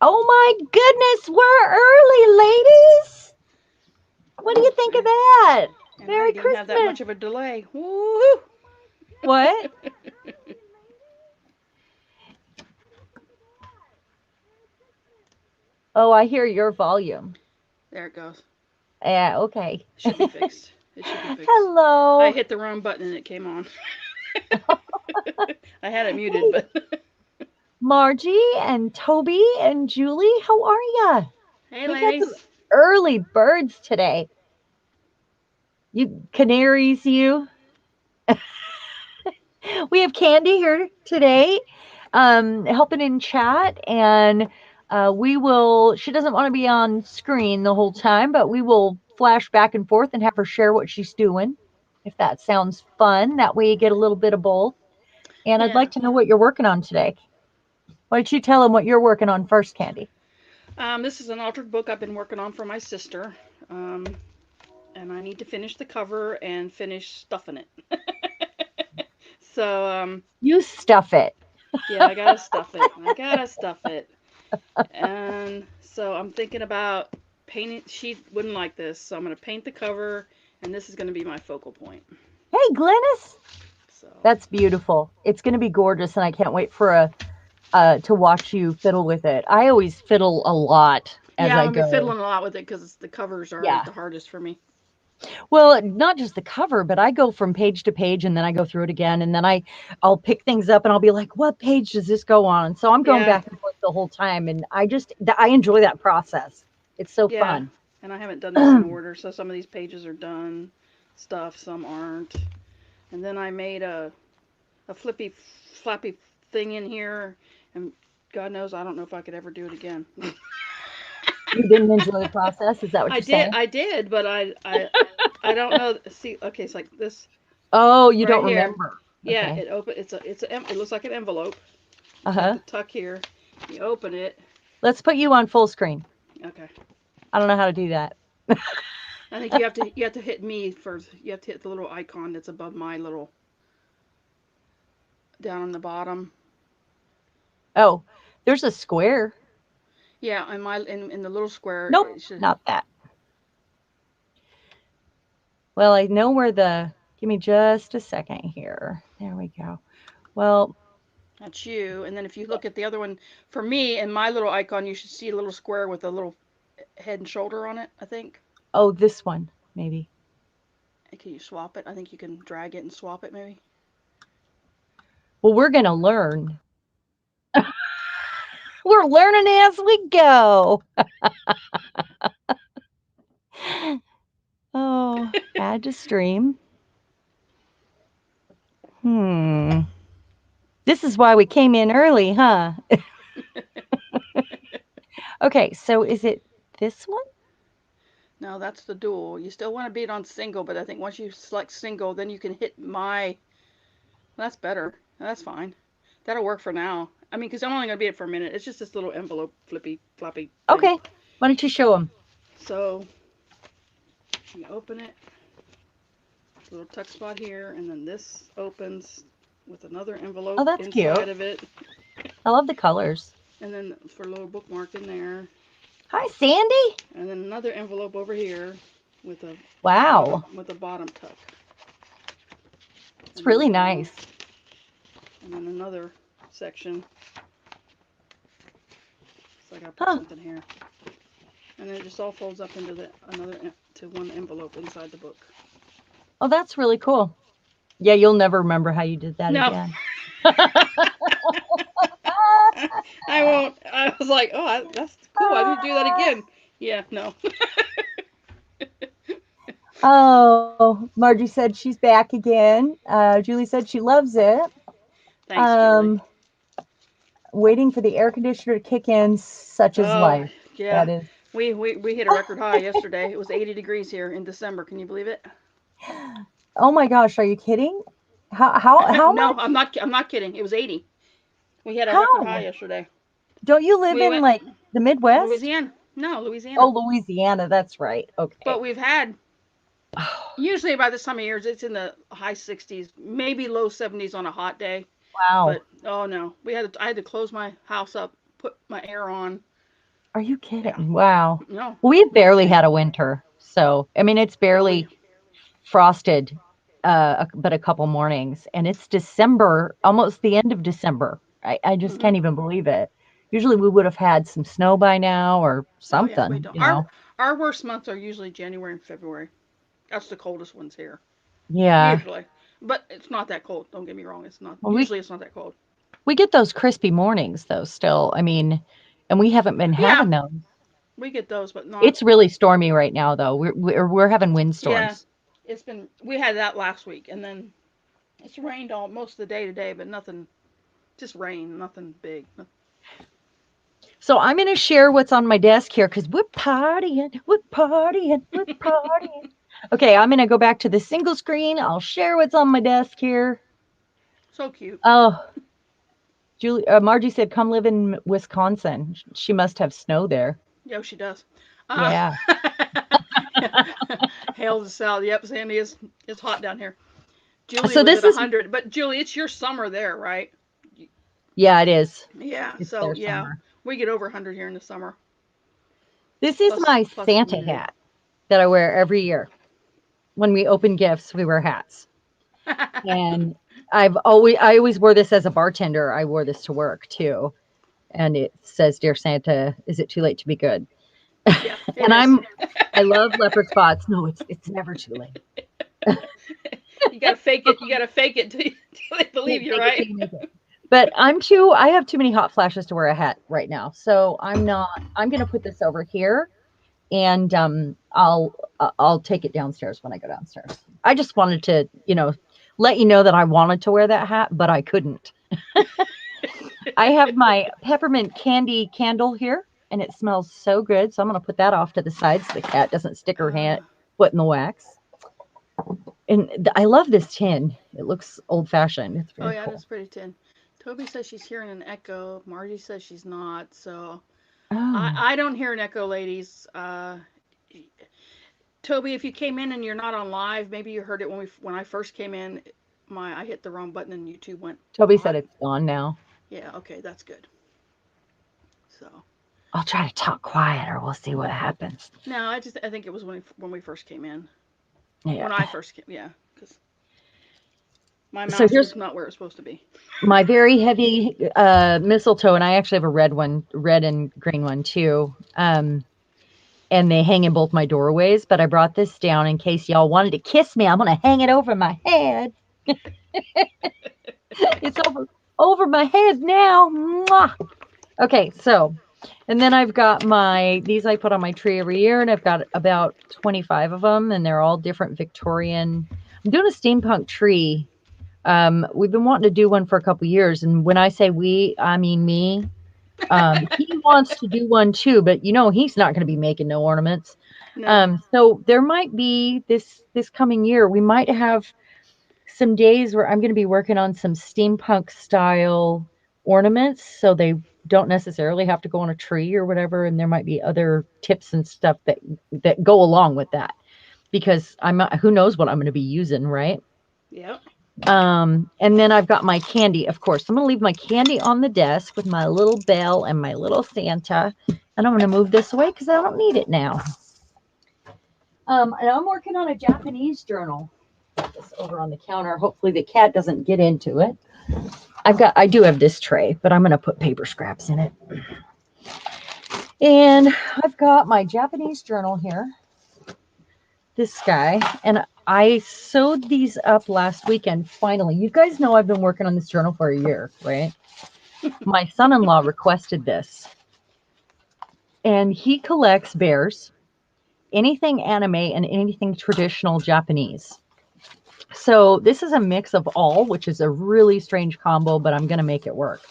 Oh my goodness, we're early, ladies. What do you think of that? And I Merry didn't have that Christmas. much of a delay. Woo! What? Oh, I hear your volume. There it goes. Yeah, okay. Should be fixed. It should be fixed. I Hello. hit the wrong button and it came on. I had it muted, Hey, but Margie and Toby and Julie, how are ya? hey, We got some ladies. early birds today. You canaries, you. We have Candy here today, helping in chat, and we will. She doesn't want to be on screen the whole time, but we will flash back and forth and have her share what she's doing, if that sounds fun. That way, you get a little bit of both. And I'd Yeah. like to know what you're working on today. Why don't you tell them what you're working on first, Candy? This is an altered book I've been working on for my sister. Um, and I need to finish the cover and finish stuffing it. So, You stuff it. yeah, I gotta stuff it. I gotta stuff it. And so I'm thinking about painting. She wouldn't like this, so I'm gonna paint the cover, and this is gonna be my focal point. Hey, Glennis. So, That's beautiful. It's going to be gorgeous, and I can't wait for a to watch you fiddle with it. I always fiddle a lot as yeah, I'm I gonna be go. fiddling a lot with it because the covers are Yeah. the hardest for me. Well, not just the cover, but I go from page to page and then I go through it again and then I'll pick things up and I'll be like, "What page does this go on?" So I'm going Yeah, back and forth the whole time and I enjoy that process. It's so yeah, fun. and I haven't done this in order, so some of these pages are done stuff, some aren't. And then I made a flippy flappy thing in here, and God knows I don't know if I could ever do it again. You didn't enjoy the process, is that what I you're did, saying? I did, but I don't know. See, okay, it's like this Oh, you right don't here. remember. Yeah, Okay. it open. It looks like an envelope. It's got Uh-huh. the tuck here. You open it. Let's put you on full screen. Okay. I don't know how to do that. I think you have to hit me first. You have to hit the little icon that's above my little down on the bottom. Oh, there's a square. Yeah, in the little square Nope, it should. not that. Well, I know where the give me just a second here. There we go. Well, That's you. And then if you look at the other one, for me and my little icon, you should see a little square with a little head and shoulder on it. I think. oh, this one maybe. Can you swap it? I think you can drag it and swap it maybe. Well, we're going to learn. We're learning as we go. Oh, add to stream. Hmm. This is why we came in early, huh? Okay, so is it this one? No, that's the dual. You still want to be it on single, but I think once you select single, then you can hit my. Well, that's better. That's fine. That'll work for now. I mean, because I'm only gonna be it for a minute. It's just this little envelope flippy floppy thing. Okay. Why don't you show them? So you open it, little tuck spot here, and then this opens with another Oh, envelope that's cute. inside of it, I love the colors. and then for a little bookmark in there, Hi, Sandy. and then another envelope over here with a Wow. bottom tuck, It's and then really nice. another section. So I gotta put Huh. something here, and then it just all folds up into the another to one envelope inside the book. Oh, that's really cool. Yeah, you'll never remember how you did that No, again. I won't. I was like, oh, that's cool. I need to do that again. Yeah, no. Oh, Margie said she's back again. Julie said she loves it. Thanks, Julie. Um, waiting for the air conditioner to kick in, such is Oh, life. yeah. That is. We hit a record high yesterday. It was 80 degrees here in December. Can you believe it? Oh my gosh, are you kidding? How No, much? I'm not kidding. It was 80. We had a record high How? yesterday. Don't you live We in went like the Midwest? Louisiana. No, Louisiana. Oh, Louisiana, that's right. But Okay. we've had usually by this time of year it's in the high 60s, maybe low 70s on a hot day. Wow. But oh no, I had to close my house up, put my air on, Are you Yeah. kidding? Wow. No, We've we barely had a winter. So, I mean, it's no we barely frosted, but a couple mornings, and it's December, almost the end of December. I just hmm can't even believe it. Usually we would have had some snow by now or Oh yeah, we something, don't. you know? Our worst months are usually January and February. That's the coldest ones here. Yeah. Usually. But it's not that cold. Don't get me wrong. It's not. Well, Usually it's not that cold. we get those crispy mornings though still. I mean, and we haven't been Yeah, having those. we get those, but not. It's really stormy right now though. We're having Yeah, windstorms. it's been. We had that last week, and then it's rained all most of the day today, but nothing. Just rain. Nothing big. So I'm going to share what's on my desk here because we're partying, we're partying, we're partying. Okay, I'm going to go back to the single screen. I'll share what's on my desk here. So cute. Oh, Julie, Margie said, "Come live in Wisconsin." She must have snow there. Yeah, she does. Uh, Yeah. Hail the South. Yep, Sandy is. It's hot down here. Julie So was at this is, 100, but Julie, it's your summer there, right? yeah, it is. Yeah. It's So their yeah, summer. we get over 100 here in the summer, This is my plus Santa humidity. hat that I wear every year. When we open gifts, we wear hats. And I always wore this as a bartender. I wore this to work too. And it says, "Dear Santa, is it too late to be good?" Yeah, it And is. I love leopard spots. No, it's never too late. You gotta fake it. You gotta fake it till they believe Can't you, fake it till right? you make it. But I have too many hot flashes to wear a hat right now. So I'm gonna put this over here and I'll take it downstairs when I go downstairs. I just wanted to, let you know that I wanted to wear that hat, but I couldn't. I have my peppermint candy candle here, and it smells so good. So I'm going to put that off to the side so the cat doesn't stick her hand Uh, foot in the wax. And I love this tin. It looks old fashioned. It's oh very yeah, cool. that's pretty tin. Toby says she's hearing an echo. Margie says she's not. So Oh, I don't hear an echo, ladies. Toby, if you came in and you're not on live, maybe you heard it when I first came in. I hit the wrong button and YouTube went Toby said hot. it's gone now. Yeah, okay, that's good. So I'll try to talk quieter. We'll see what happens. no, I think it was when we first came in. Yeah. When I first came, yeah, because my So mouse here's was not where it's supposed to be. my very heavy mistletoe, and I actually have a red one, red and green one too. And they hang in both my doorways. But I brought this down in case y'all wanted to kiss me. I'm gonna hang it over my head. It's over my head now. Mwah! Okay, so and then I've got these I put on my tree every year, and I've got about 25 of them, and they're all different Victorian. I'm doing a steampunk tree. We've been wanting to do one for a couple years, and when I say we, I mean me. He wants to do one too, but he's not going to be making no ornaments. No. So there might be this coming year, we might have some days where I'm going to be working on some steampunk style ornaments, so they don't necessarily have to go on a tree or whatever, and there might be other tips and stuff that go along with that because I'm not, who knows what I'm going to be using, right? Yep. And then I've got my candy, of course. I'm going to leave my candy on the desk with my little bell and my little Santa, and I'm going to move this away because I don't need it now. And I'm working on a Japanese journal. Put this over on the counter. Hopefully the cat doesn't get into it. I do have this tray, but I'm going to put paper scraps in it. And I've got my Japanese journal here. This guy, and I sewed these up last weekend. Finally, you guys know I've been working on this journal for a year, right? My son-in-law requested this, and he collects bears, anything anime, and anything traditional Japanese. So this is a mix of all, which is a really strange combo, but I'm going to make it work.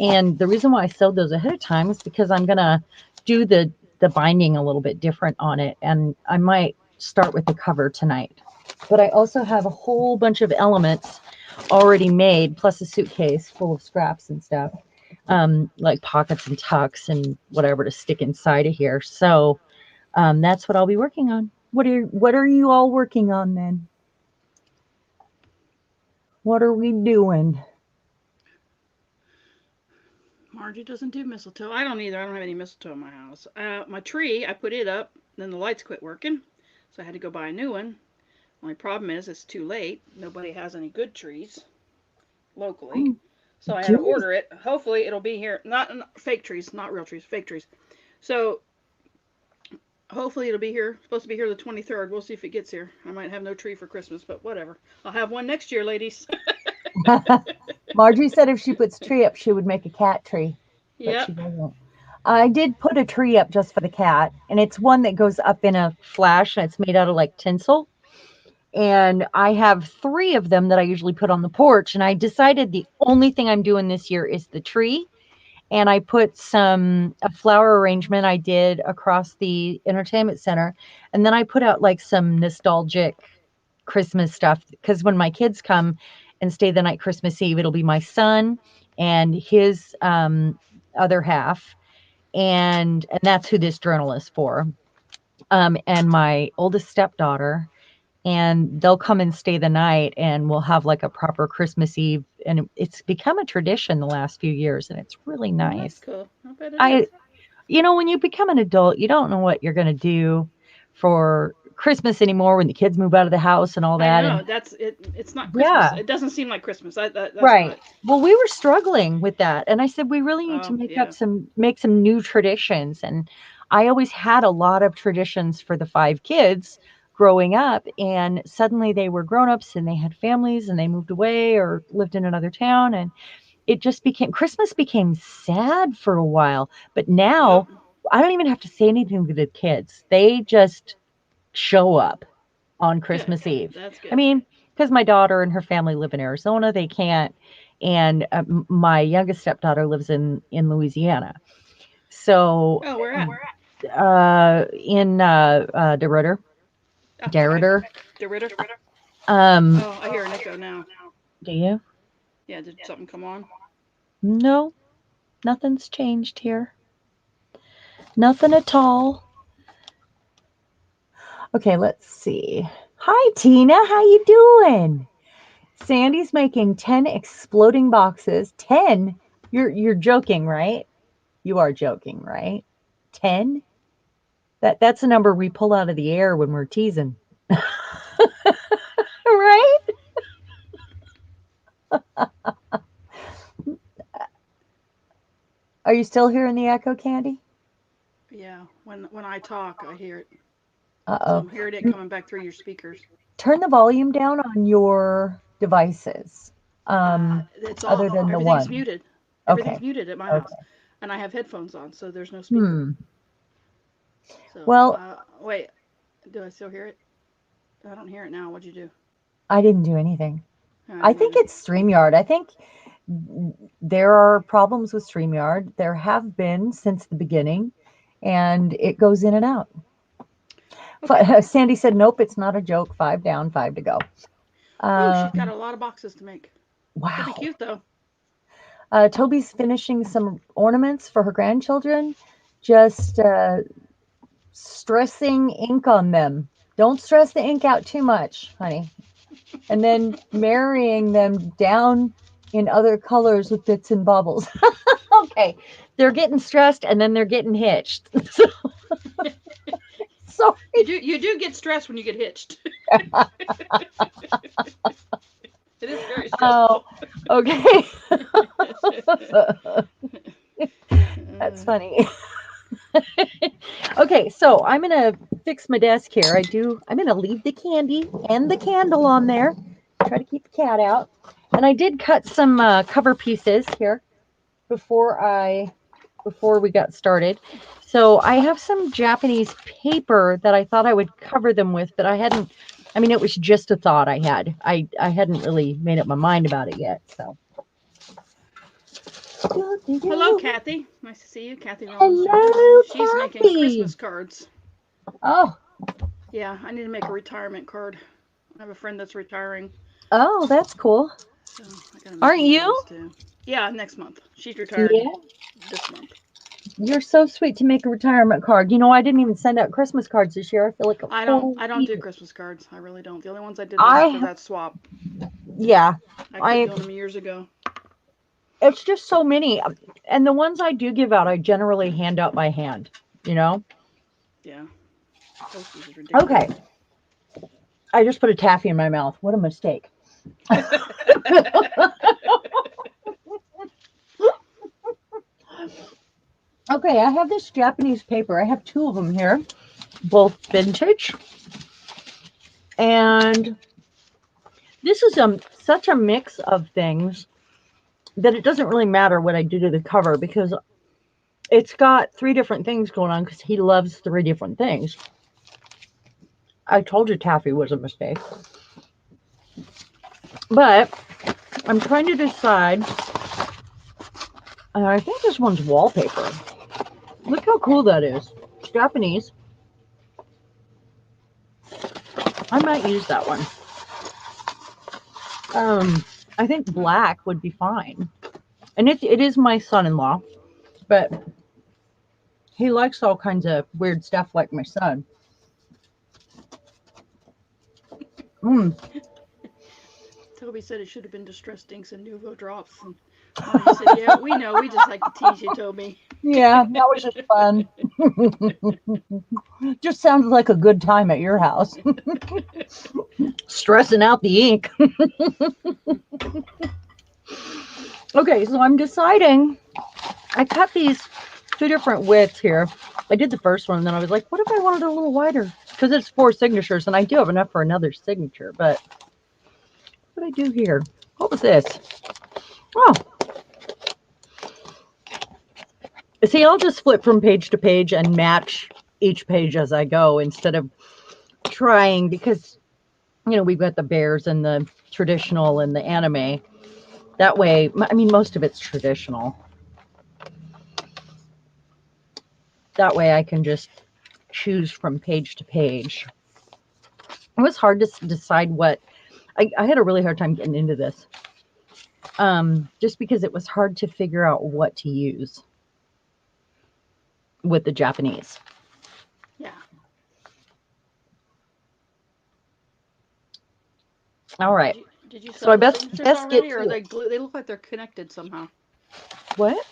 And the reason why I sewed those ahead of time is because I'm going to do the binding a little bit different on it, and I might start with the cover tonight. But I also have a whole bunch of elements already made, plus a suitcase full of scraps and stuff, like pockets and tucks and whatever to stick inside of here. So that's what I'll be working on. What are you all working on then? What are we doing? Margie doesn't do mistletoe. I don't either. I don't have any mistletoe in my house. My tree, I put it up, then the lights quit working, so I had to go buy a new one. My problem is it's too late. Nobody has any good trees locally, Oh, so I had to goodness. order it. Hopefully it'll be here. Not fake trees, not real trees, fake trees. So hopefully it'll be here. Supposed to be here the 23rd. We'll see if it gets here. I might have no tree for Christmas, but whatever. I'll have one next year, ladies. Marjorie said if she puts tree up, she would make a cat tree, but she Yep. doesn't. I did put a tree up just for the cat, and it's one that goes up in a flash, and it's made out of like tinsel. And I have three of them that I usually put on the porch. And I decided the only thing I'm doing this year is the tree. And I put a flower arrangement I did across the entertainment center. And then I put out like some nostalgic Christmas stuff because when my kids come and stay the night Christmas Eve, it'll be my son and his other half. And that's who this journal is for. And my oldest stepdaughter, and they'll come and stay the night, and we'll have like a proper Christmas Eve, and it's become a tradition the last few years, and it's really Well, that's nice. cool. I bet it I is. when you become an adult, you don't know what you're going to do for Christmas anymore when the kids move out of the house and all I that. know And that's it. It's not Christmas. yeah, It doesn't seem like Christmas. That's right. what. Well, we were struggling with that, and I said we really need to Oh yeah. make some new traditions. And I always had a lot of traditions for the five kids growing up, and suddenly they were grown-ups and they had families and they moved away or lived in another town, and it just became Christmas became sad for a while. But Yep. now I don't even have to say anything to the kids. They just show up on Good. Christmas Eve. That's I good. mean, because my daughter and her family live in Arizona, they can't. And my youngest stepdaughter lives in Louisiana. So, Oh, where at? in DeRidder, Oh, okay. DeRidder. The Ritter. Um, Oh, I hear an echo now. do you? Yeah, did something come on? No, nothing's changed here. Nothing at all. Okay, let's see. Hi, Tina. How you doing? Sandy's making 10 exploding boxes. 10? You're joking, right? You are joking, right? 10? That's a number we pull out of the air when we're teasing. Right? Are you still hearing the echo, Candy? Yeah. When I talk, I hear it. So Uh-oh. I'm hearing it coming back through your speakers. Turn the volume down on your devices. It's Other off. than the Everything's one. muted. Everything's Okay. muted at my house, Okay. and I have headphones on, so there's no speaker. Hmm. So, Well, wait. Do I still hear it? I don't hear it now. What'd you do? I didn't do anything. I I didn't think either. it's StreamYard. I think there are problems with StreamYard. There have been since the beginning, and it goes in and out. Okay. Sandy said, "Nope, it's not a joke. Five down, five to go." Ooh, she's got Um, a lot of boxes to make. They'll be wow. cute though. Toby's finishing some ornaments for her grandchildren, just stressing ink on them. Don't stress the ink out too much, honey. And then marrying them down in other colors with bits and bubbles. Okay, they're getting stressed and then they're getting hitched. So, You do get stressed when you get hitched. It is very oh, stressful. okay. That's Uh, funny. Okay, so I'm gonna fix my desk here. I'm gonna leave the candy and the candle on there. Try to keep the cat out. And I did cut some cover pieces here before I before we got started. So I have some Japanese paper that I thought I would cover them with, but I hadn't. I mean, it was just a thought I had. I hadn't really made up my mind about it yet. So. Hello, Kathy. Nice to see you. Kathy Rollins Jones. Hello, She's making Kathy. Christmas cards. Oh, Yeah, I need to make a retirement card. I have a friend that's retiring, oh, that's cool. so I gotta make Aren't one of you? those too. Yeah, next month. She's retired Yeah. this month. You're so sweet to make a retirement card. I didn't even send out Christmas cards this year. I feel like a full I don't do idiot. Christmas cards. I really don't. The only ones I did was for I, that swap. yeah, I quit I, doing them years ago. It's just so many. And the ones I do give out, I generally hand out by hand, you know? Yeah, postage is Okay. ridiculous. I just put a taffy in my mouth. What a mistake. Okay, I have this Japanese paper. I have two of them here, both vintage. And this is such a mix of things that it doesn't really matter what I do to the cover because it's got three different things going on because he loves three different things. I told you taffy was a mistake. But I'm trying to decide. I think this one's wallpaper. Look how cool that is. It's Japanese. I might use that one. I think black would be fine. And it is my son-in-law, but he likes all kinds of weird stuff like my son. Mm, Toby said it should have been Distress Dinks and Nouveau Drops, and Marty said, "Yeah, we know. We just like to tease you, Toby." yeah, that was just fun. Just sounds like a good time at your house. Stressing out the ink. Okay, so I'm deciding. I cut these two different widths here. I did the first one, and then I was like, what if I wanted a little wider? Because it's four signatures, and I do have enough for another signature. But what did I do here? What was this? Oh, see, I'll just flip from page to page and match each page as I go instead of trying because, we've got the bears and the traditional and the anime. That way, I mean, most of it's traditional. That way I can just choose from page to page. It was hard to decide what I had a really hard time getting into this, just because it was hard to figure out what to use with the Japanese. Yeah. All right, Did you so sew I the best signatures best get already, or are to it. they glue? They look like they're connected somehow. What?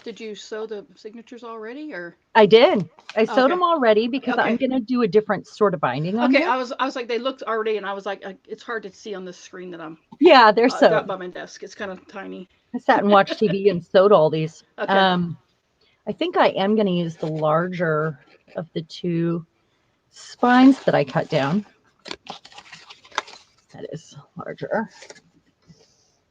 Did you sew the signatures already, or? I did. I Oh, sewed okay. them already because I'm Okay. gonna do a different sort of binding on Okay. here. I was like they looked already, and I was like it's hard to see on this screen that I'm Yeah, they're got sewed. by my desk. It's kind of tiny. I sat and watched TV and sewed all these. Okay. I think I am gonna use the larger of the two spines that I cut down. That is larger.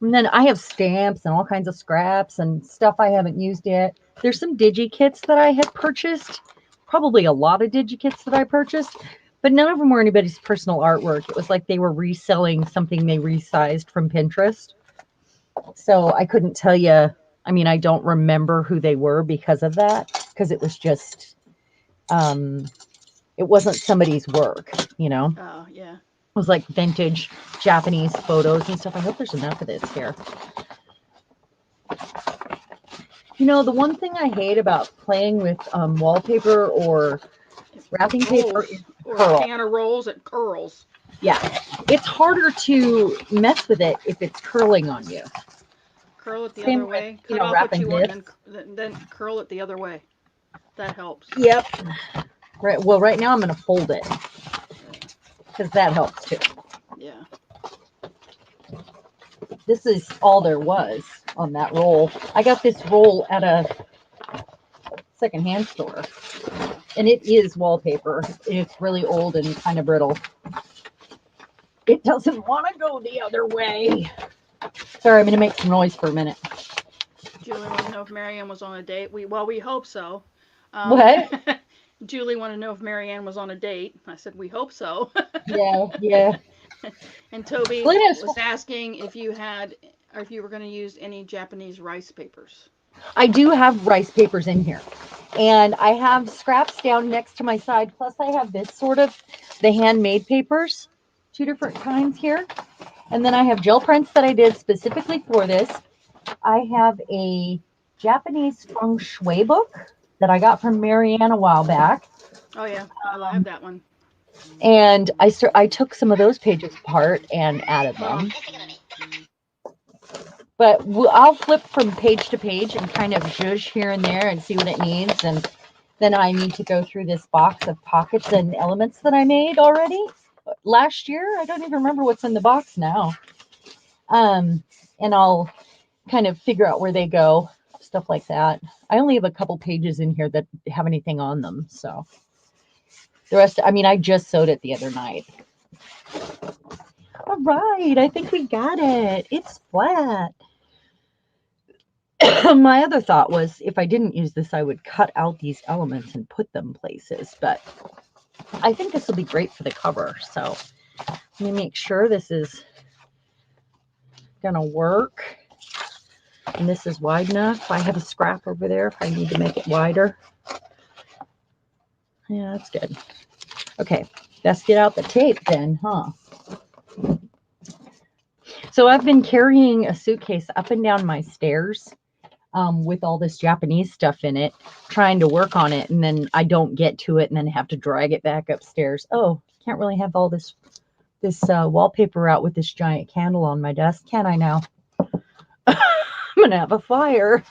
And then I have stamps and all kinds of scraps and stuff I haven't used yet. There's some digi kits that I had purchased, probably a lot of digi kits that I purchased, but none of them were anybody's personal artwork. It was like they were reselling something they resized from Pinterest. So I couldn't tell you. I mean, I don't remember who they were because of that, because it was just, um, it wasn't somebody's work, you know? It Oh yeah. was like vintage Japanese photos and stuff. I hope there's enough of this here. The one thing I hate about playing with wallpaper or It wrapping paper is rolls, the or a curl. can of rolls. It curls. Yeah, it's harder to mess with it if it's curling on you. Curl it the Same other with, way. Cut off what wrapping you want, this. and then curl it the other way. That helps. Yep. Right. Well, right now I'm going to fold it Yeah. because that helps too. Yeah. This is all there was on that roll. I got this roll at a secondhand store, Yeah. and it is wallpaper. It's really old and kind of brittle. It doesn't want to go the other way. Sorry, I'm going to make some noise for a minute. Julie wanted to know if Marianne was on a date. We hope so. Um, What? Julie wanted to know if Marianne was on a date. I said we hope so. Yeah, yeah. And Toby Linus, was asking if you had, or if you were going to use any Japanese rice papers. I do have rice papers in here. And I have scraps down next to my side. Plus, I have this sort of the handmade papers, two different kinds here. And then I have gel prints that I did specifically for this. I have a Japanese feng shui book that I got from Marianne a while back. Oh yeah, I have Um, that one. and I took some of those pages apart and added Hold on. them. But I'll flip from page to page and kind of zhuzh here and there and see what it needs. And then I need to go through this box of pockets and elements that I made already last year. I don't even remember what's in the box now. And I'll kind of figure out where they go, stuff like that. I only have a couple pages in here that have anything on them. So the rest, I mean, I just sewed it the other night. All right, I think we got it. It's flat. My other thought was if I didn't use this, I would cut out these elements and put them places, but I think this will be great for the cover. So let me make sure this is gonna work. And this is wide enough. I have a scrap over there if I need to make it wider. Yeah, that's good. Okay, let's get out the tape then, huh? So I've been carrying a suitcase up and down my stairs with all this Japanese stuff in it, trying to work on it, and then I don't get to it and then have to drag it back upstairs. Oh, can't really have all this wallpaper out with this giant candle on my desk, can I now? I'm gonna have a fire.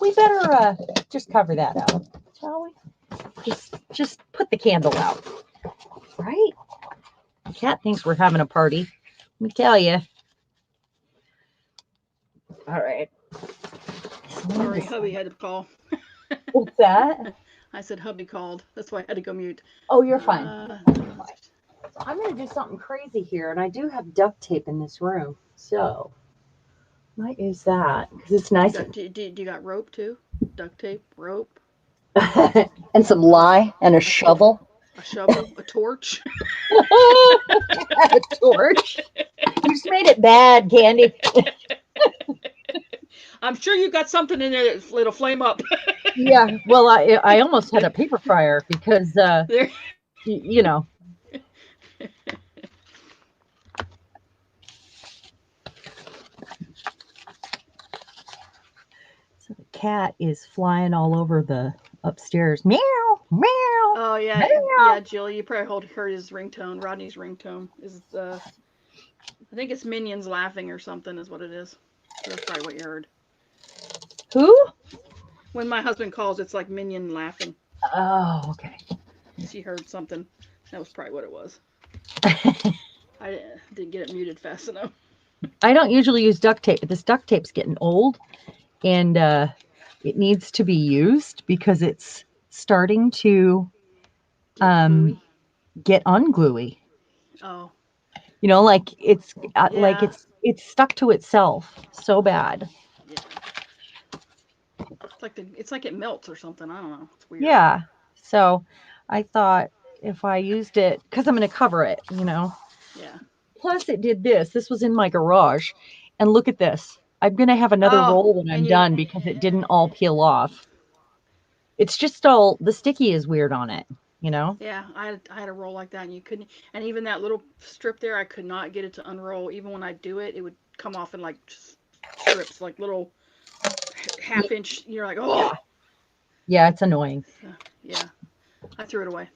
We better just cover that up, shall we? Just put the candle out, right? The cat thinks we're having a party. Let me tell you. All right. Sorry, hubby had to call. What's that? I said hubby called. That's why I had to go mute. Oh, you're fine. Uh, I'm going to do something crazy here, and I do have duct tape in this room, so might use that because it's nice. You got rope too? Duct tape, rope, And some lye and a shovel. a shovel, a torch. A torch. You just made it bad, Candy. I'm sure you got something in there that'll flame up. Yeah, well, I almost had a paper fryer because, There. you know. So the cat is flying all over the upstairs. Meow, meow, Oh yeah, meow. yeah, Jill. You probably heard his ringtone. Rodney's ringtone is I think it's Minions laughing or something is what it is. That's probably what you heard. Who? When my husband calls, it's like Minion laughing. Oh, okay. She heard something. That was probably what it was. I didn't get it muted fast enough. I don't usually use duct tape, but this duct tape's getting old and it needs to be used because it's starting to Get um, gluey. get ungluey. Oh, You know, like yeah, it's stuck to itself so bad. yeah. It's like it melts or something. I don't know. It's weird. Yeah. So I thought if I used it, because I'm going to cover it, you know. Yeah. Plus, it did this. This was in my garage. And look at this. I'm going to have another Oh, roll when I'm and you. done because it didn't all peel off. It's just all, the sticky is weird on it, you know? Yeah, I had a roll like that, and you couldn't. And even that little strip there, I could not get it to unroll. Even when I do it, it would come off in like strips, like little half inch. You're like, Yeah. oh. Yeah, it's annoying. So, yeah, I threw it away.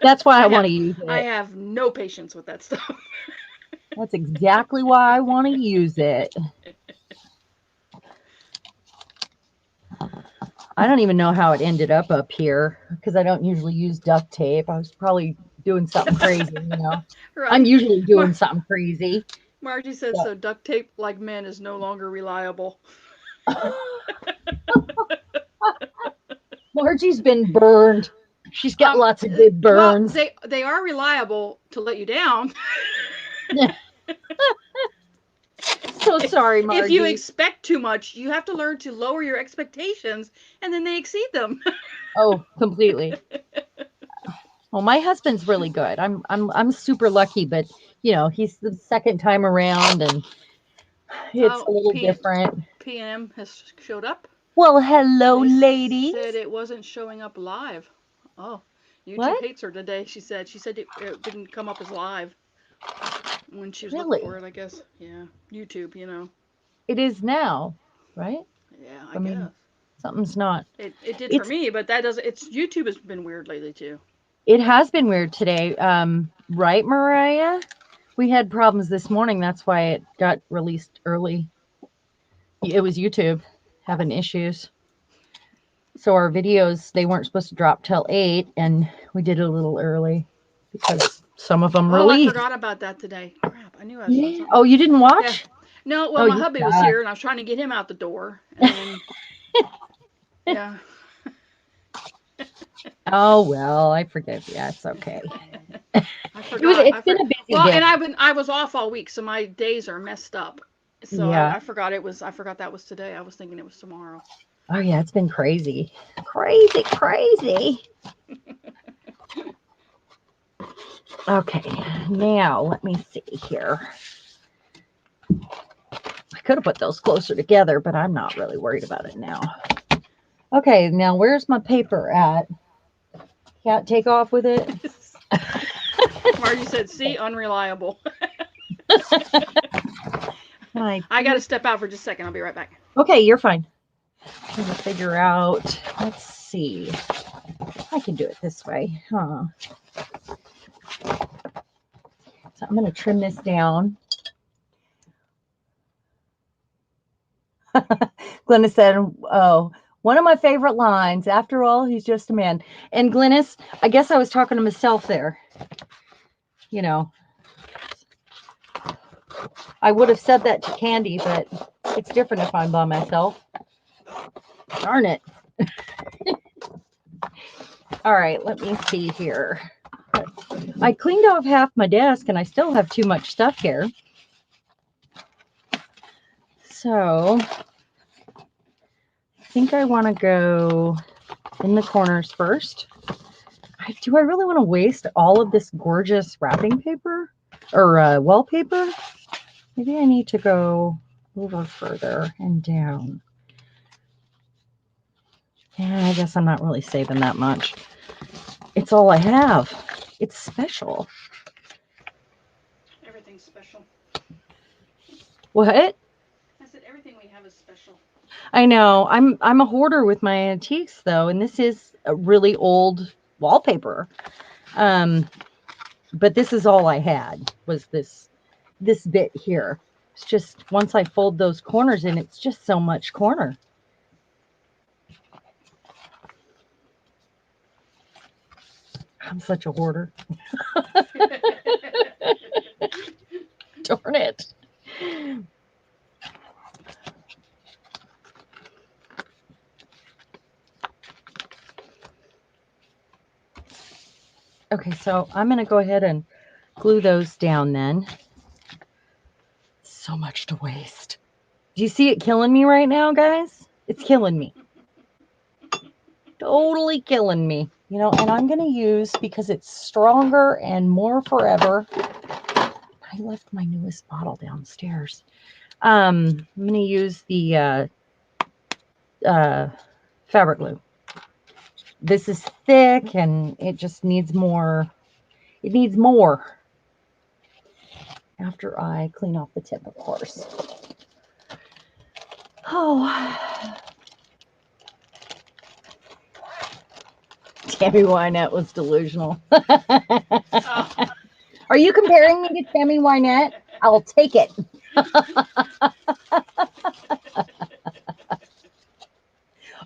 That's why I I want have to use I it. have no patience with that stuff. That's exactly why I want to use it. I don't even know how it ended up here because I don't usually use duct tape. I was probably doing something crazy, you know. I'm Right. usually doing Mar- something crazy. Margie said so. Duct tape, like men, is no longer reliable. But Margie's been burned. She's got Um, lots of good well, burns. they are reliable to let you down. So sorry, If you Margie. expect too much, you have to learn to lower your expectations, and then they exceed them. Oh, completely. Well, my husband's really good. I'm super lucky, but you know, he's the second time around and it's a Oh, little different. PM has showed up. Well, hello, They said ladies. it wasn't showing up live. Oh, YouTube What? hates her today. She said it didn't come up as live when she was looking Really? for it. I guess. Yeah, YouTube. It is now, right? Yeah, I I mean, guess something's not. it did for It's me, but that doesn't. It's YouTube has been weird lately too. it has been weird today. Right, Mariah? We had problems this morning. That's why it got released early. It was YouTube having issues. So our videos, they weren't supposed to drop till 8, and we did it a little early because some of them Oh, I released. forgot about that today. Crap, I knew I saw Yeah. something. Oh, you didn't Yeah. watch? No, well, Oh, my you hubby was suck. here, and I was trying to get him out the door, and then yeah, Oh, well, I forgive you. It's okay. I It was, forgot. it's been a busy Well, day. and I was off all week, so my days are messed up. So Yeah. I forgot it was. I forgot that was today. I was thinking it was tomorrow. Oh, yeah, it's been crazy. Crazy, crazy. Okay, now let me see here. I could have put those closer together, but I'm not really worried about it now. Okay, now where's my paper at? Can't take off with it? Margie said, "See, unreliable." I I got to step out for just a second. I'll be right back. Okay, you're fine. Trying to figure out. Let's see. I can do it this way, huh? So I'm going to trim this down. Glennis said, "Oh, one of my favorite lines. After all, he's just a man." And Glennis, I guess I was talking to myself there. You know, I would have said that to Candy, but it's different if I'm by myself. Darn it. All right, let me see here. I cleaned off half my desk and I still have too much stuff here. So I think I want to go in the corners first. Do I really want to waste all of this gorgeous wrapping paper or wallpaper? Maybe I need to go over further and down. Yeah, I guess I'm not really saving that much. It's all I have. It's special. Everything's special. What? I said everything we have is special. I know. I'm a hoarder with my antiques though, and this is a really old wallpaper. Um, but this is all I had was this bit here. It's just once I fold those corners in, it's just so much corner. I'm such a hoarder. Darn it. Okay, so I'm going to go ahead and glue those down then. So much to waste. Do you see it killing me right now, guys? It's killing me. Totally killing me. You know, and I'm going to use, because it's stronger and more forever. I left my newest bottle downstairs. I'm going to use the fabric glue. This is thick and it just needs more. It needs more after I clean off the tip, of course. Oh, Tammy Wynette was delusional. Oh. Are you comparing me to Tammy Wynette? I'll take it.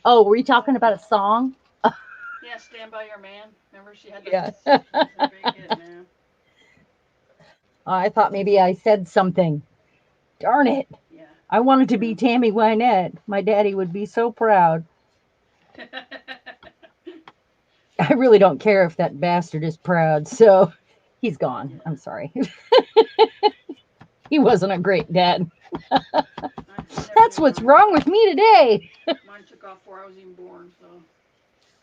Oh, were you talking about a song? Yeah, Stand By Your Man. Remember she had Yeah. that was a big hit, man. I thought maybe I said something. Darn it. Yeah. I wanted to Yeah. be Tammy Wynette. My daddy would be so proud. I really don't care if that bastard is proud, so he's gone. I'm Yeah. sorry. He wasn't a great dad. I never That's knew what's mine. wrong with me today. Mine took off before I was even born, so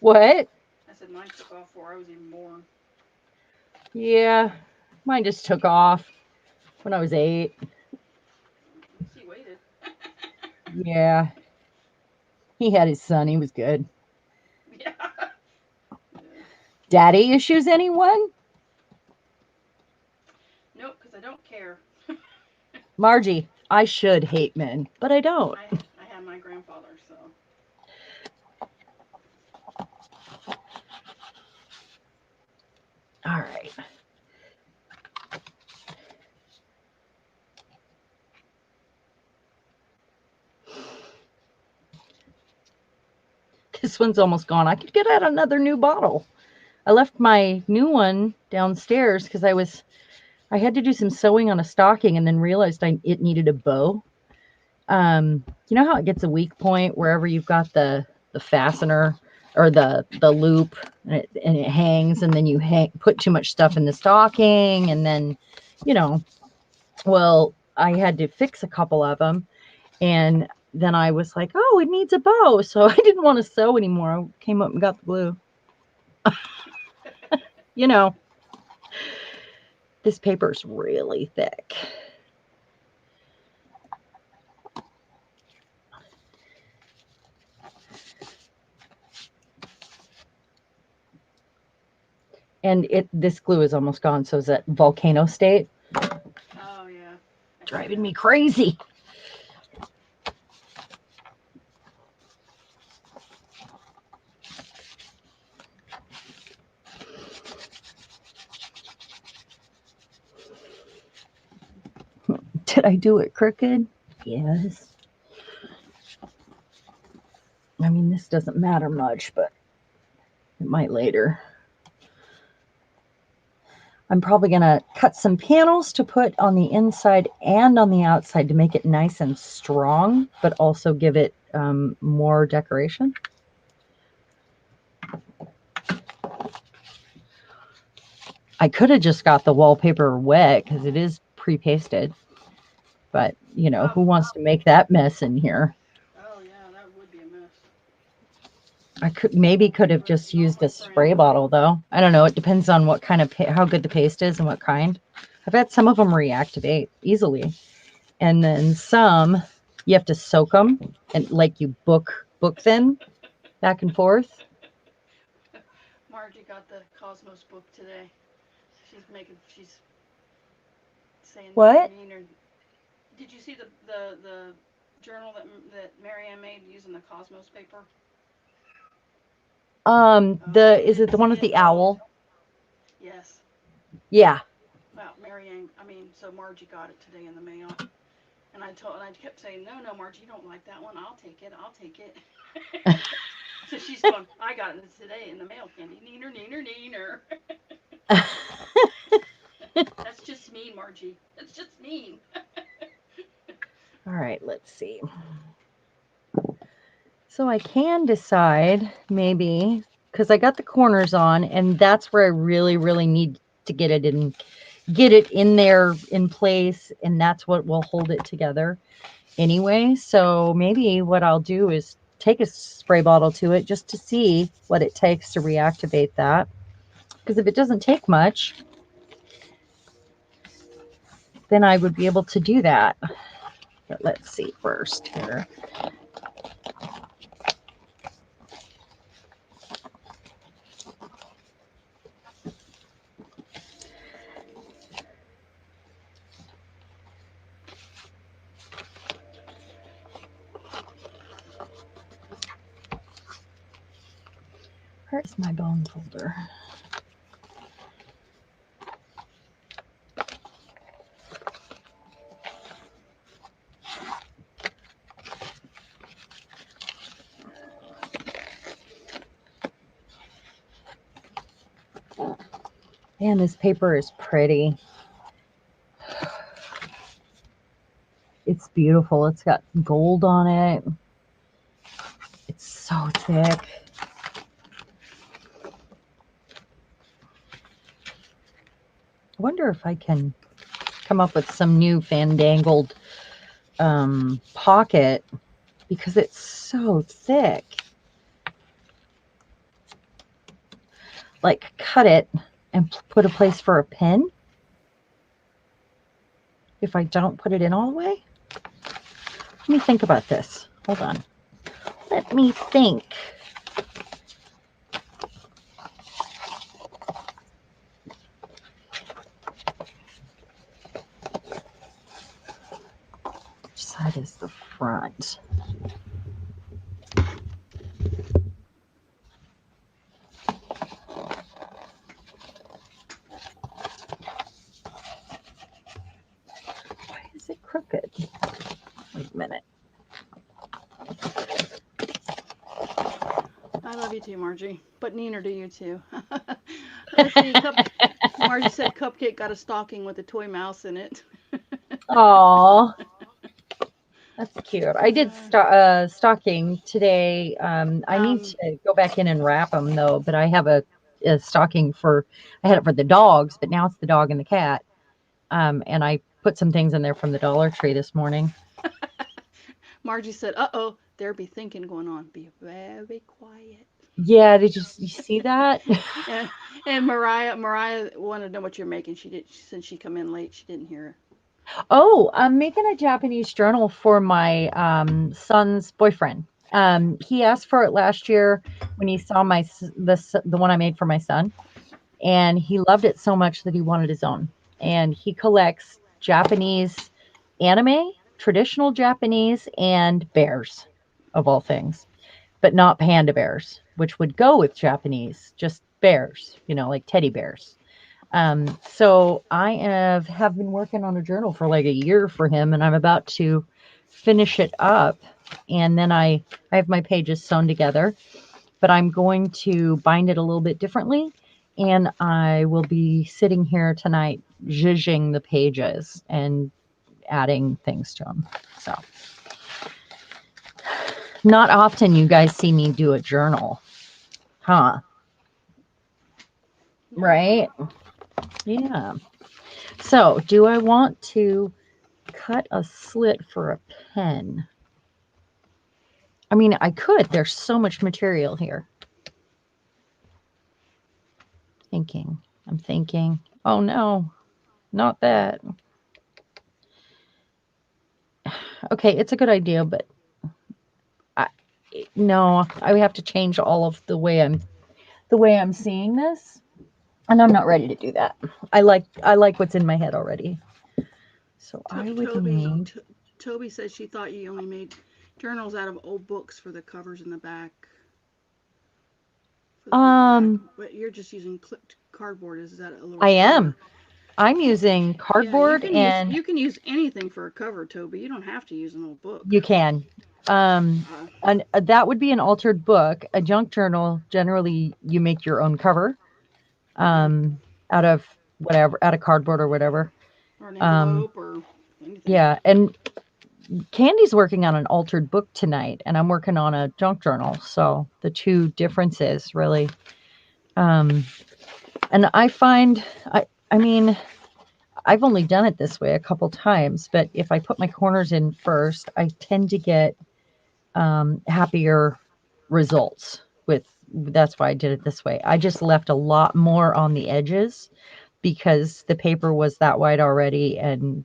What? I said mine took off before I was even born. Yeah, mine just took off when I was 8. At least he waited. Yeah, he had his son. He was good. Yeah. Yeah. Daddy issues, anyone? Nope, because I don't care. Margie, I should hate men, but I don't. I had my grandfather, so All right. This one's almost gone. I could get out another new bottle. I left my new one downstairs because I had to do some sewing on a stocking and then realized it needed a bow. You know how it gets a weak point wherever you've got the fastener or the loop, and it hangs, and then you put too much stuff in the stocking, and then, you know, well, I had to fix a couple of them, and then I was like, oh, it needs a bow, so I didn't want to sew anymore. I came up and got the glue. You know, this paper's really thick. And this glue is almost gone, so it's at volcano state. Oh yeah. Driving me crazy. Did I do it crooked? Yes. I mean, this doesn't matter much, but it might later. I'm probably going to cut some panels to put on the inside and on the outside to make it nice and strong, but also give it more decoration. I could have just got the wallpaper wet because it is pre-pasted, but you know, who wants to make that mess in here? Oh yeah, that would be a mess. I could have just used a spray bottle though. I don't know. It depends on what kind of how good the paste is and what kind. I've had some of them reactivate easily, and then some you have to soak them and like you book them back and forth. Margie got the Cosmos book today. She's saying What? neener. Did you see the journal that Marianne made using the Cosmos paper? The You is it didn't the one see with it? the Oh, owl? yes. Yeah. Well, Marianne. I mean, so Margie got it today in the mail, and I kept saying, no, no, Margie, you don't like that one. I'll take it. I'll take it. So she's going, I got it today in the mail, Candy. Neener, neener, neener. That's just mean, Margie. That's just mean. All right, let's see. So I can decide maybe because I got the corners on, and that's where I really, really need to get it in there in place, and that's what will hold it together anyway. So maybe what I'll do is take a spray bottle to it just to see what it takes to reactivate that. Because if it doesn't take much, then I would be able to do that. But let's see first here. Where's my bone folder? Man, this paper is pretty. It's beautiful. It's got gold on it. It's so thick. I wonder if I can come up with some new fandangled pocket because it's so thick. Like cut it and put a place for a pin if I don't put it in all the way. Let me think about this. Hold on. Let me think. Which side is the front? Why is it crooked? Wait a minute. I love you too, Margie. But Neener do you too. Let's see. Margie said Cupcake got a stocking with a toy mouse in it. Aw, that's cute. I did Uh, stocking today. I need um, to go back in and wrap them though, but I have a stocking for, I had it for the dogs, but now it's the dog and the cat. And I put some things in there from the Dollar Tree this morning. Margie said, "Uh oh, there be thinking going on. Be very quiet." Yeah, did you see that? And, and Mariah wanted to know what you're making. She did since she come in late. She didn't hear. Oh, I'm making a Japanese journal for my son's boyfriend. He asked for it last year when he saw the one I made for my son, and he loved it so much that he wanted his own. And he collects Japanese anime, traditional Japanese, and bears, of all things, but not panda bears, which would go with Japanese, just bears, like teddy bears. So I have been working on a journal for like a year for him, and I'm about to finish it up. And then I have my pages sewn together, but I'm going to bind it a little bit differently. And I will be sitting here tonight, zhuzhing the pages and adding things to them. So, not often you guys see me do a journal, huh? No. Right? Yeah. So, do I want to cut a slit for a pen? I mean, I could. There's so much material here. Thinking. I'm thinking. Oh no, not that. Okay, it's a good idea, but I, no, I would have to change all of the way I'm seeing this, and I'm not ready to do that. I like what's in my head already. So I would Toby need Toby said she thought you only made journals out of old books for the covers in the back. For the back, um but you're just using clipped cardboard. Is that a little I am. shorter? I'm Well, using yeah, cardboard and you can use anything for a cover, Toby. You don't have to use an old book. you can. Um Uh, and that would be an altered book. A junk journal, generally you make your own cover yeah, um out of whatever, out of cardboard or whatever. or an Um envelope or anything. yeah, and Candy's working on an altered book tonight, and I'm working on a junk journal. So the two differences really. Um, and I find, I mean, I've only done it this way a couple times, but if I put my corners in first, I tend to get happier results with. That's why I did it this way. I just left a lot more on the edges because the paper was that wide already, and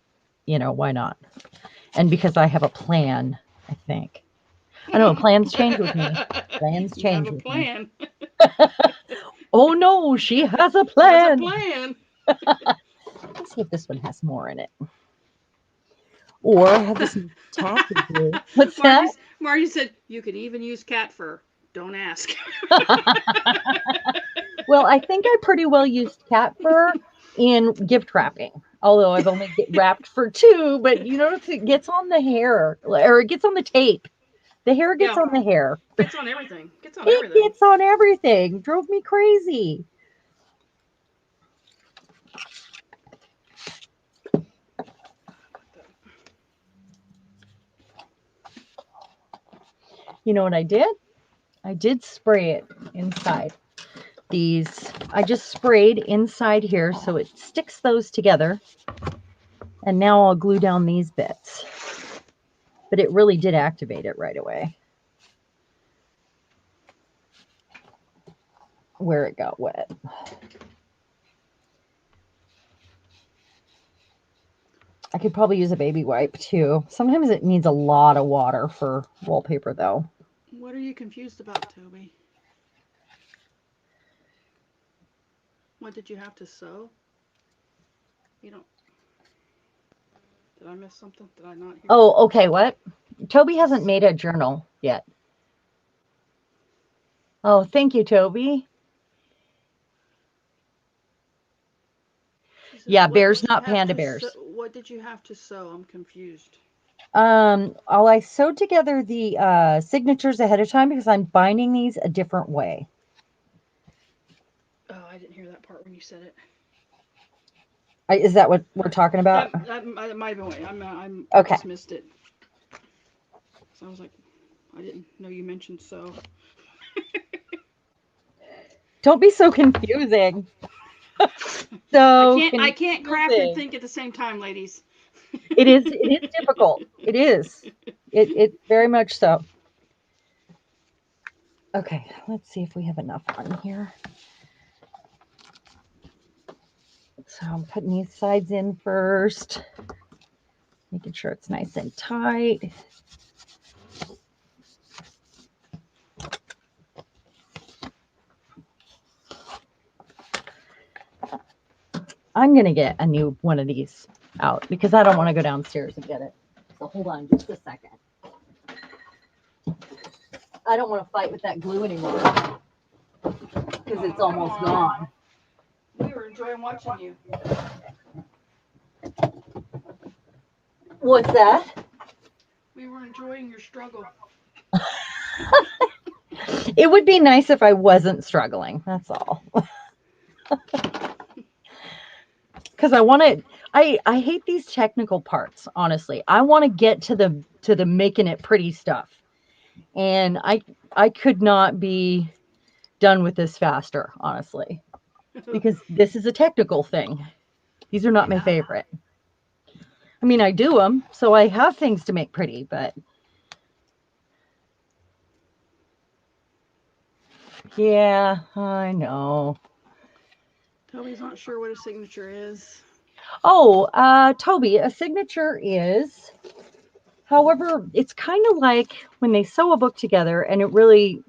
why not? And because I have a plan, I think. I know plans change with me. Plans You have change a with me. plan. Oh no, she has a Has a plan. plan. Let's see if this one has more in it. Or have this tacky glue. What's that? Margie said you could even use cat fur. Don't ask. Well, I think I pretty well used cat fur in gift wrapping. Although I've only wrapped for two, but it gets on the hair or it gets on the tape. The hair gets Yeah, on the hair. gets on everything. Gets on It everything. gets on everything. Drove me crazy. You know what I did? I did spray it inside. I just sprayed inside here so it sticks those together. And now I'll glue down these bits. But it really did activate it right away where it got wet. I could probably use a baby wipe too. Sometimes it needs a lot of water for wallpaper though. What are you confused about, Toby? What did you have to sew? You don't. Did I miss something? Did I not hear? Oh, okay, what? Toby She hasn't made a journal yet. Oh, thank you, Toby. she says, Yeah, "What bears, did you not have panda to sew? bears. What did you have to sew? I'm confused." I sewed together the signatures ahead of time because I'm binding these a different way. Oh, I didn't hear that part when you said it. Is that what we're talking about? That might have been way. I Okay. just missed it. So I was like, I didn't know you mentioned so. Don't be so confusing. So I can't craft and confusing. think at the same time, ladies. It is difficult. It is. It very much so. Okay, let's see if we have enough on here. So I'm putting these sides in first, making sure it's nice and tight. I'm gonna get a new one of these out because I don't want to go downstairs and get it. So hold on just a second. I don't want to fight with that glue anymore because it's Oh, come almost on. gone. We were enjoying watching you. What's that? We were enjoying your struggle. It would be nice if I wasn't struggling. That's all. Because I want to. I hate these technical parts. Honestly, I want to get to the making it pretty stuff, and I could not be done with this faster, honestly, because this is a technical thing. These are not my Yeah. favorite. I mean, I do them, so I have things to make pretty, but yeah, I know. Toby's not sure what a signature is. Oh, Toby, a signature is, however, it's kind of like when they sew a book together, and it really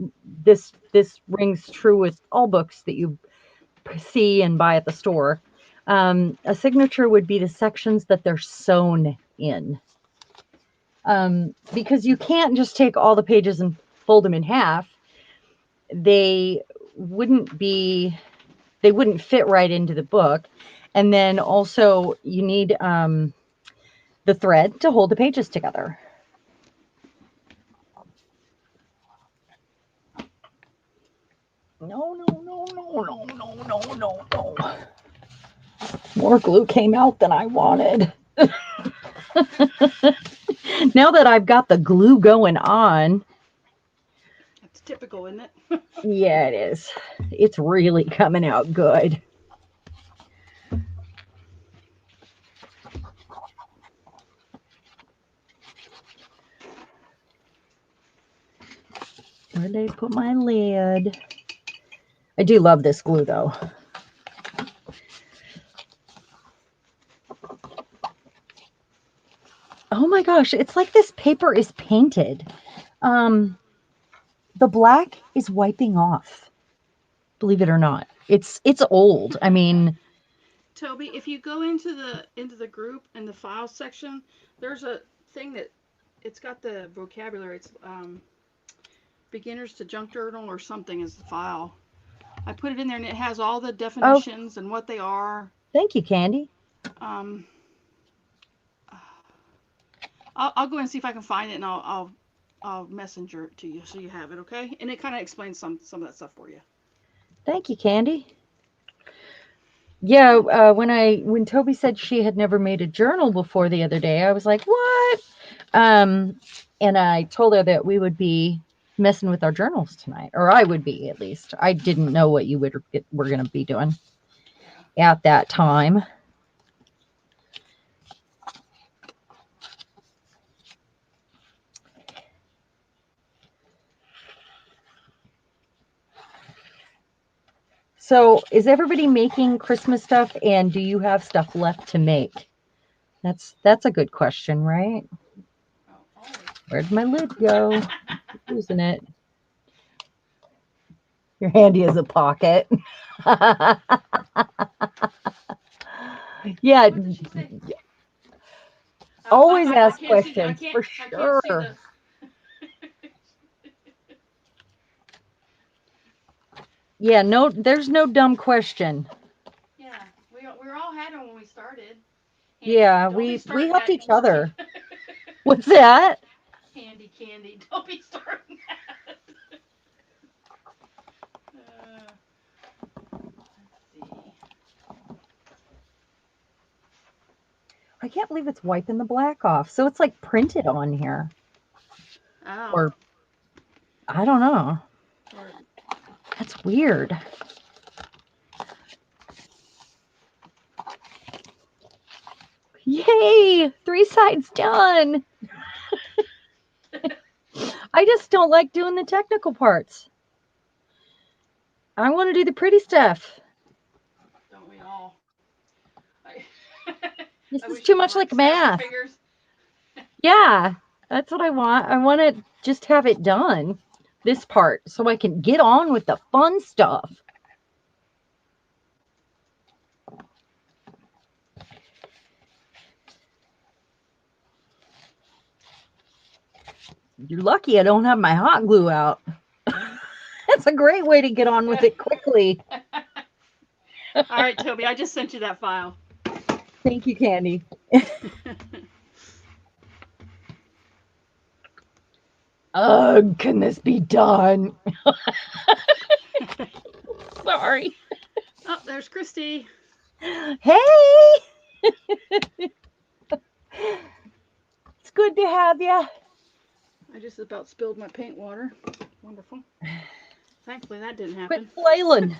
this rings true with all books that you see and buy at the store. A signature would be the sections that they're sewn in, because you can't just take all the pages and fold them in half. They wouldn't be they wouldn't fit right into the book, and then also you need the thread to hold the pages together. No, no, no, no, no, no, no, no, no. More glue came out than I wanted. Now that I've got the glue going on, That's typical, isn't it? yeah, it is. It's really coming out good. Where did I put my lid? I do love this glue though. Oh my gosh, it's like this paper is painted. Um, the black is wiping off. Believe it or not, it's old. I mean, Toby, if you go into the group in the file section, there's a thing that it's got the vocabulary. It's beginners to junk journal or something is the file. I put it in there and it has all the oh, definitions and what they are. thank you, Candy. Um, I'll go and see if I can find it and I'll messenger it to you so you have it, okay? And it kind of explains some of that stuff for you. Thank you, Candy. Yeah, when Toby said she had never made a journal before the other day, I was like, "What?" Um, and I told her that we would be messing with our journals tonight, or I would be at least. I didn't know what you were going to be doing Yeah. at that time. So, is everybody making Christmas stuff, and do you have stuff left to make? That's a good question, right? Oh, always. Where'd my lid go? Losing it. Your handy as a pocket. Yeah, What did she say? always I ask can't see. questions for I can't see sure. the. Yeah, no, there's no dumb question. Yeah, we all had them when we started, and Yeah, don't they we start helped at each other. What's that? Candy, candy. Don't be starting that. Let's see. I can't believe it's wiping the black off. So it's like printed on here. Oh. Or I don't know. Or That's weird. Yay! 3 sides done. I just don't like doing the technical parts. I want to do the pretty stuff. don't we all? I, I This is wish too you could much like like snap your math. fingers. Yeah, that's what I want. I want to just have it done, this part, so I can get on with the fun stuff. You're lucky I don't have my hot glue out. That's a great way to get on with it quickly. All right, Toby, I just sent you that file. Thank you, Candy. Ugh, can this be done? Sorry. Oh, there's Christy. Hey, it's good to have you. I just about spilled my paint water. Wonderful. Thankfully, that didn't Quit happen. flailing.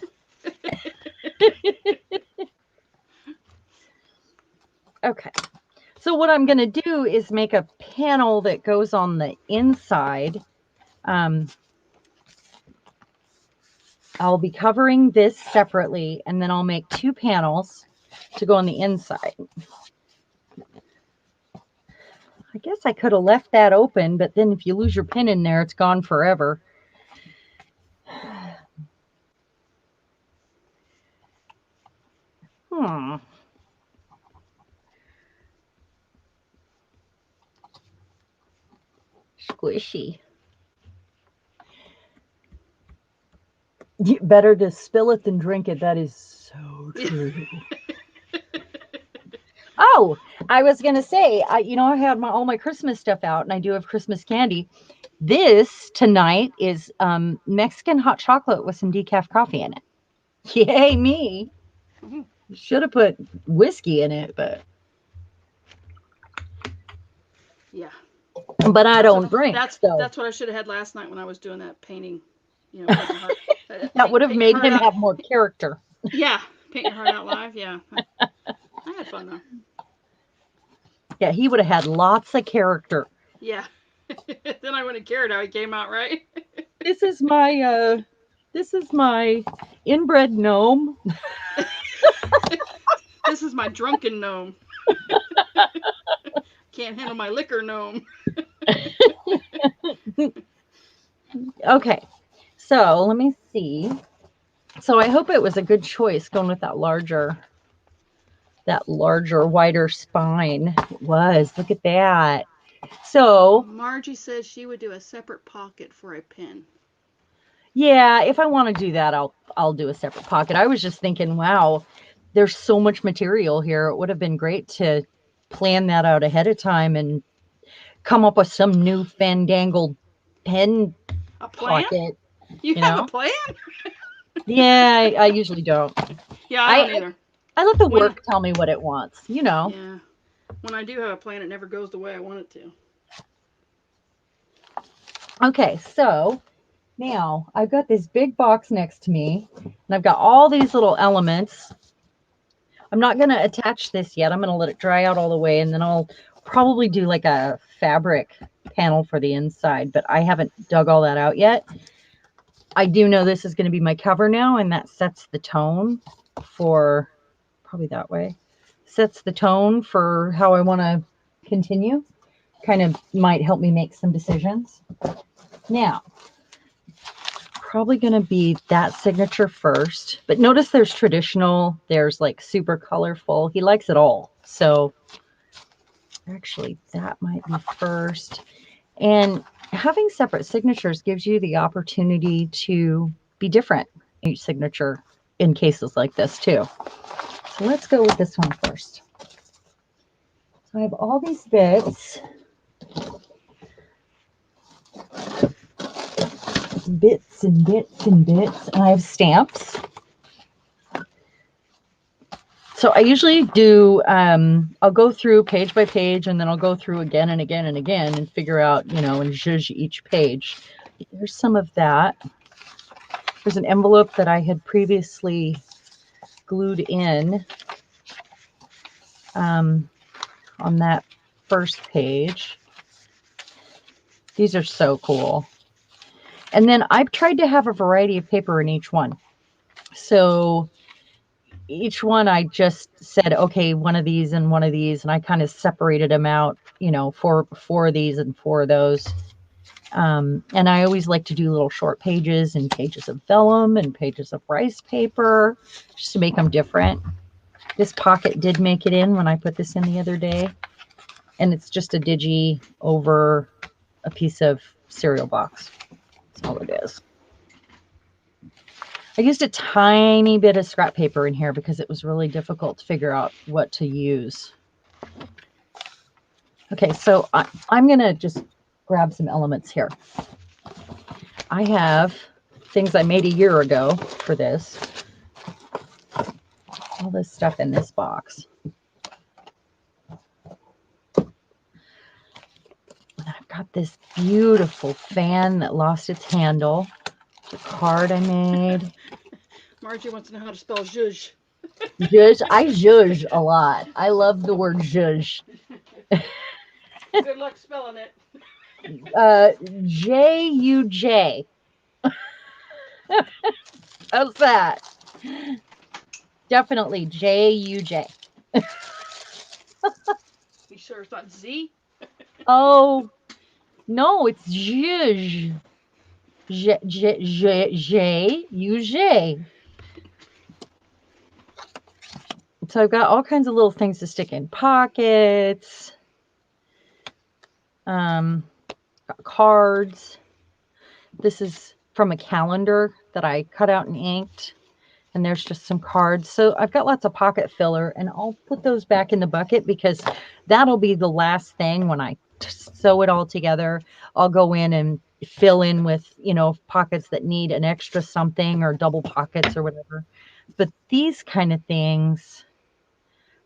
Okay. So what I'm going to do is make a panel that goes on the inside. Um, I'll be covering this separately, and then I'll make 2 panels to go on the inside. I guess I could have left that open, but then if you lose your pin in there, it's gone forever. Hmm. Squishy. Better to spill it than drink it. That is so true. Oh, I was gonna say, I had all my Christmas stuff out, and I do have Christmas candy. This tonight is Mexican hot chocolate with some decaf coffee in it. Yay, me! Should have put whiskey in it, Yeah. I That's don't what drink, that's so that's what I should have had last night when I was doing that painting. Paint your heart. that would have Paint your made heart him out. have more character. Yeah, paint your heart out live. Yeah, I had fun though. Yeah, he would have had lots of character. Yeah. Then I wouldn't have cared how he came out, right? This is my inbred gnome. This is my drunken gnome. Can't handle my liquor gnome. Okay, so let me see. So I hope it was a good choice going with that larger, wider spine. It was. Look at that. So Margie says she would do a separate pocket for a pin. yeah, if I want to do that, I'll do a separate pocket. I was just thinking, wow, there's so much material here. It would have been great to plan that out ahead of time and come up with some new fandangled pen A plan? pocket, You you have a know? plan? Yeah, I usually don't. Yeah, I I, don't I either. I let the When work tell me what it wants. yeah, when I do have a plan, it never goes the way I want it to. Okay, so now I've got this big box next to me, and I've got all these little elements. I'm not going to attach this yet. I'm going to let it dry out all the way, and then I'll probably do like a fabric panel for the inside, but I haven't dug all that out yet. I do know this is going to be my cover now, and that sets the tone for probably that way. Sets the tone for how I want to continue. Kind of might help me make some decisions. Now, probably going to be that signature first, but notice there's traditional, there's like super colorful. He likes it all. So actually, that might be first. And having separate signatures gives you the opportunity to be different each signature in cases like this too. So let's go with this one first. So I have all these bits. bits and bits and bits. And I have stamps. So I usually do, I'll go through page by page, and then I'll go through again and again and again and figure out, and zhuzh each page. Here's some of that. There's an envelope that I had previously glued in on that first page. These are so cool. And then I've tried to have a variety of paper in each one. So each one I just said, okay, one of these and one of these, and I kind of separated them out, four of these and four of those. And I always like to do little short pages and pages of vellum and pages of rice paper just to make them different. This pocket did make it in when I put this in the other day. And it's just a digi over a piece of cereal box. That's all it is. I used a tiny bit of scrap paper in here because it was really difficult to figure out what to use. Okay, so I'm going to just grab some elements here. I have things I made a year ago for this. All this stuff in this box. And I've got this beautiful fan that lost its handle. The card I made. Margie wants to know how to spell zhuzh. Zhuzh. I zhuzh a lot. I love the word zhuzh. Good luck spelling it. Juj. How's that? Definitely Juj. You sure it's not Z? Oh, no, it's zhuzh. Juj. So I've got all kinds of little things to stick in pockets. Got cards. This is from a calendar that I cut out and inked. And there's just some cards. So I've got lots of pocket filler, and I'll put those back in the bucket because that'll be the last thing when I sew it all together. I'll go in and fill in with, pockets that need an extra something or double pockets or whatever. But these kind of things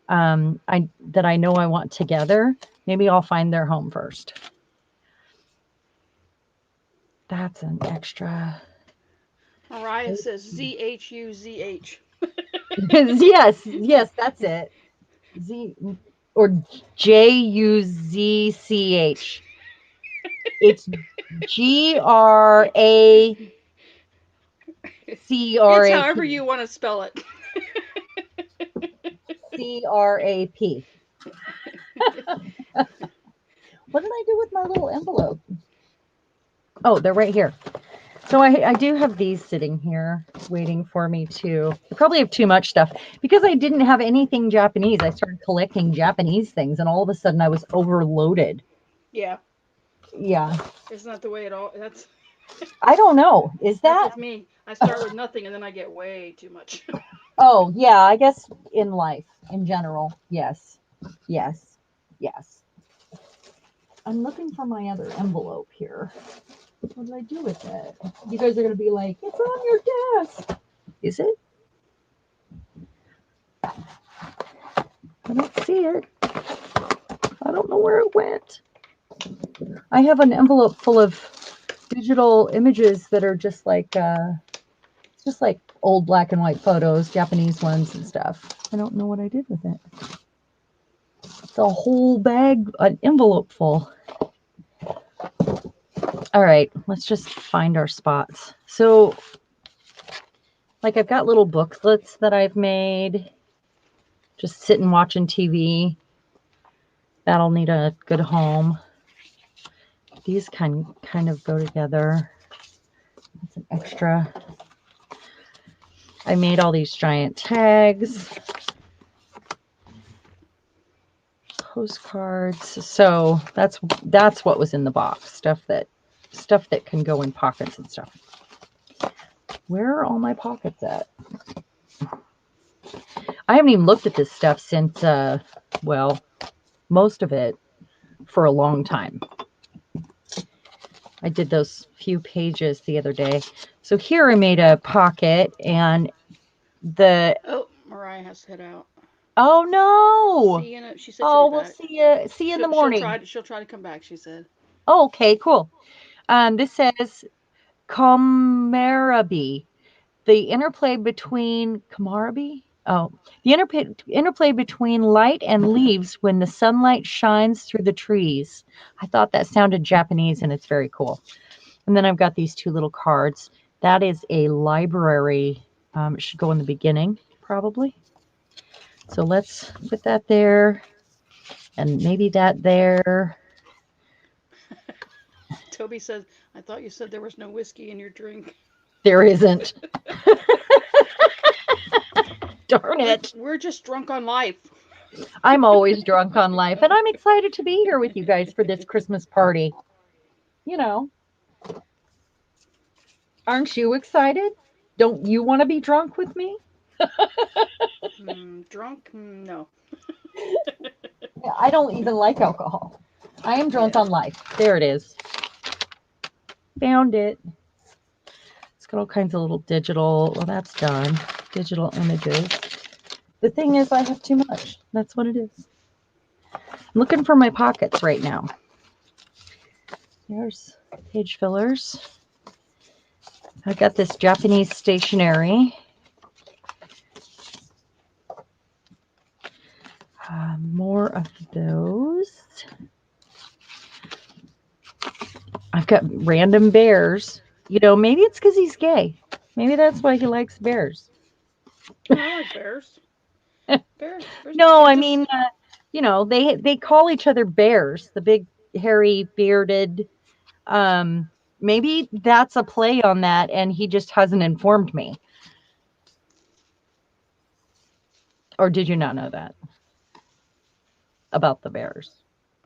that I know I want together, maybe I'll find their home first. That's an extra. Mariah says ZHUZH. Yes, that's it. Z or Juzch. It's It's GRACRAP. however you want to spell it. CRAP. What did I do with my little envelope? Oh, they're right here. So I do have these sitting here waiting for me too. I probably have too much stuff because I didn't have anything Japanese. I started collecting Japanese things and all of a sudden I was overloaded. Yeah. Yeah. Isn't that the way it all? That's I don't know. Is that's that? with me. I start with nothing and then I get way too much. Oh, yeah, I guess in life in general. Yes. Yes. Yes. I'm looking for my other envelope here. What did I do with it? You guys are going to be like, it's on your desk. Is it? I don't see it. I don't know where it went. I have an envelope full of digital images that are just like old black and white photos, Japanese ones and stuff. I don't know what I did with it. It's a whole bag, an envelope full. All right, let's just find our spots. So, like, I've got little booklets that I've made. Just sitting watching TV. That'll need a good home. These kind of go together. That's an extra. I made all these giant tags. Postcards. So that's what was in the box. Stuff that can go in pockets and stuff. Where are all my pockets at? I haven't even looked at this stuff since most of it for a long time. I did those few pages the other day. So here I made a pocket and the Oh, Mariah has to head out. oh no. See you in a, she said she'll be Oh, we'll back. see you in the morning. She'll try to come back. She said. Oh, okay, cool. This says Kamarabi. The interplay between Kamarabi? Oh, the interplay between light and leaves when the sunlight shines through the trees. I thought that sounded Japanese and it's very cool. And then I've got these two little cards. That is a library. It should go in the beginning, probably. So let's put that there and maybe that there. Toby says, "I thought you said there was no whiskey in your drink." There isn't. Darn it. We're just drunk on life. I'm always drunk on life, and I'm excited to be here with you guys for this Christmas party. You know, aren't you excited? Don't you want to be drunk with me? Drunk? No. I don't even like alcohol. I am drunk Yeah. on life. There it is. Found it. It's got all kinds of little digital, well, that's done. Digital images. The thing is, I have too much. That's what it is. I'm looking for my pockets right now. There's page fillers. I got this Japanese stationery. More of those. I've got random bears. You know, maybe it's because he's gay. Maybe that's why he likes bears. I like bears. Bears. No, They're I mean, just. you know, they call each other bears. The big, hairy, bearded. Um, Maybe that's a play on that, and he just hasn't informed me. Or did you not know that about the bears?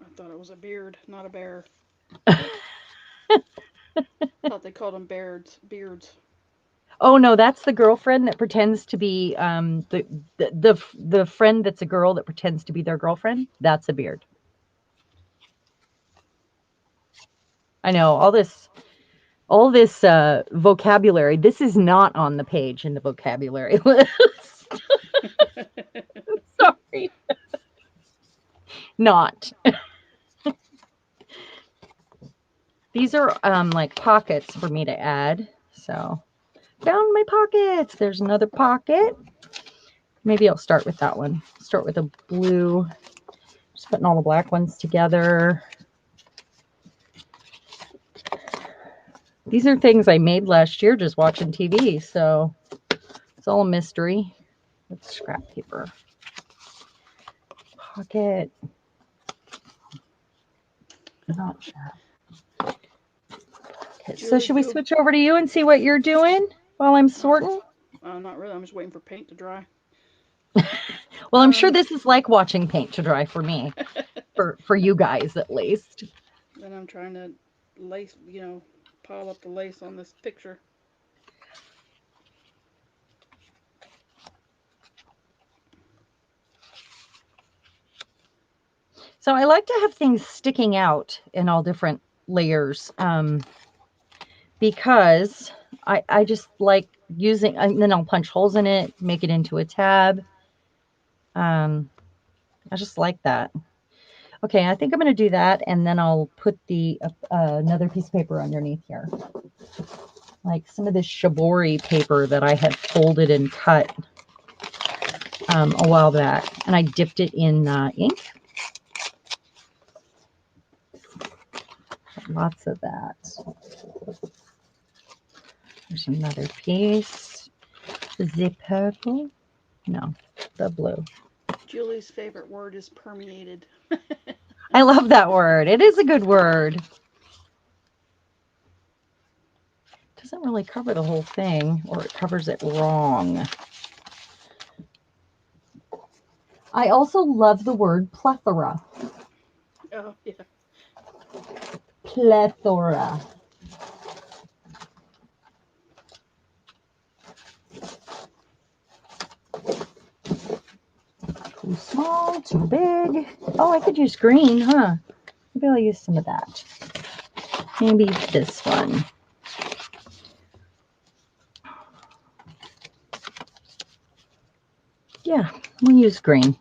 I thought it was a beard, not a bear. Thought they called them beards. Beards. Oh no, that's the girlfriend that pretends to be the friend that's a girl that pretends to be their girlfriend. That's a beard. I know all this vocabulary. This is not on the page in the vocabulary list. Sorry, not. These are like pockets for me to add. So found my pockets. There's another pocket. Maybe I'll start with that one. Start with a blue. Just putting all the black ones together. These are things I made last year just watching TV, so it's all a mystery. That's scrap paper. Pocket. Not sure. Okay, so Julie, should we switch over to you and see what you're doing while I'm sorting? not really. I'm just waiting for paint to dry. Well, I'm sure Um, this is like watching paint to dry for me, for you guys at least. then I'm trying to lace, pile up the lace on this picture. So I like to have things sticking out in all different layers because I just like using, and then I'll punch holes in it, make it into a tab. Um, I just like that. Okay, I think I'm going to do that, and then I'll put the another piece of paper underneath here, like some of this shibori paper that I had folded and cut a while back, and I dipped it in ink. Lots of that. There's another piece. The purple? No, the blue. Julie's favorite word is permeated. I love that word. It is a good word. Doesn't really cover the whole thing, or it covers it wrong. I also love the word plethora. Oh, yeah. Plethora. Too small, too big. Oh, I could use green, huh? Maybe I'll use some of that. Maybe this one. Yeah, we'll use green.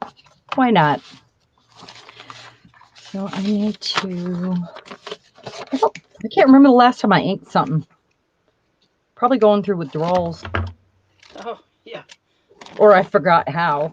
Why not? So I need to, I can't remember the last time I inked something. Probably going through withdrawals. Oh, yeah. Or I forgot how.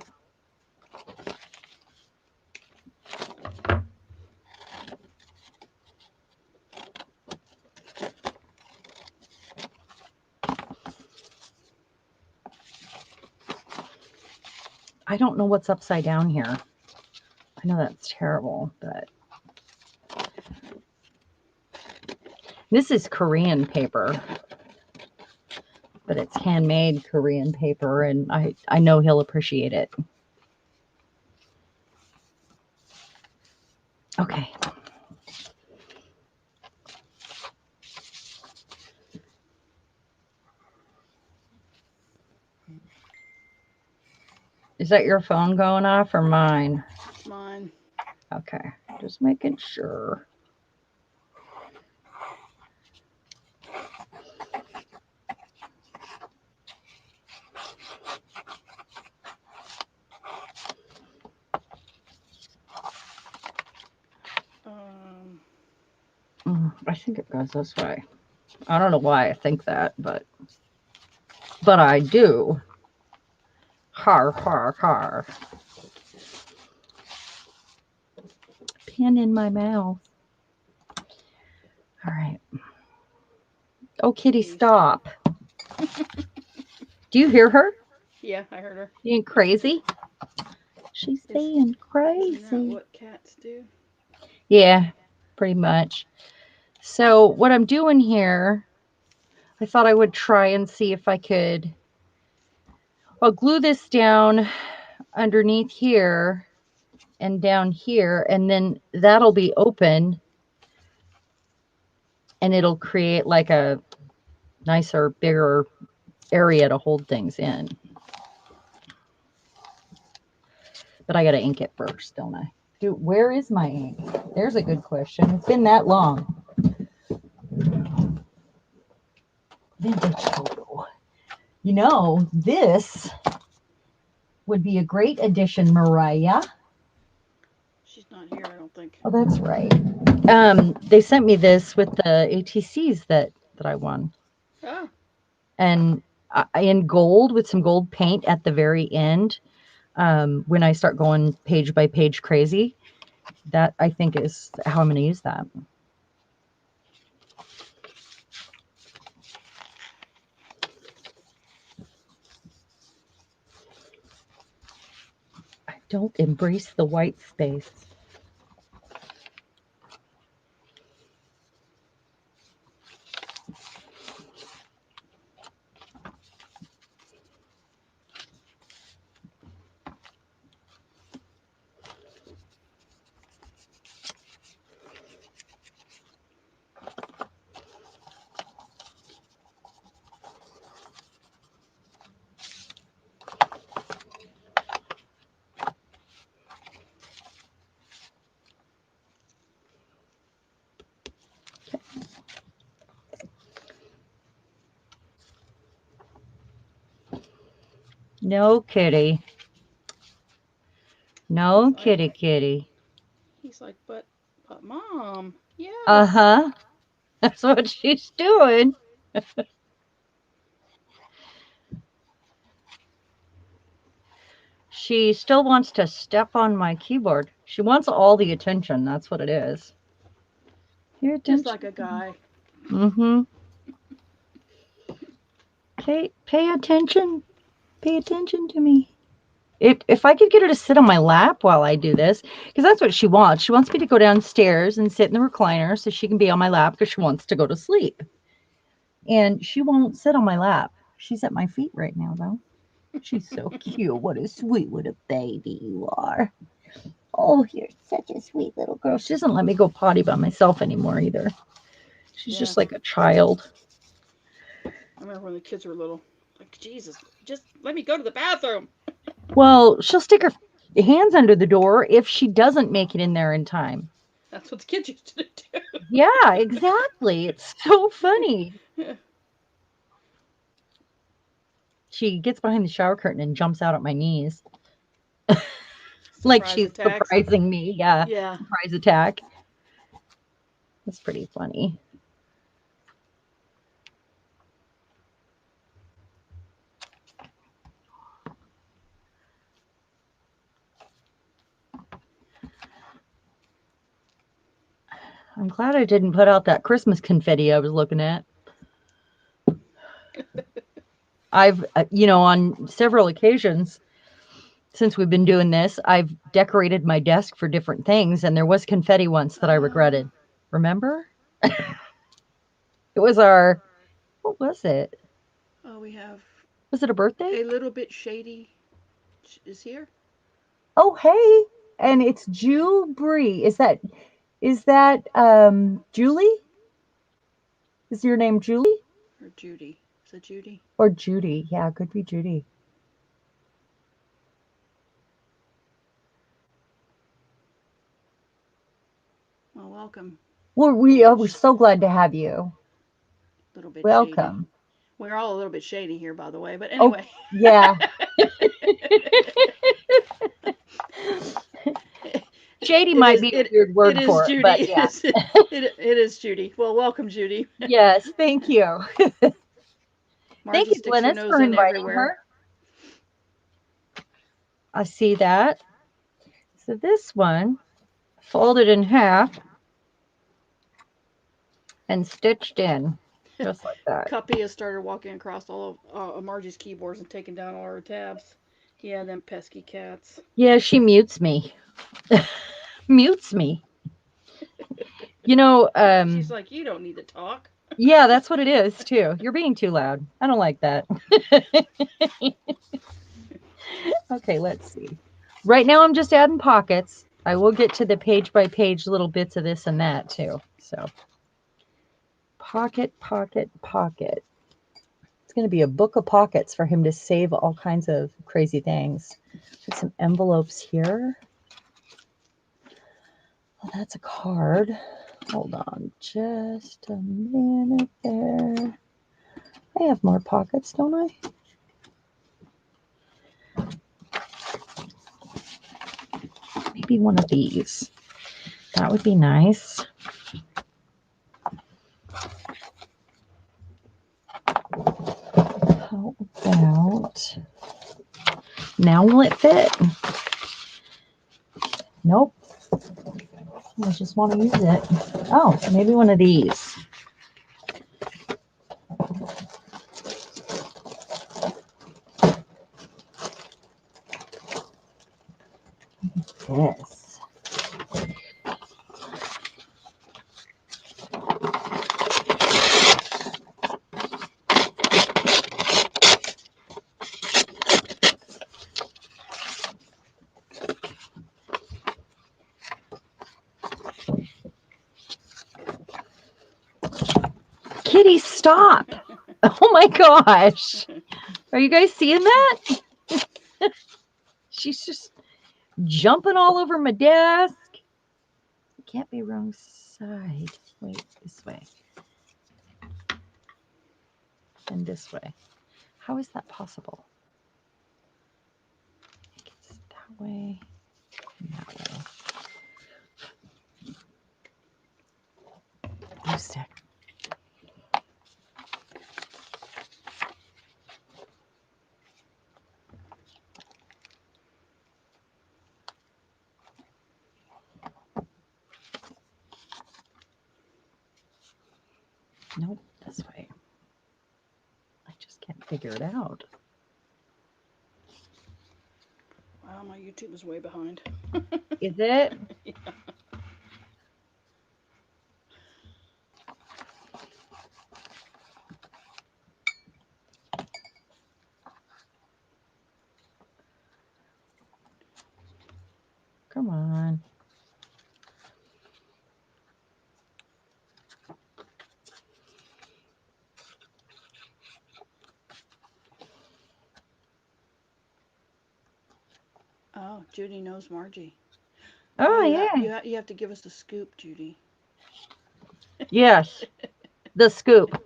I don't know what's upside down here. I know that's terrible, but this is Korean paper. But it's handmade Korean paper, and I know he'll appreciate it. Okay. Is that your phone going off or mine? It's mine. Okay, just making sure. Um, I think it goes this way. I don't know why I think that, but I do. Har har har. Pin in my mouth. All right. Oh, Kitty, Jeez. stop. Do you hear her? Yeah, I heard her. Being crazy? She's Is, being isn't that crazy. what cats do? Yeah, pretty much. So what I'm doing here, I thought I would try and see if I could. I'll glue this down underneath here and down here, and then that'll be open, and it'll create like a nicer, bigger area to hold things in. But I got to ink it first, don't I? Dude, where is my ink? There's a good question. It's been that long. Vintage photo. You know, this would be a great addition, Mariah. She's not here, I don't think. Oh, that's right. They sent me this with the ATCs that I won, Oh, and in gold with some gold paint at the very end. When I start going page by page crazy, that I think is how I'm going to use that. I don't embrace the white space. No kitty. he's No like, kitty kitty. but mom, Uh yes. huh. That's what she's doing. She still wants to step on my keyboard. She wants all the attention. That's what it is. Your Just attention. like a guy. Mm-hmm. Pay attention. Pay attention to me. If I could get her to sit on my lap while I do this, because that's what she wants. She wants me to go downstairs and sit in the recliner so she can be on my lap because she wants to go to sleep. And she won't sit on my lap. She's at my feet right now, though. She's so cute. What a sweet little baby you are. Oh, you're such a sweet little girl. She doesn't let me go potty by myself anymore either. She's Yeah, just like a child. I remember when the kids were little. Like, Jesus, just let me go to the bathroom. Well, she'll stick her hands under the door if she doesn't make it in there in time. That's what the kids used to Yeah, exactly. It's so funny. do. She gets behind the shower curtain and jumps out at my knees like Surprise she's attacks. surprising me. Yeah, Yeah. surprise attack. That's pretty funny. I'm glad I didn't put out that Christmas confetti I was looking at. I've, on several occasions since we've been doing this, I've decorated my desk for different things, and there was confetti once that I Uh, regretted. Remember? It was our, what was it? oh, we have Was it a birthday? a little bit shady is here, Oh, hey. And it's Jew Bree. Is that Julie? Is your name Julie or Judy. Is it Judy? or Judy? Yeah, it could be Judy. Well, welcome. We're so glad to have you. Little bit shady. Welcome. We're all a little bit shady here, by the way. But Oh, anyway, yeah. Shady it might is be a it weird it word is for it, Judy. but yeah. It is Judy. Well, welcome, Judy. Yes, thank you. Thank Margie you, sticks her Glennis, nose for in inviting everywhere. her. I see that. So this one folded in half and stitched in, just like that. Cuppy has started walking across all of Margie's keyboards and taking down all her tabs. Yeah, them pesky cats. Yeah, she mutes me. Mutes me. You know, She's like, you don't need to talk. yeah, that's what it is too. You're being too loud. I don't like that. Okay, let's see. Right now I'm just adding pockets. I will get to the page by page little bits of this and that too. So pocket, pocket, pocket. It's going to be a book of pockets for him to save all kinds of crazy things. Put some envelopes here. Oh, that's a card. Hold on just a minute there. I have more pockets, don't I? Maybe one of these. That would be nice. How about, now will it fit? Nope. I just want to use it. Oh, maybe one of these. This. Kitty, stop. Oh my gosh. Are you guys seeing that? She's just jumping all over my desk. It can't be wrong side. Wait, this way. And this way. How is that possible? It's that way and that way. Blue stick. Nope, this way. I just can't figure it out. Wow, my YouTube is way behind. Is it? Yeah. Come on. Oh, Judy knows Margie. Oh, You have to give us the scoop, Judy. yes. The scoop.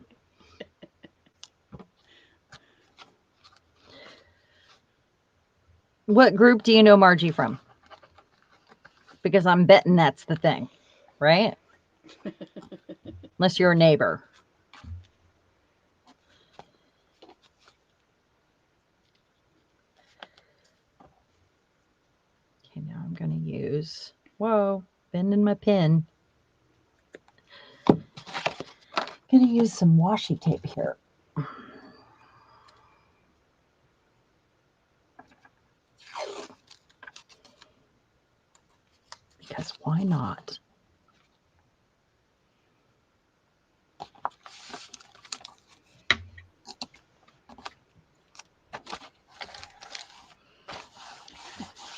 What group do you know Margie from? Because I'm betting that's the thing, right? Unless you're a neighbor. Okay, now I'm going to use, whoa, bending my pen. Going to use some washi tape here. Because why not?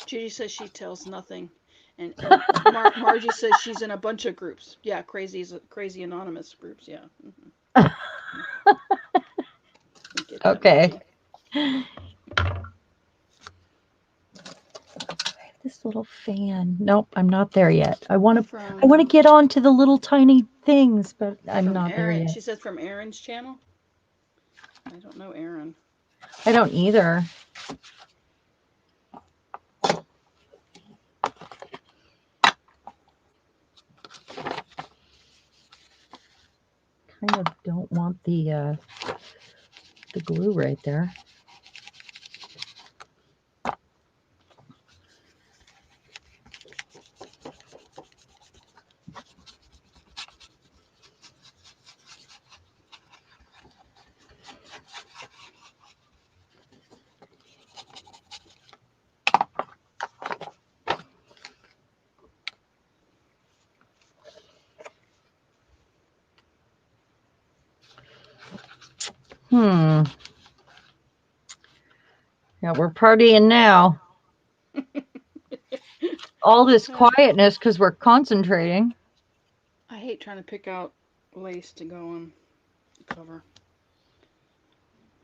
Judy says she tells nothing, and Margie says she's in a bunch of groups. Yeah, crazy anonymous groups. Yeah, we get that, Okay. Margie. This little fan. Nope, I'm not there yet. I want to From get on to the little tiny things, but I'm from not there Aaron, yet. she says from Aaron's channel. I don't know Aaron. I don't either. Kind of don't want the glue right there. Hmm. Yeah, we're partying now. All this quietness because we're concentrating. I hate trying to pick out lace to go on the cover.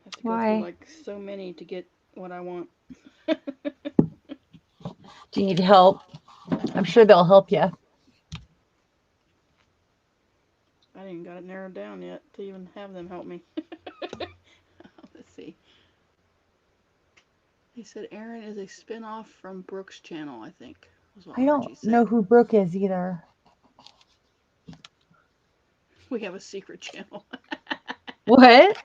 I have to go through Why? like so many to get what I want. Do you need help? I'm sure they'll help you. I didn't got it narrowed down yet to even have them help me. Let's see. He said Aaron is a spin-off from Brooke's channel, I think, was what I don't Margie know said. who Brooke is either. We have a secret channel. What?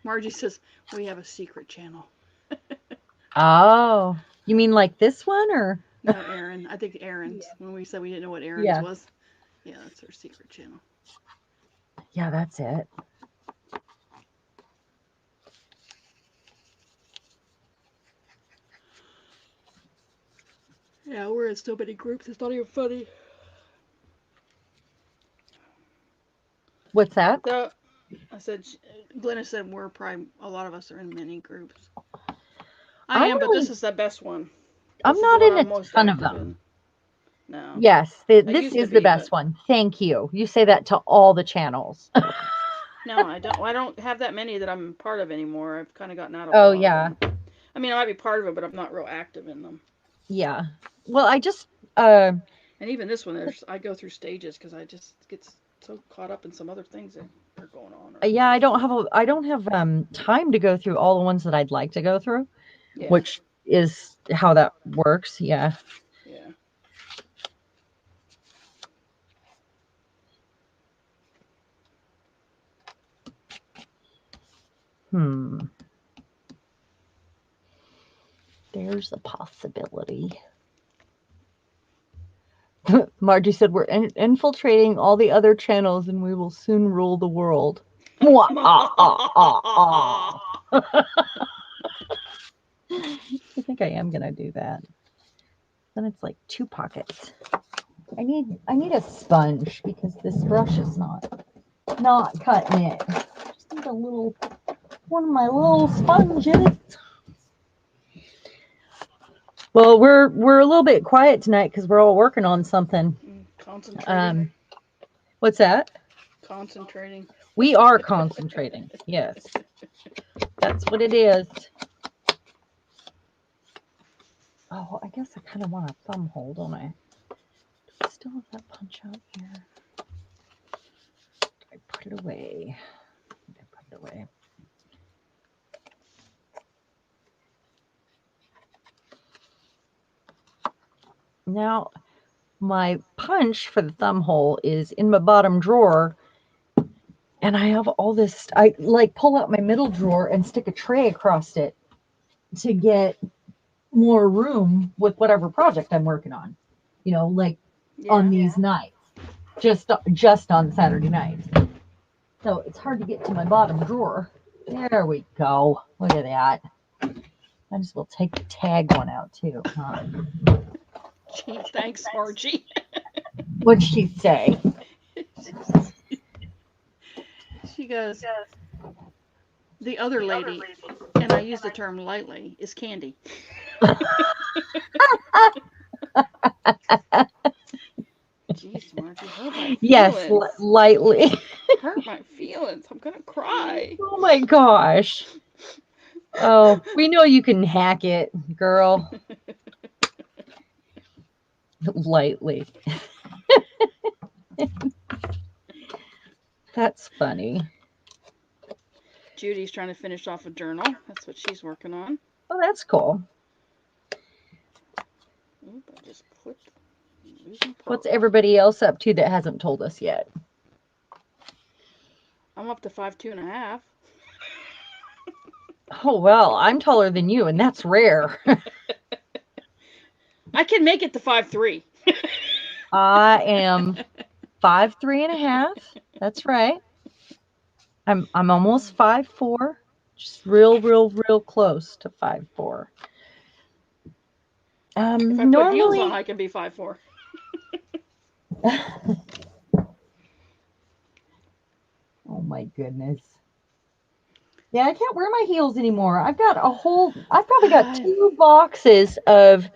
Margie says we have a secret channel. Oh, you mean like this one or? No, Aaron. I think Aaron's. When we said we didn't know what Aaron's Yeah. was. Yeah, that's her secret channel. Yeah, that's it. Yeah, we're in so many groups. It's not even funny. What's that? So I said, Glenna said we're probably a lot of us are in many groups. I I'm am, but this really, is the best one. I'm This is the not one in I'm a most ton of active them. in. No, Yes, I this used to is the be, but best one. Thank you. You say that to all the channels. no, I don't. I don't have that many that I'm part of anymore. I've kind of gotten out of a Oh, lot of yeah. them. I mean, I might be part of it, but I'm not real active in them. Yeah. Well, I just, uh, And even this one, I go through stages because I just get so caught up in some other things that are going on. Or yeah, I don't have time to go through all the ones that I'd like to go through, yeah, which is how that works. Yeah. yeah. Hmm. There's a possibility. Margie said we're infiltrating all the other channels and we will soon rule the world. Mwah, ah, ah, ah, ah. I think I am gonna do that. Then it's like two pockets. I need a sponge because this brush is not cutting it. Just need a little one of my little sponges. Well, we're a little bit quiet tonight because we're all working on something. Concentrating, Um, what's that? concentrating. We are concentrating. Yes, that's what it is. Oh, I guess I kind of want a thumb hole, don't I? Do I still have that punch out here? I put it away. I put it away. Now, my punch for the thumb hole is in my bottom drawer, and I have all this. I like pull out my middle drawer and stick a tray across it to get more room with whatever project I'm working on. Like on Yeah. these nights, just on Saturday nights. So it's hard to get to my bottom drawer. There we go. Look at that. Might as well take the tag one out too, huh? Gee, thanks, Margie. What'd she say? She goes, the other lady, and I use the term lightly, is Candy. Jeez, Margie, hurt my Yes, feelings. lightly. Hurt my feelings. I'm gonna cry. Oh my gosh. Oh, we know you can hack it, girl. Lightly. That's funny. Judy's trying to finish off a journal. That's what she's working on. Oh, that's cool. Oop, I just clipped losing What's pearl. everybody else up to that hasn't told us yet? I'm up to 5'2.5". Oh, well, I'm taller than you, and that's rare. I can make it to 5'3". I am 5'3.5". That's right. I'm almost 5'4". Just real close to 5'4". If I put heels on, Normally, I can be 5'4". oh my goodness. Yeah, I can't wear my heels anymore. I've probably got I, two boxes of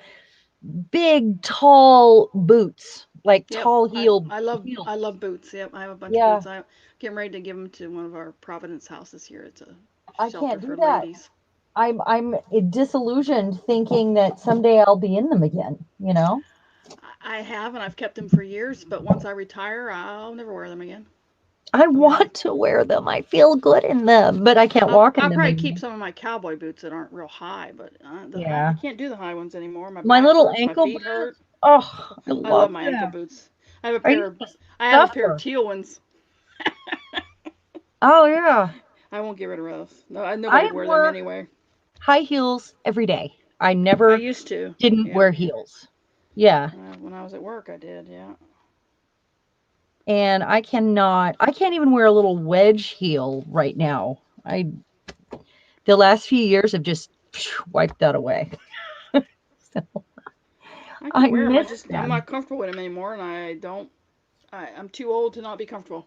big, tall boots, like yep, tall I, heeled I love heels. I love boots. Yep, I have a bunch of Yeah, boots. I'm getting ready to give them to one of our Providence houses here. It's a I shelter can't do for that. ladies. I'm disillusioned thinking that someday I'll be in them again. I have, and I've kept them for years. But once I retire, I'll never wear them again. I I mean, want to wear them. I feel good in them, but I can't walk in I'll them probably keep anymore. some of my cowboy boots that aren't real high, but I Yeah. can't do the high ones anymore. My My back little hurts, my ankle feet boots. hurt. Oh, I I love love my ankle them. boots. I have a I pair used of to I have a pair of suffer. teal ones. Oh yeah. I won't get rid of those. No, nobody I would wear them wore anyway. high heels every day. I I never used to. didn't Yeah. wear heels. Yeah. When I was at work, I did. Yeah. And I can't even wear a little wedge heel right now. The last few years have just wiped that away. So I can I wear them. miss I'm them. not comfortable with them anymore, and I don't. I'm too old to not be comfortable.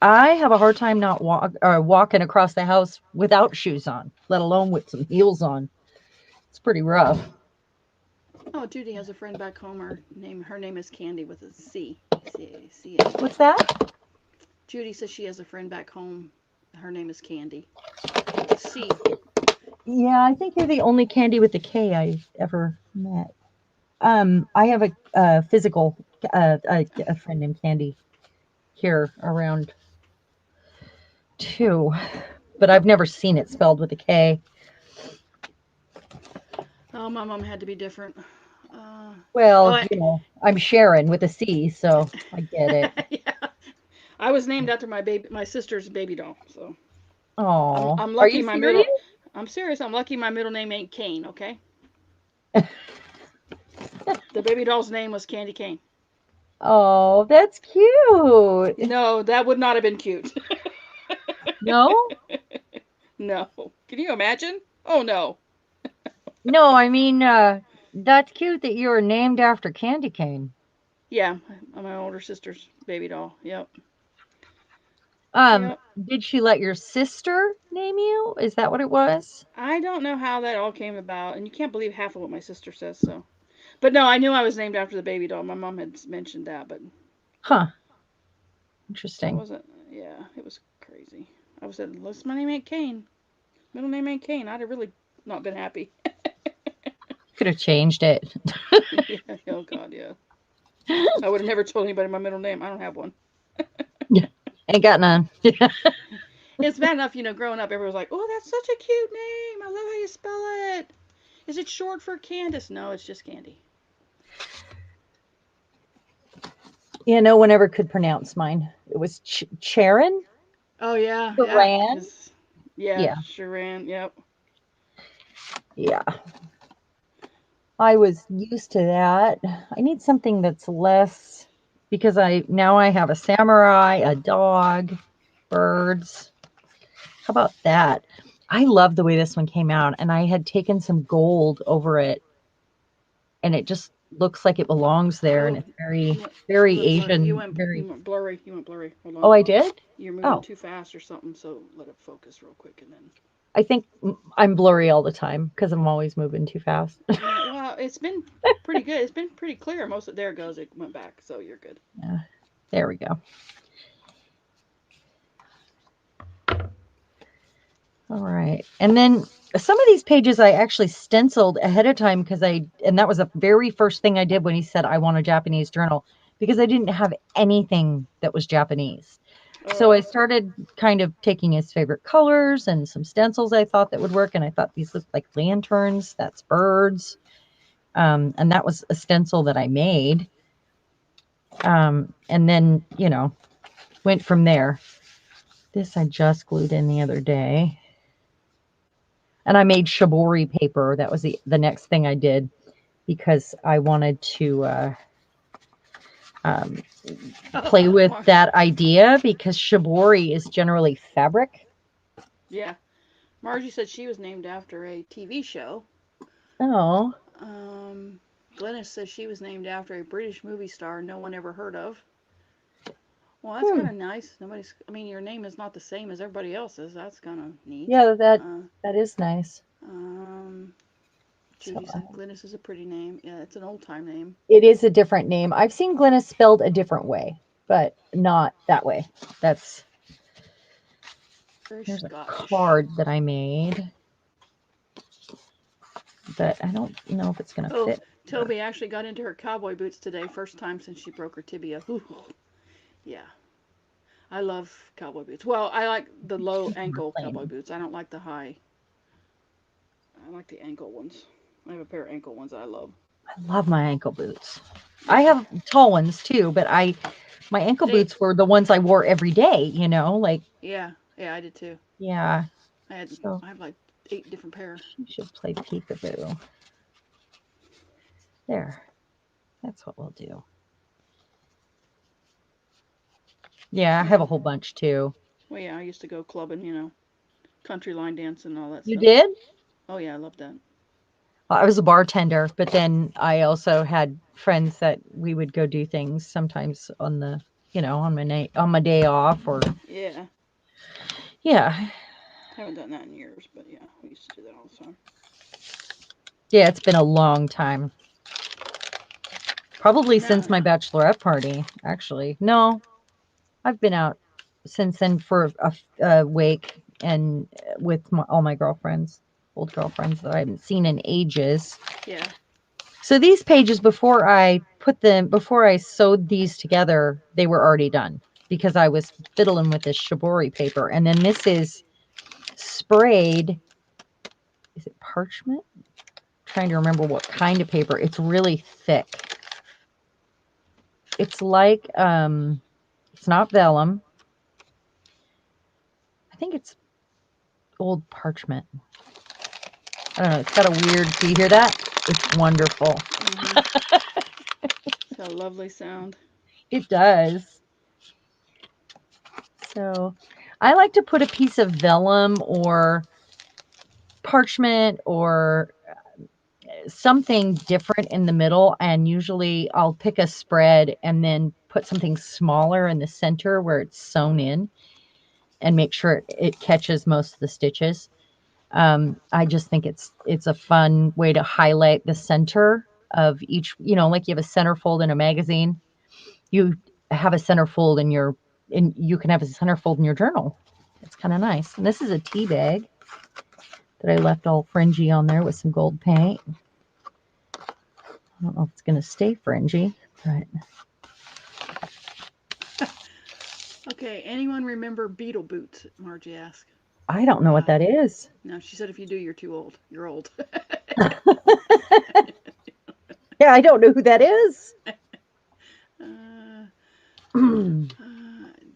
I have a hard time not walking across the house without shoes on, let alone with some heels on. It's pretty rough. Oh, Judy has a friend back home. Her name is Candy with a C. C-A-C-A. What's that? Judy says she has a friend back home. Her name is Candy with a C. Yeah, I think you're the only Candy with a K I've ever met. I have a physical a friend named Candy here around too, but I've never seen it spelled with a K. Oh, my mom had to be different. Uh, oh, Well, I'm Sharon with a C, so I get it. yeah. I was named after my sister's baby doll. So Oh, I'm are lucky you my serious? middle. I'm serious. I'm lucky my middle name ain't Kane. Okay. The baby doll's name was Candy Cane. Oh, that's cute. No, that would not have been cute. No? No. Can you imagine? Oh no. No, I mean, that's cute that you were named after Candy Cane. Yeah, my older sister's baby doll. Yep. Um, Yep. did she let your sister name you? Is that what it was? I don't know how that all came about, and you can't believe half of what my sister says. So, but no, I knew I was named after the baby doll. My mom had mentioned that, but Huh, that interesting. wasn't. Yeah, it was crazy. I was said, "Listen, my name ain't Kane. Middle name ain't Kane." I'd have really not been happy. should have changed it. Yeah. Oh God, yeah. I would have never told anybody my middle name. I don't have one. Yeah. Ain't got none. It's bad enough, growing up, everyone was like, "Oh, that's such a cute name. I love how you spell it. Is it short for Candace?" No, it's just Candy. Yeah, no one ever could pronounce mine. It was Charon? Oh yeah, yeah. Charan? Cause yeah, Yeah, Sharan. Yep. yeah. I was used to that. I need something that's less because I have a samurai, a dog, birds. How about that? I love the way this one came out, and I had taken some gold over it, and it just looks like it belongs there, and Oh, it's very, you, very you went blur. You Asian. went. Very. You went blurry. You went blurry. Hold Oh, on. I did. You're moving Oh, too fast or something. So let it focus real quick and then. I think I'm blurry all the time because I'm always moving too fast. Yeah. Well, it's been pretty good. It's been pretty clear. Most of there it goes. It went back. So you're good. Yeah, there we go. All right. And then some of these pages I actually stenciled ahead of time and that was the very first thing I did when he said, I want a Japanese journal, because I didn't have anything that was Japanese. So I Oh. started kind of taking his favorite colors and some stencils I thought that would work. And I thought these looked like lanterns. That's birds. And that was a stencil that I made. And then, went from there. This I just glued in the other day. And I made shibori paper. That was the next thing I did because I wanted to um, play with Mar- that idea because shibori is generally fabric. yeah. Margie said she was named after a TV show. Oh, Um, Glennis says she was named after a British movie star no one ever heard of. Well, that's hmm. kind of nice. Nobody's. I mean, your name is not the same as everybody else's. That's kind of neat. Yeah, that Uh, that is nice. um, So Judy said Glennis is a pretty name. Yeah, it's an old time name. it is a different name. I've seen Glennis spelled a different way, but not that way. That's Very Here's a Scottish. card that I made, but I don't know if it's gonna Oh, fit here. Toby actually got into her cowboy boots today. First time since she broke her tibia. Ooh, yeah, I love cowboy boots. Well, I like the low Keep them ankle cowboy plain. boots. I don't like the high. I like the ankle ones. I have a pair of ankle ones that I love. I love my ankle boots. I Yeah. have tall ones too, but my ankle They. boots were the ones I wore every day, like Yeah. Yeah, I did too. yeah. I had. So I have like 8 different pair. she should play peekaboo. There. That's what we'll do. Yeah, I have Yeah. a whole bunch too. Well, yeah. I used to go clubbing. Country line dancing and all that You stuff. did? Oh yeah, I love that. Well, I was a bartender, but then I also had friends that we would go do things sometimes on my day off or Yeah. yeah. Haven't done that in years, but yeah, we used to do that all the time. Yeah, it's been a long time. Probably since Now, my bachelorette party, actually. No, I've been out since then for a wake and with all my girlfriends, old girlfriends that I haven't seen in ages. yeah. So these pages, before I sewed these together, they were already done because I was fiddling with this shibori paper. And then this is sprayed. Is it parchment? I'm trying to remember what kind of paper. It's really thick. It's like it's not vellum. I think it's old parchment. I don't know. It's got a weird. Do you hear that? It's wonderful. Mhm. It's got a lovely sound. It does. So I like to put a piece of vellum or parchment or something different in the middle. And usually I'll pick a spread and then put something smaller in the center where it's sewn in and make sure it catches most of the stitches. I just think it's a fun way to highlight the center of each, like you have a centerfold in a magazine. You have a centerfold and you can have a centerfold in your journal. It's kind of nice. And this is a tea bag that I left all fringy on there with some gold paint. I don't know if it's going to stay fringy, but Okay, anyone remember beetle boots? Margie asked. I don't know what that is. No, she said if you do, you're too old. You're old. Yeah, I don't know who that is. uh,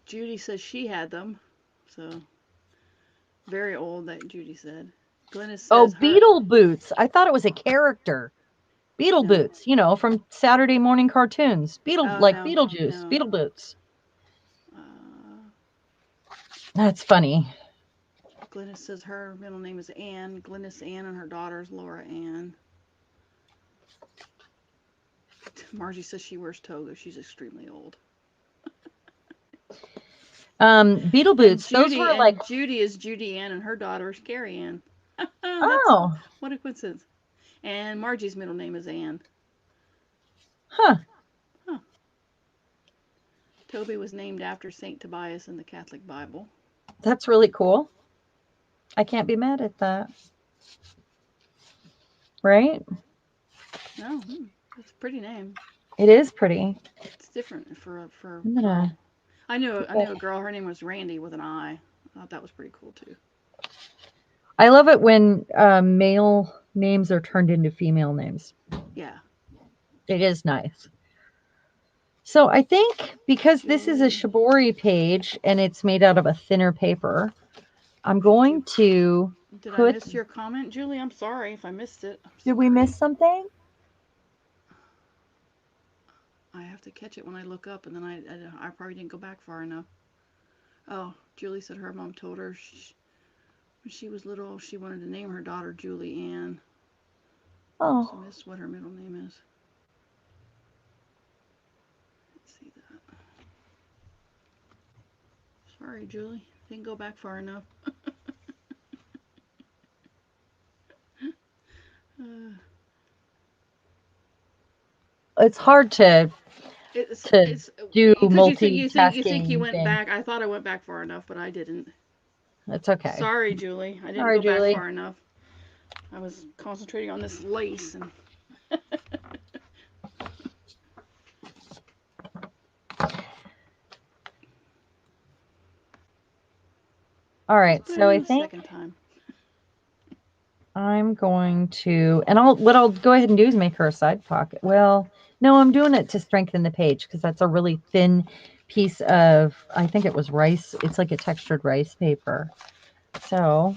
Judy says she had them. So, very old, that Judy said. Glennis Oh, says her. Beetle Boots. I thought it was a character. Beetle No. Boots, from Saturday morning cartoons. Oh, Like no. Beetlejuice, No. Beetle Boots. Uh, That's funny. Glennis says her middle name is Ann. Glennis Ann and her daughter's Laura Ann. Margie says she wears toga. She's extremely old. Beetle And Boots, those were like, Judy is Judy Ann and her daughter is Carrie Ann. That's oh, what a coincidence. And Margie's middle name is Ann. huh, Huh. Toby was named after Saint Tobias in the Catholic Bible. that's really cool. I can't be mad at that, right? No, that's a pretty name. It is pretty. It's different for I'm girl. gonna, I knew a girl. Her name was Randy with an I. I thought that was pretty cool too. I love it when male names are turned into female names. Yeah. It is nice. So I think because this is a Julie, shibori page and it's made out of a thinner paper, I'm did going you to did I put. miss your comment, Julie? I'm sorry if I missed it. I'm Did we sorry. miss something? I have to catch it when I look up, and then I probably didn't go back far enough. Oh, Julie said her mom told her when she was little she wanted to name her daughter Julie Ann. So Oh, missed what her middle name is. Let's see that. Sorry, Julie. Didn't go back far enough. uh, it's hard to it's do because you think you multitasking went thing. back. I thought I went back far enough, but I didn't. It's okay. Sorry, Julie. I All didn't right, go back Julie. far enough. I was concentrating on this lace and All let's right, put it so in I a think second time. I'm going to, and what I'll go ahead and do is make her a side pocket. Well, no, I'm doing it to strengthen the page because that's a really thin piece of, I think it was rice. It's like a textured rice paper. So,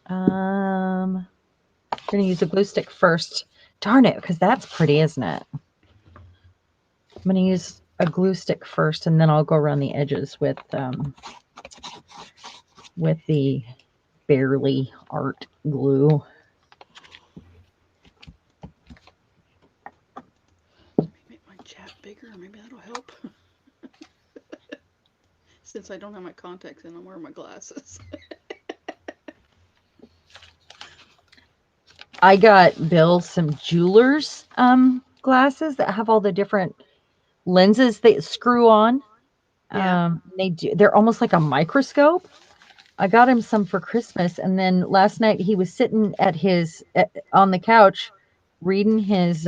I'm going to use a glue stick first. Darn it, because that's pretty, isn't it? I'm going to use a glue stick first, and then I'll go around the edges with the Barely Art glue. Make my chat bigger. Maybe that'll help. Since I don't have my contacts in, I'm wearing my glasses. I got Bill some jeweler's glasses that have all the different lenses that screw on. Yeah. They're almost like a microscope. I got him some for Christmas, and then last night he was sitting on the couch reading his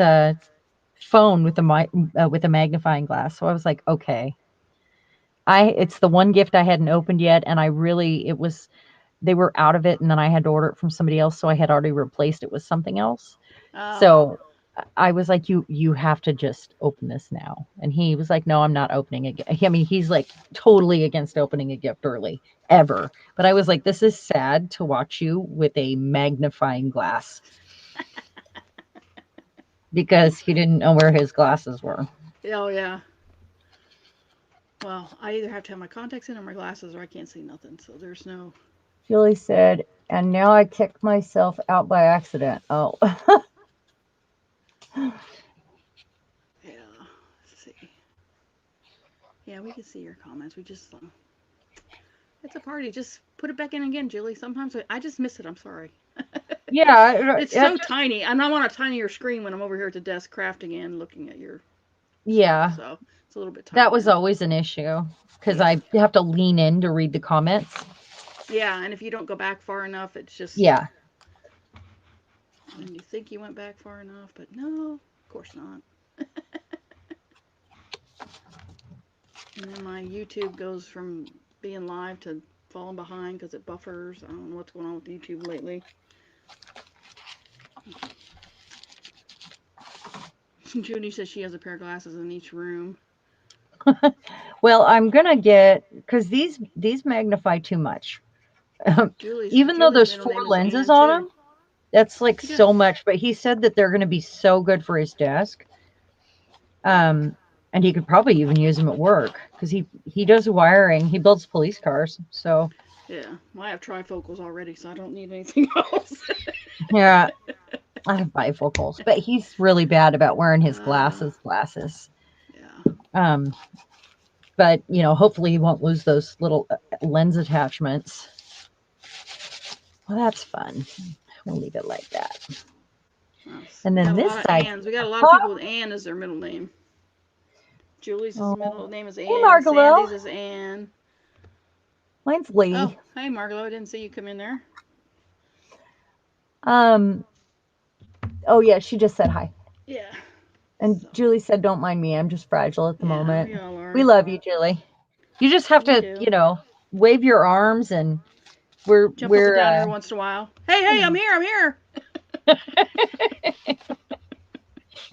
phone with a magnifying glass. So I was like, okay, I it's the one gift I hadn't opened yet, and I really it was they were out of it, and then I had to order it from somebody else, so I had already replaced it with something else. Oh. So I was like, you have to just open this now. And he was like, no, I'm not opening it. I mean, he's like totally against opening a gift early ever. But I was like, this is sad to watch you with a magnifying glass because he didn't know where his glasses were. Oh yeah. Well, I either have to have my contacts in or my glasses, or I can't see nothing. So there's no. Julie said, and now I kicked myself out by accident. Oh, Yeah. Let's see. Yeah, we can see your comments. We just. It's a party. Just put it back in again, Julie. Sometimes I just miss it. I'm sorry. yeah, It's so tiny. I'm not on a tinier screen when I'm over here at the desk crafting and looking at your stuff. yeah. So it's a little bit That was tinier. always an issue because Yeah. I have to lean in to read the comments. Yeah, and if you don't go back far enough, it's just Yeah. when you think you went back far enough, but no. Of course not. And then my YouTube goes from being live to falling behind because it buffers. I don't know what's going on with YouTube lately. Judy says she has a pair of glasses in each room. Well, I'm gonna get because these magnify too much. Even though Julie's there's middle four name is lenses Ann on too. them, that's like You got so much. But he said that they're gonna be so good for his desk. yeah, Um, and he could probably even use them at work because he does wiring. He builds police cars. So yeah. Well, I have trifocals already, so I don't need anything else. yeah, I have bifocals, but he's really bad about wearing his uh, glasses. yeah. Um, but hopefully he won't lose those little lens attachments. Well, that's fun. We'll leave it like that. And We then got a this lot of side, Anns. We got a lot of people huh? with Ann as their middle name. Julie's middle Oh, name is hey Ann. Margalo, Sandy's is Ann. mine's Oh, Lee. hey Margalo, I didn't see you come in there. Um, oh yeah, she just said hi. Yeah. And So, Julie said, "Don't mind me. I'm just fragile at the yeah, we moment." all We are. love you, Julie. You just have We to, do. wave your arms, and we're Jump up and we're down every once in a while. Hey, hey, I'm here, I'm here.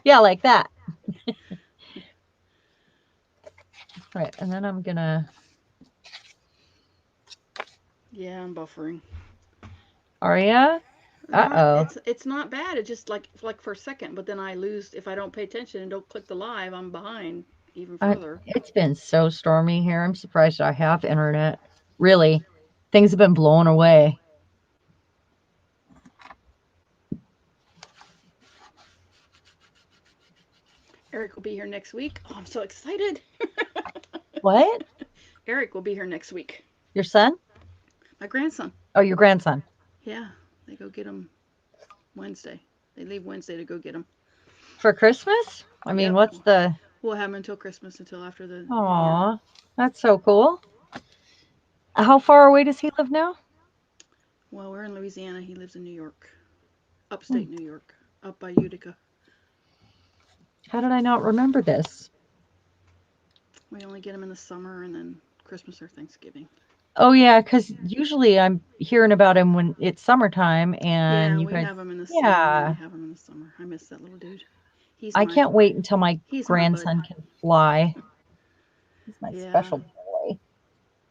yeah, like that. Right, and then I'm gonna. Yeah, I'm buffering. Are ya? Not Uh it's not bad. It's just like for a second, but then I lose if I don't pay attention and don't click the live. I'm behind even oh. further. It's been so stormy here. I'm surprised I have internet. Really, things have been blown away. Eric will be here next week. Oh, I'm so excited. What? Eric will be here next week. Your son? My grandson. Oh, your grandson. Yeah, they go get him Wednesday. They leave Wednesday to go get him. For Christmas? I mean, Yep. what's the. We'll have him until Christmas, until after the New Year. Aw, that's so cool. How far away does he live now? Well, we're in Louisiana. He lives in New York, Hmm. upstate New York, up by Utica. How did I not remember this? We only get him in the summer and then Christmas or Thanksgiving. Oh, yeah, because usually I'm hearing about him when it's summertime Yeah, and you we guys. have him in the summer. We Yeah, have him in the summer. I miss that little dude. He's I my can't wait until my he's my bud. grandson can fly. He's my Yeah, special boy.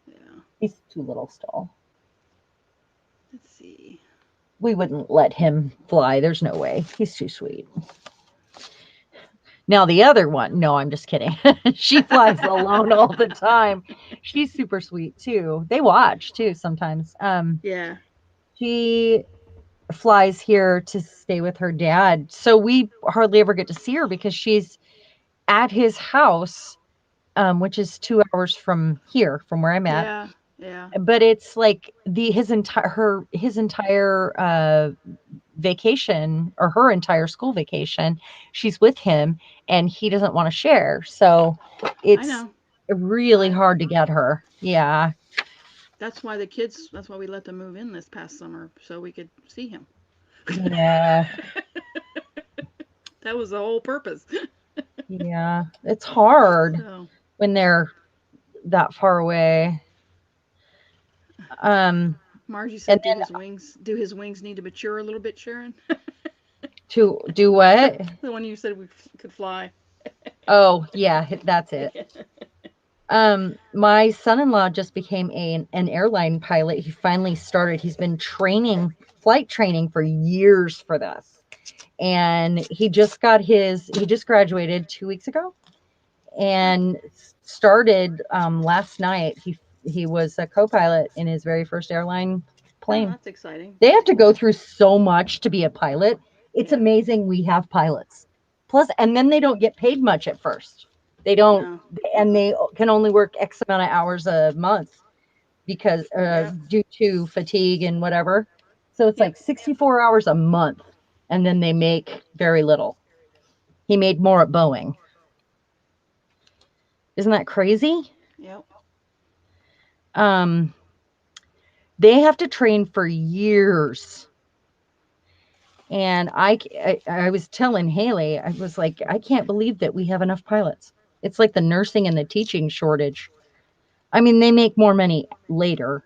yeah. He's too little still. Let's see. We wouldn't let him fly. There's no way. He's too sweet. Now the other one, no, I'm just kidding. She flies alone all the time. She's super sweet too. They watch too sometimes. Yeah. She flies here to stay with her dad. So we hardly ever get to see her because she's at his house, which is 2 hours from here, from where I'm at. Yeah. Yeah. But it's like his entire vacation, or her entire school vacation, she's with him, and he doesn't want to share. So I it's know. really I hard to get her. Yeah. that's why we let them move in this past summer so we could see him. Yeah. That was the whole purpose. Yeah. It's hard So, when they're that far away. Um, Margie and said, then do his wings need to mature a little bit, Sharon?" to do what? The one you said we could fly. Oh, yeah, that's it. My son-in-law just became an airline pilot. He finally started. He's been training, flight training for years for this. And he just graduated 2 weeks ago Oh, and started last night. He was a co-pilot in his very first airline oh, plane. that's exciting. They have to go through so much to be a pilot. It's Yeah. amazing we have pilots. Plus, and then they don't get paid much at first. They don't, No. and they can only work X amount of hours a month because Yep. due to fatigue and whatever. So it's Yep. like 64 hours a month, and then they make very little. He made more at Boeing. Isn't that crazy? Yep. Um, they have to train for years. And I was telling Haley, I was like, I can't believe that we have enough pilots. It's like the nursing and the teaching shortage. I mean, they make more money later,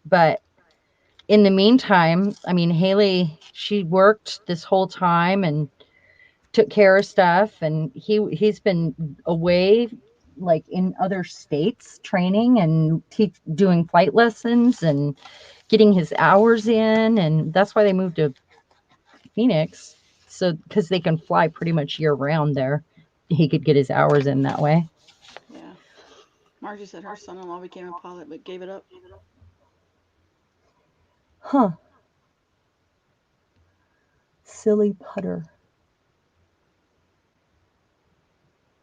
but in the meantime, I mean, Haley, she worked this whole time and took care of stuff, and he's been away, like in other states, training and doing flight lessons and getting his hours in, and that's why they moved to Phoenix, so because they can fly pretty much year round there, he could get his hours in that way. Yeah. Margie said her son-in-law became a pilot but gave it up. Huh. Silly putter.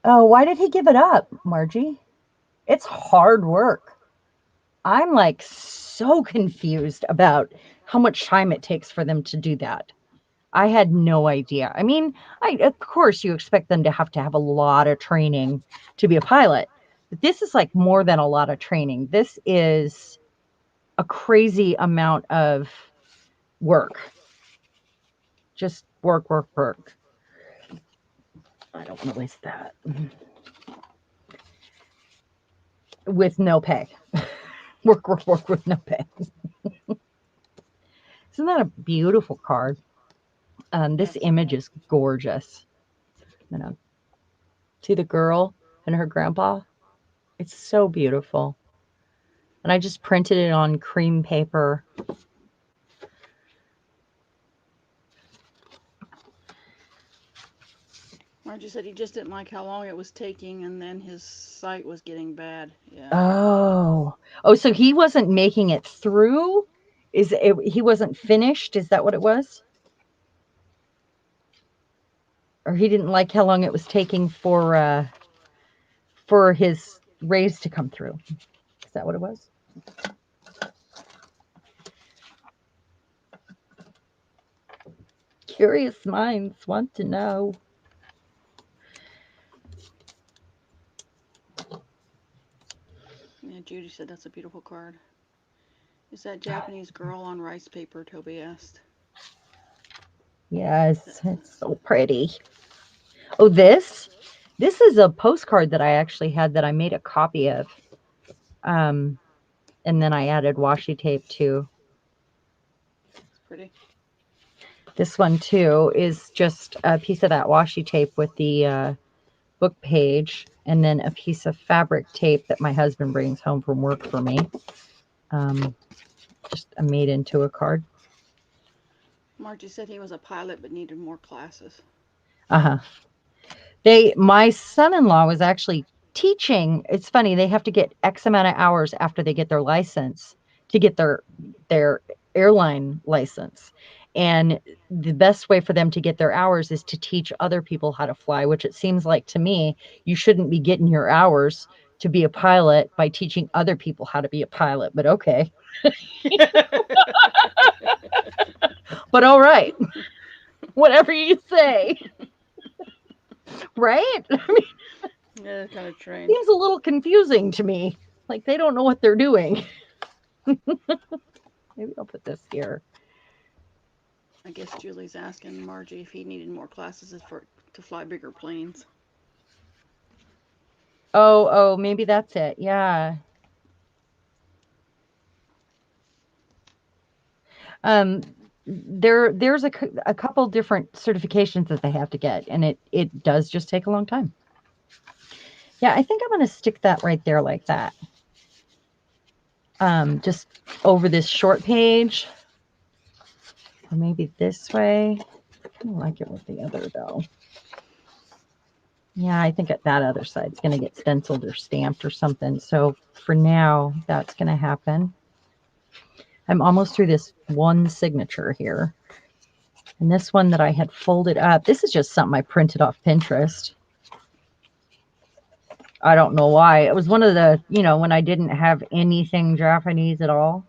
Oh, why did he give it up, Margie? It's hard work. I'm like so confused about how much time it takes for them to do that. I had no idea. I mean, I of course you expect them to have a lot of training to be a pilot, but this is like more than a lot of training. This is a crazy amount of work. Just work, work, work. I don't know is that with no pay. Work, work, work with no pay. Isn't that a beautiful card? This Yes. image is gorgeous. You know, see the girl and her grandpa. It's so beautiful. And I just printed it on cream paper. Margie said he just didn't like how long it was taking, and then his sight was getting bad. Yeah. Oh, oh, so he wasn't making it through? Is it, he wasn't finished? Is that what it was? Or he didn't like how long it was taking for his rays to come through? Is that what it was? Curious minds want to know. Yeah, Judy said that's a beautiful card. Is that Japanese girl on rice paper? Toby asked. Yes, That, it's so pretty. Oh, this is a postcard that I actually had that I made a copy of. Um, and then I added washi tape to. that's pretty. This one too is just a piece of that washi tape with the book page, and then a piece of fabric tape that my husband brings home from work for me. Um, just made into a card. Margie said he was a pilot but needed more classes. Uh huh. My son-in-law was actually teaching. It's funny, they have to get X amount of hours after they get their license to get their airline license. And the best way for them to get their hours is to teach other people how to fly, which it seems like to me you shouldn't be getting your hours to be a pilot by teaching other people how to be a pilot, but okay. But all right, whatever you say, right? Yeah, it's kind of strange. Seems a little confusing to me. Like they don't know what they're doing. Maybe I'll put this here. I guess Julie's asking Margie if he needed more classes for to fly bigger planes. Oh, oh, maybe that's it. Yeah. Um, there's a couple different certifications that they have to get, and it does just take a long time. Yeah, I think I'm gonna stick that right there like that. Just over this short page, or maybe this way. I kind of like it with the other though. Yeah, I think that other side's gonna get stenciled or stamped or something. So for now, that's gonna happen. I'm almost through this one signature here. And this one that I had folded up, this is just something I printed off Pinterest. I don't know why. It was one of the, when I didn't have anything Japanese at all.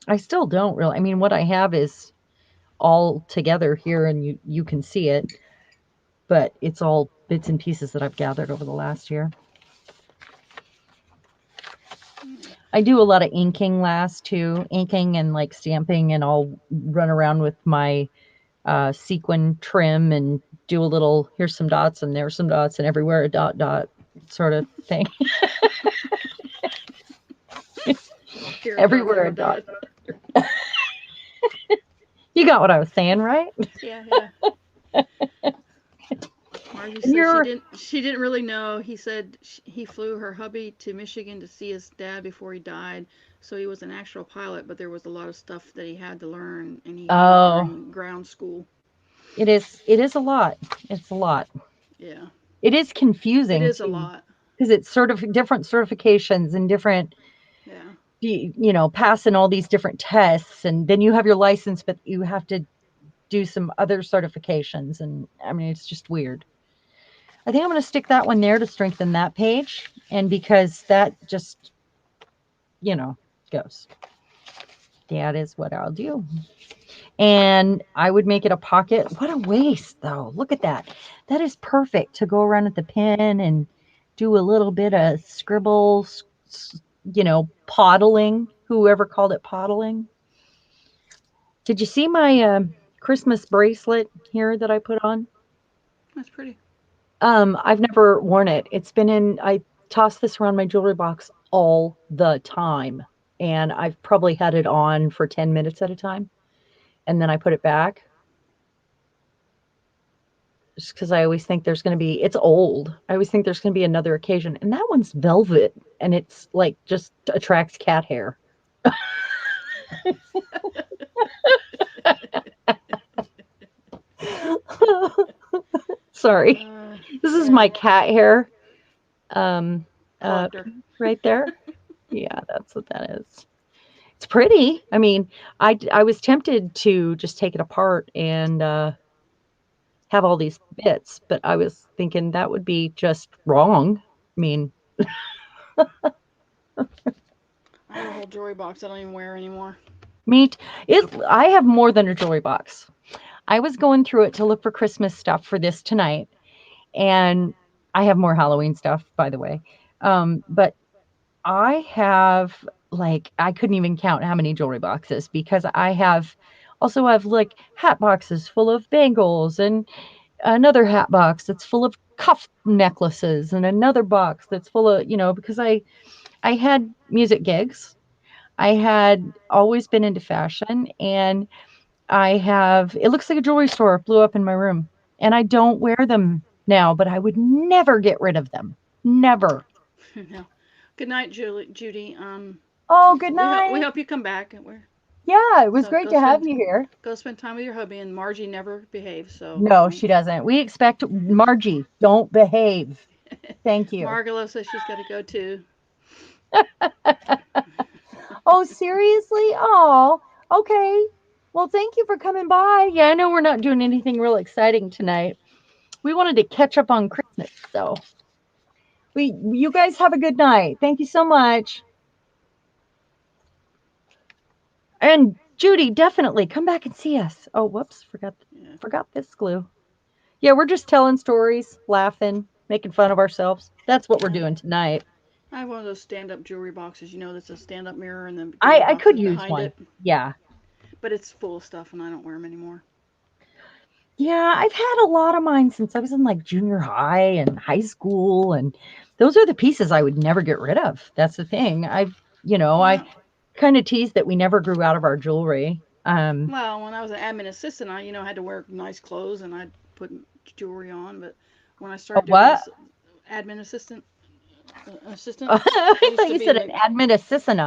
I still don't really. I mean, what I have is all together here and you can see it, but it's all bits and pieces that I've gathered over the last year. I do a lot of inking last too, inking and like stamping, and I'll run around with my sequin trim and do a little, here's some dots and there's some dots and everywhere a dot dot sort of thing. Here a dot, Everywhere there a a dot. dot. You got what I was saying, right? Yeah, yeah. Margie And says you're she didn't really know. He said he flew her hubby to Michigan to see his dad before he died. So he was an actual pilot, but there was a lot of stuff that he had to learn, and he had it oh, during ground school. it is a lot. It's a lot. Yeah, It is it confusing is a too lot. because it's sort of different certifications and different, Yeah, passing all these different tests, and then you have your license, but you have to do some other certifications, and I mean it's just weird. I think I'm going to stick that one there to strengthen that page, and because that just, you know, goes. That is what I'll do. And I would make it a pocket. What a waste, though. Look at that. That is perfect to go around with the pen and do a little bit of scribble, poddling. Whoever called it poddling. Did you see my Christmas bracelet here that I put on? that's pretty. I've never worn it. I toss this around my jewelry box all the time. And I've probably had it on for 10 minutes at a time. And then I put it back just because I always think it's old. I always think there's going to be another occasion. And that one's velvet and it's like just attracts cat hair. Sorry. This is Yeah, my cat hair. Um, uh, collector. right there. Yeah, that's what that is. It's pretty. I mean, I was tempted to just take it apart and have all these bits, but I was thinking that would be just wrong. I mean, I have a whole jewelry box I don't even wear anymore. meat. I have more than a jewelry box. I was going through it to look for Christmas stuff for this tonight, and I have more Halloween stuff, by the way. But I have, like, I couldn't even count how many jewelry boxes because I have like hat boxes full of bangles, and another hat box that's full of cuff necklaces, and another box that's full of, because I had music gigs. I had always been into fashion, and it looks like a jewelry store blew up in my room, and I don't wear them now, but I would never get rid of them. Never. No. Good night, Judy. Oh, good We night. hope you come back. Yeah, it was So great to have you here. go spend time with your hubby. And Margie never behaves, so No, don't. she doesn't. We expect Margie, don't behave. Thank you. Margola says she's got to go too. Oh, seriously? Oh, okay. Well, thank you for coming by. Yeah, I know we're not doing anything real exciting tonight. We wanted to catch up on Christmas, so you guys have a good night. Thank you so much. And Judy, definitely come back and see us. Oh, whoops, Yeah. forgot this glue. Yeah, we're just telling stories, laughing, making fun of ourselves. That's what we're I doing tonight. I have one of those stand-up jewelry boxes. That's a stand-up mirror and the I jewelry I box could is use behind one. it. Yeah. But it's full of stuff, and I don't wear them anymore. Yeah, I've had a lot of mine since I was in like junior high and high school, and those are the pieces I would never get rid of. That's the thing. I Well, kind of teased that we never grew out of our jewelry. when I was an admin assistant, I had to wear nice clothes and I'd put jewelry on. But when I A started doing what? this admin assistant, I I used thought to you be said in an the admin assistant.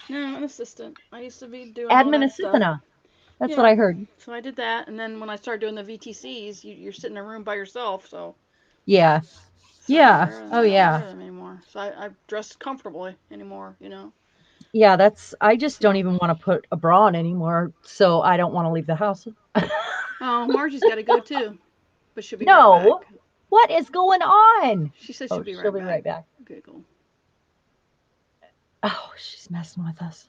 no an assistant. I used to be doing all Admin that stuff. assistant. That's what Yeah. I heard. So I did that, and then when I started doing the VTCs, you're sitting in a room by yourself, Yeah. so I don't Yeah. wear them. Oh I don't yeah. wear them anymore. So I dress comfortably anymore. Yeah, I just don't So even want to put a bra on anymore, so I don't want to leave the house. oh, Margie's got to go too, but she'll be right No. back. What is going on? She says she'll Oh, be she'll right be back. right back. Giggle. Oh, she's messing with us.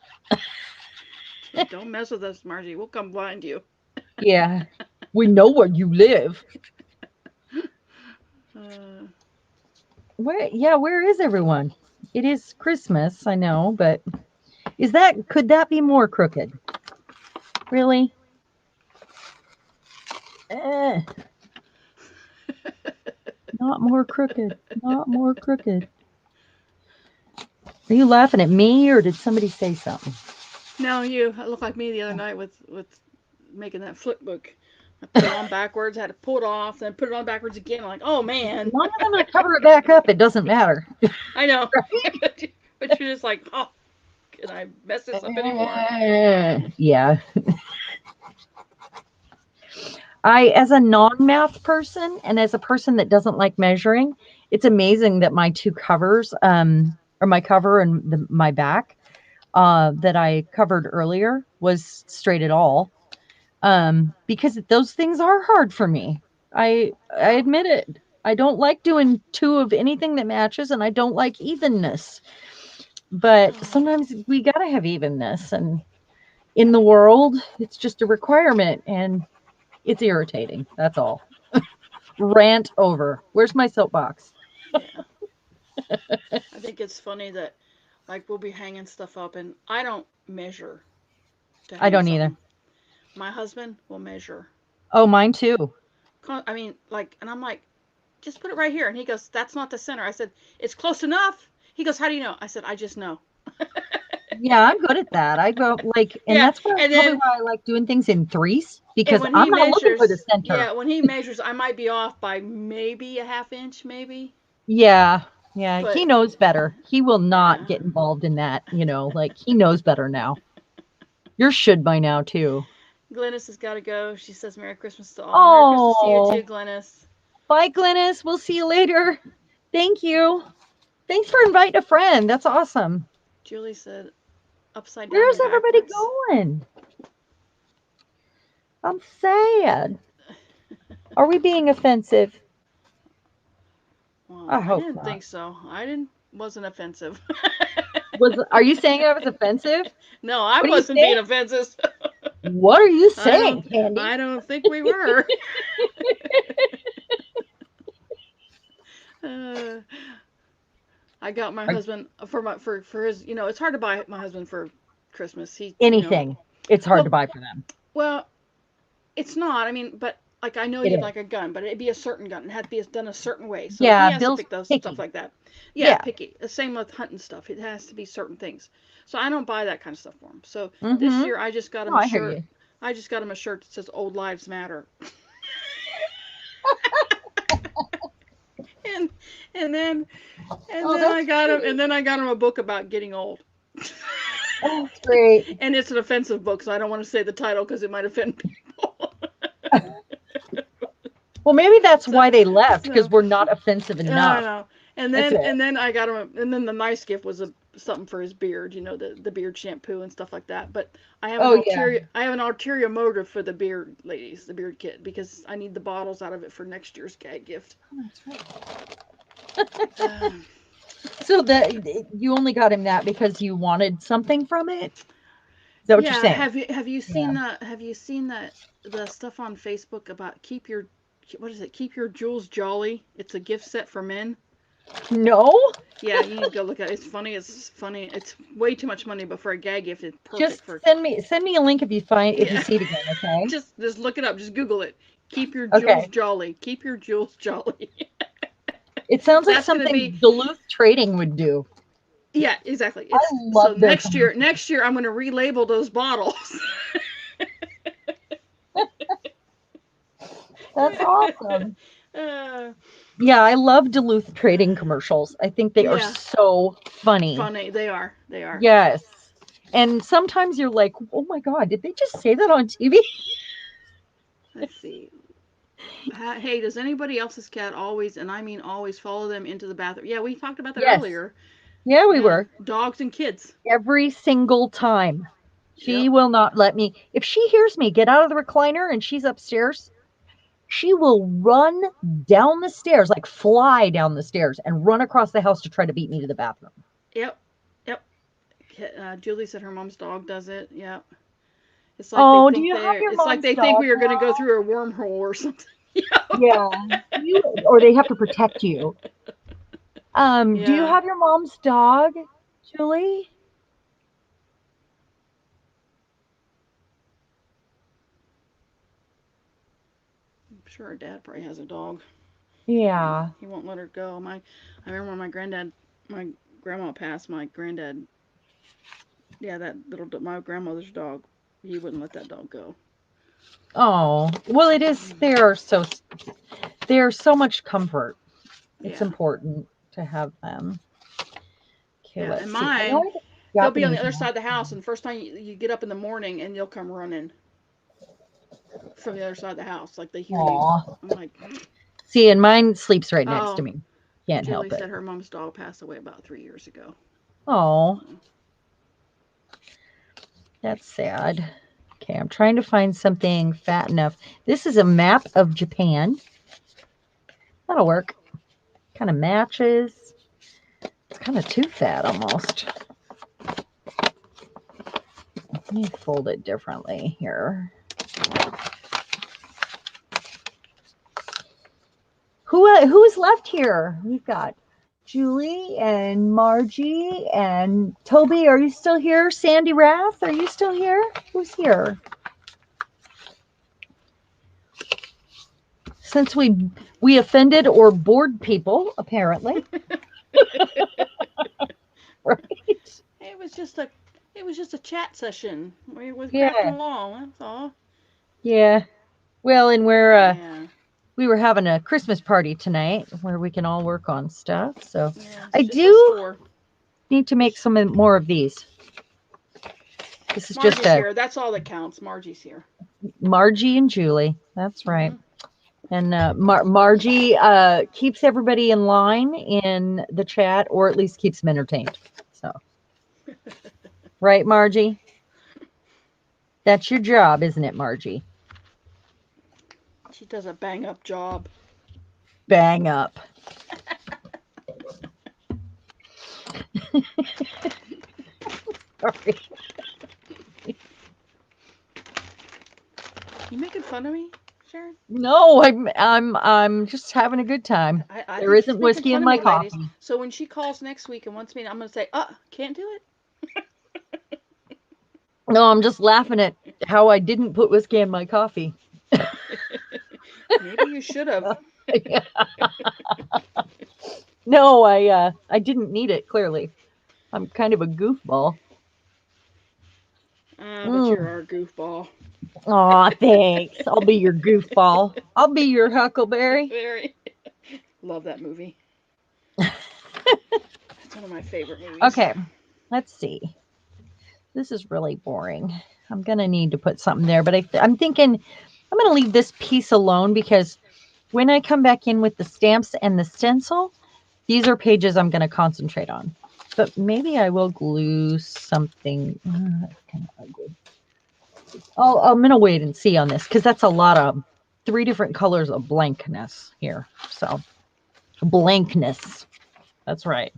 Don't mess with us, Margie. We'll come blind you. Yeah. We know where you live. uh, Where is everyone? It is Christmas, I know, but could that be more crooked? Really? Eh, not more crooked. Not more crooked. Are you laughing at me or did somebody say something? No, you look like me the other night with making that flip book. I put it on backwards, had to pull it off, then put it on backwards again. I'm like, oh As man. long as I'm going to cover it back up, it doesn't matter. I know. But you're just like, oh, can I mess this up anymore? Yeah. As a non-math person and as a person that doesn't like measuring, it's amazing that my two covers, or my cover and my back, that I covered earlier was straight at all. Because those things are hard for me. I admit it. I don't like doing two of anything that matches, and I don't like evenness. But Oh, sometimes we gotta have evenness, and in the world, it's just a requirement, and it's irritating. That's all. Rant over. Where's my soapbox? yeah. I think it's funny that like we'll be hanging stuff up and I don't measure to I hang don't either. something. My husband will measure. Oh, mine too. I mean, like, and I'm like, just put it right here. And he goes, that's not the center. I said, it's close enough. He goes, how do you know? I said, I just know. Yeah, I'm good at that. I go like, and Yeah. that's why And probably then, why I like doing things in threes and because when I'm he not looking for the measures, center. yeah, when he measures, I might be off by maybe a half inch, maybe. Yeah, yeah, he But, knows better. He will not yeah. get involved in that, like he knows better now. Yours should by now too. Glennis has got to go. She says Merry Christmas to all. Merry Christmas to you Oh, too, Glennis. bye, Glennis. We'll see you later. Thank you. Thanks for inviting a friend. That's awesome. Julie said upside down Where's and everybody backwards. going? I'm sad. Are we being offensive? Well, I I hope didn't not. think so. I didn't wasn't offensive. Are you saying I was offensive? No, I What are you wasn't being saying? offensive. What are you I don't saying, Candy? I don't think we were. uh, I got my Are, husband for his, it's hard to buy my husband for Christmas. anything. It's hard to Well, buy for them. well, it's not. I mean, but like I know It you'd is. like a gun, but it'd be a certain gun. It had to be done a certain way. So he Yeah, has to Bill's pick those stuff picky. like that. Yeah, Yeah. picky. The same with hunting stuff. It has to be certain things. So I don't buy that kind of stuff for him. So this Mm-hmm. year I just got No, him a I hear shirt. you. I just got him a shirt that says "Old Lives Matter." and and then and Oh, then that's I got him a book about getting old. oh, that's great. And it's an offensive book, so I don't want to say the title because it might offend people. Well, maybe that's so, why they left because so we're not offensive I don't enough. know. And That's then it. and then I got him, and then the nice gift was something for his beard, the beard shampoo and stuff like that. But Oh yeah. I have an ulterior motive for the beard ladies, the beard kit, because I need the bottles out of it for next year's gag gift. Oh, that's right. Um, So that you only got him that because you wanted something from it? Is that what you're yeah, saying? have you Yeah. seen the stuff on Facebook about what is it? Keep your jewels jolly. It's a gift set for men. No? Yeah, you need to go look at it. It's funny. It's funny. It's way too much money, but for a gag gift, it's perfect Just for. send me a link if you Yeah, see it again, okay? just look it up. Just Google it. Keep your jewels Okay. jolly. Keep your jewels jolly. It sounds like That's gonna be something Duluth Trading would do. yeah, exactly. I It's so love their next commercials. year I'm gonna relabel those bottles. That's awesome. uh, Yeah, I love Duluth Trading commercials. I think they are yeah, so funny. funny. They are. They are. Yes. And sometimes you're like, "Oh my god, did they just say that on TV?" Let's see. Hey, does anybody else's cat always, and I mean always, follow them into the bathroom? Yeah, we talked about that Yes. earlier. Yeah, we Yeah, were. dogs and kids. Every single time. She Yep. will not let me. If she hears me get out of the recliner and she's upstairs, she will run down the stairs, like fly down the stairs and run across the house to try to beat me to the bathroom. Yep. Yep. Julie said her mom's dog does it. Yep. Oh, do you have your It's like mom's they think dog we are going to go now? through a wormhole or something. Yep. Yeah. Or they have to protect you. Do you Yeah, have your mom's dog, Julie? I'm sure her dad probably has a dog. Yeah. He won't let her go. I remember when my grandma passed. My granddad, yeah, my grandmother's dog. He wouldn't let that dog go. Oh, well, it is. They're so much comfort. It's Yeah, important to have them. Okay, yeah. And let's see. I know mine, I got he'll be on the Japanese other side now. of the house, and the first time you get up in the morning, and they'll come running from the other side of the house, like they hear you. Aw. I'm like, See, and mine sleeps right next to oh. me. And Can't Julie help said it. her mom's dog passed away about 3 years ago. Oh, So, that's sad. Okay, I'm trying to find something fat enough. This is a map of Japan. That'll work. Kind of matches. It's kind of too fat almost. Let me fold it differently here. Who's left here? We've got Julie and Margie and Toby. Are you still here? Sandy Rath, are you still here? Who's here? Since we offended or bored people, apparently. Right? it was just a it was just a chat session. We was crafting Yeah. along. That's all. Yeah. Well, and Yeah, we were having a Christmas party tonight where we can all work on stuff. So yeah. I It's just us do four. need to make some more of these. This is just Margie's a here. That's all that counts. Margie's here. Margie and Julie. That's right. Mhm. And Margie keeps everybody in line in the chat, or at least keeps them entertained. So, right, Margie? That's your job, isn't it, Margie? She does a bang up job. Bang up. Sorry. You making fun of me, Sharon? No, I'm just having a good time. I There think she's isn't making whiskey fun in of my me, ladies. coffee. So when she calls next week and wants me, I'm gonna say, can't do No, I'm just laughing at how I didn't put whiskey in my coffee. it. Maybe you should have. No, I didn't need it. Clearly, I'm kind of a goofball. But you're Mm. our goofball. Aw, thanks. I'll be your goofball. I'll be your huckleberry. Very. Love that movie. It's one of my favorite movies. Okay, let's see. This is really boring. I'm gonna need to put something there, but I'm thinking I'm gonna leave this piece alone because when I come back in with the stamps and the stencil, these are pages I'm gonna concentrate on. But maybe I will glue something. That's kind of ugly. I'm gonna wait and see on this because that's a lot of three different colors of blankness here. So blankness. That's right.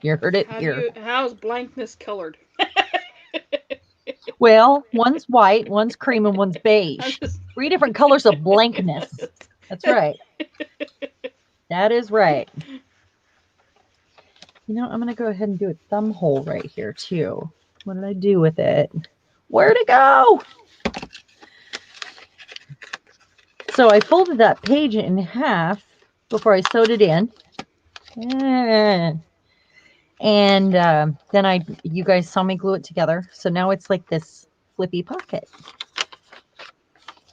You heard it here. How's blankness colored? Well, one's white, one's cream, and one's I'm beige. just. Three different colors of blankness. That's right. That is right. I'm going to go ahead and do a thumb hole right here, too. What did I do with it? Where'd it go? So I folded that page in half before I sewed it in. And then you guys saw me glue it together. So now it's like this flippy pocket.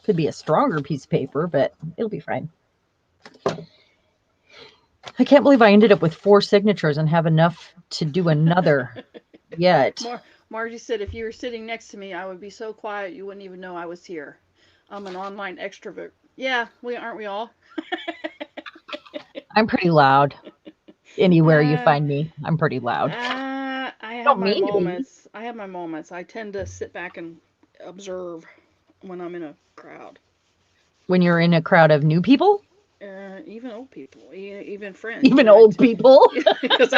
Could be a stronger piece of paper, but it'll be fine. I can't believe I ended up with 4 signatures and have enough to do another yet. Margie said if you were sitting next to me, I would be so quiet you wouldn't even know I was here. I'm an online extrovert. Yeah, we aren't we all? I'm pretty loud. Anywhere you uh, find me, I'm pretty loud. I have Don't my mean to be. moments. I have my moments. I tend to sit back and observe when I'm in a crowd. When you're in a crowd of new people, Even old people, even friends. even old people, Because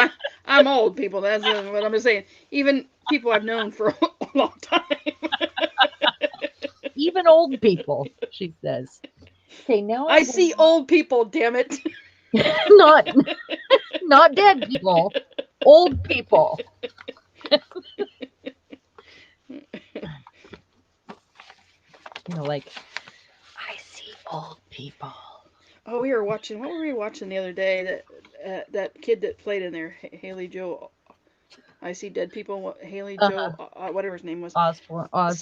I'm old people. That's what I'm saying. Even people I've known for a long time. even old people, she says. Okay, now I I'm see old people. Damn it. not Not dead people, old people. Like, I see old people. Oh, we were watching. What were we watching the other day? That kid that played in there, Haley Joe. I see dead people. Haley Joe, Uh-huh. whatever his name was, saw Osborne or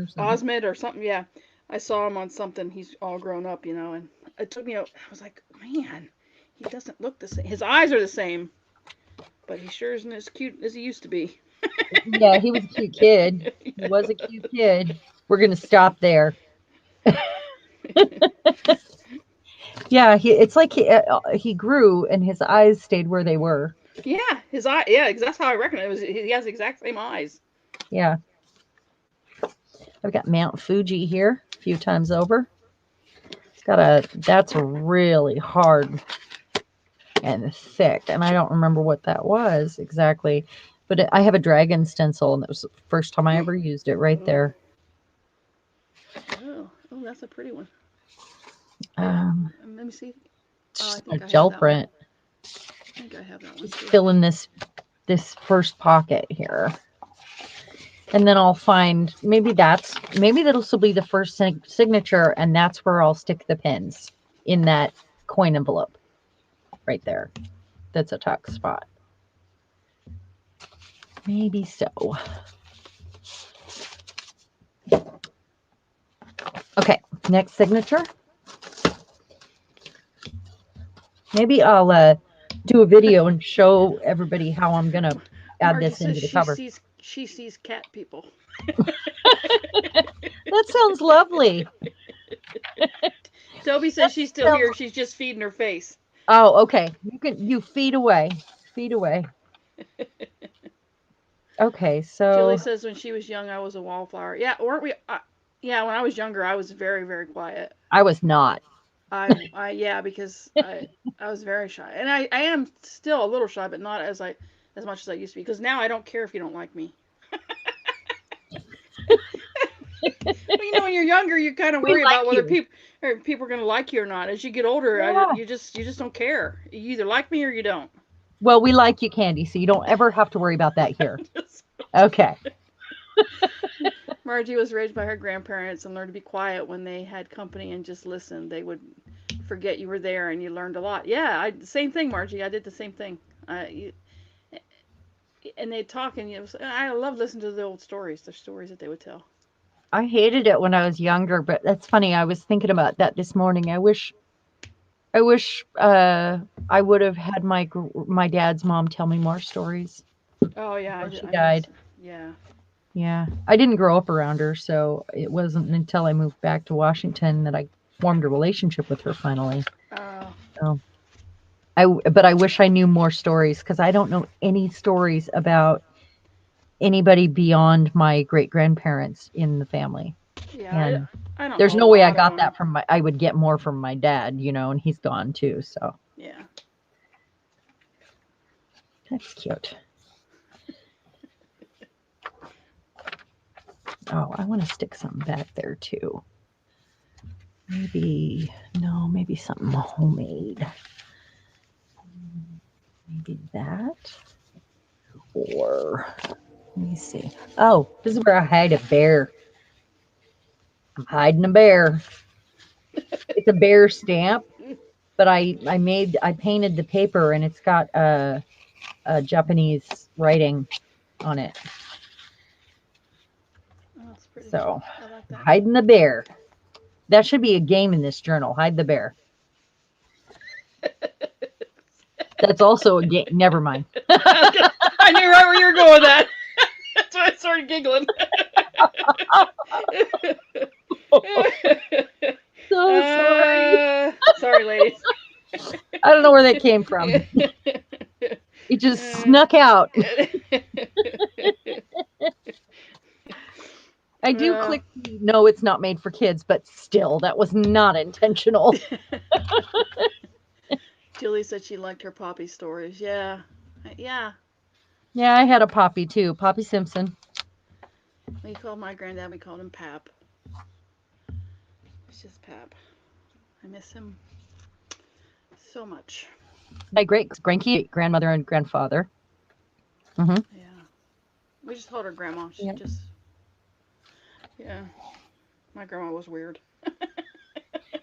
something. Osmond or something. Yeah, I saw him on something. He's all grown up, and it took me out. I was like, man, he doesn't look the same. His eyes are the same, but he sure isn't as cute as he used to be. Yeah, he was a cute kid. He was a cute kid. We're gonna stop there. Yeah, it's like he grew and his eyes stayed where they were. Yeah, his eye. Yeah, that's how I reckon it was. He has the exact same eyes. Yeah, I've got Mount Fuji here a few times over. It's got that's really hard and thick, and I don't remember what that was exactly, but I have a dragon stencil, and it was the first time I ever used it right Oh, there. oh, that's a pretty one. Um, Let me see. Oh, I just a think I have gel that one. print. I think I have that one Just too. fill in this first pocket here. And then I'll find maybe that'll still be the first signature, and that's where I'll stick the pins in that coin envelope right there. That's a tuck spot. Maybe so. Okay, next signature. Maybe I'll do a video and show everybody how I'm gonna add Margie this says into the cover. she sees cat people. That sounds lovely. Toby says That she's still sounds. here. She's just feeding her face. Oh, okay. You feed away, feed away. Okay, Julie so says when she was young, I was a wallflower. Yeah, weren't we? Yeah, when I was younger, I was very, very quiet. I was not. Yeah, because I was very shy, and I am still a little shy, but not as much as I used to be. Because now I don't care if you don't like me. Well, when you're younger, you kind of We worry like about whether you. people are going to like you or not. As you get older, Yeah. you just don't care. You either like me or you don't. Well, we like you, Candy, so you don't ever have to worry about that here. Okay. Margie was raised by her grandparents and learned to be quiet when they had company and just listen. They would forget you were there and you learned a lot. Yeah, same thing, Margie. I did the same thing. And they'd talk, and I love listening to the old stories, the stories that they would tell. I hated it when I was younger, but that's funny. I was thinking about that this morning. I wish I would have had my dad's mom tell me more stories Oh yeah, before she I miss. died. Yeah. Yeah. I didn't grow up around her, so it wasn't until I moved back to Washington that I formed a relationship with her finally. Uh, So but I wish I knew more stories because I don't know any stories about anybody beyond my great grandparents in the family. yeah, And I don't there's know a no way I lot of got them. that from I would get more from my dad, and he's gone too. So Yeah. that's cute. Oh, I want to stick something back there too. Maybe, no, maybe something homemade. Maybe that. Or, let me see. Oh, this is where I hide a bear. I'm hiding a bear. It's a bear stamp, but I painted the paper and it's got a Japanese writing on it. Oh, that's pretty. So, I like I'm that. hiding the bear. That should be a game in this journal. Hide the bear. That's also a game. Never mind. I knew right where you were going with that. That's why I started giggling. So sorry. Sorry, ladies. I don't know where that came from. It just snuck out. I do uh, click no, it's not made for kids, but still, that was not intentional. Julie said she liked her Poppy stories. Yeah. Yeah. Yeah, I had a Poppy too. Poppy Simpson. We called my granddad, we called him Pap. It's just Pap. I miss him so much. My great grandmother and grandfather. Hmm. Yeah. We just called her grandma. She Yeah. just, yeah. My grandma was weird.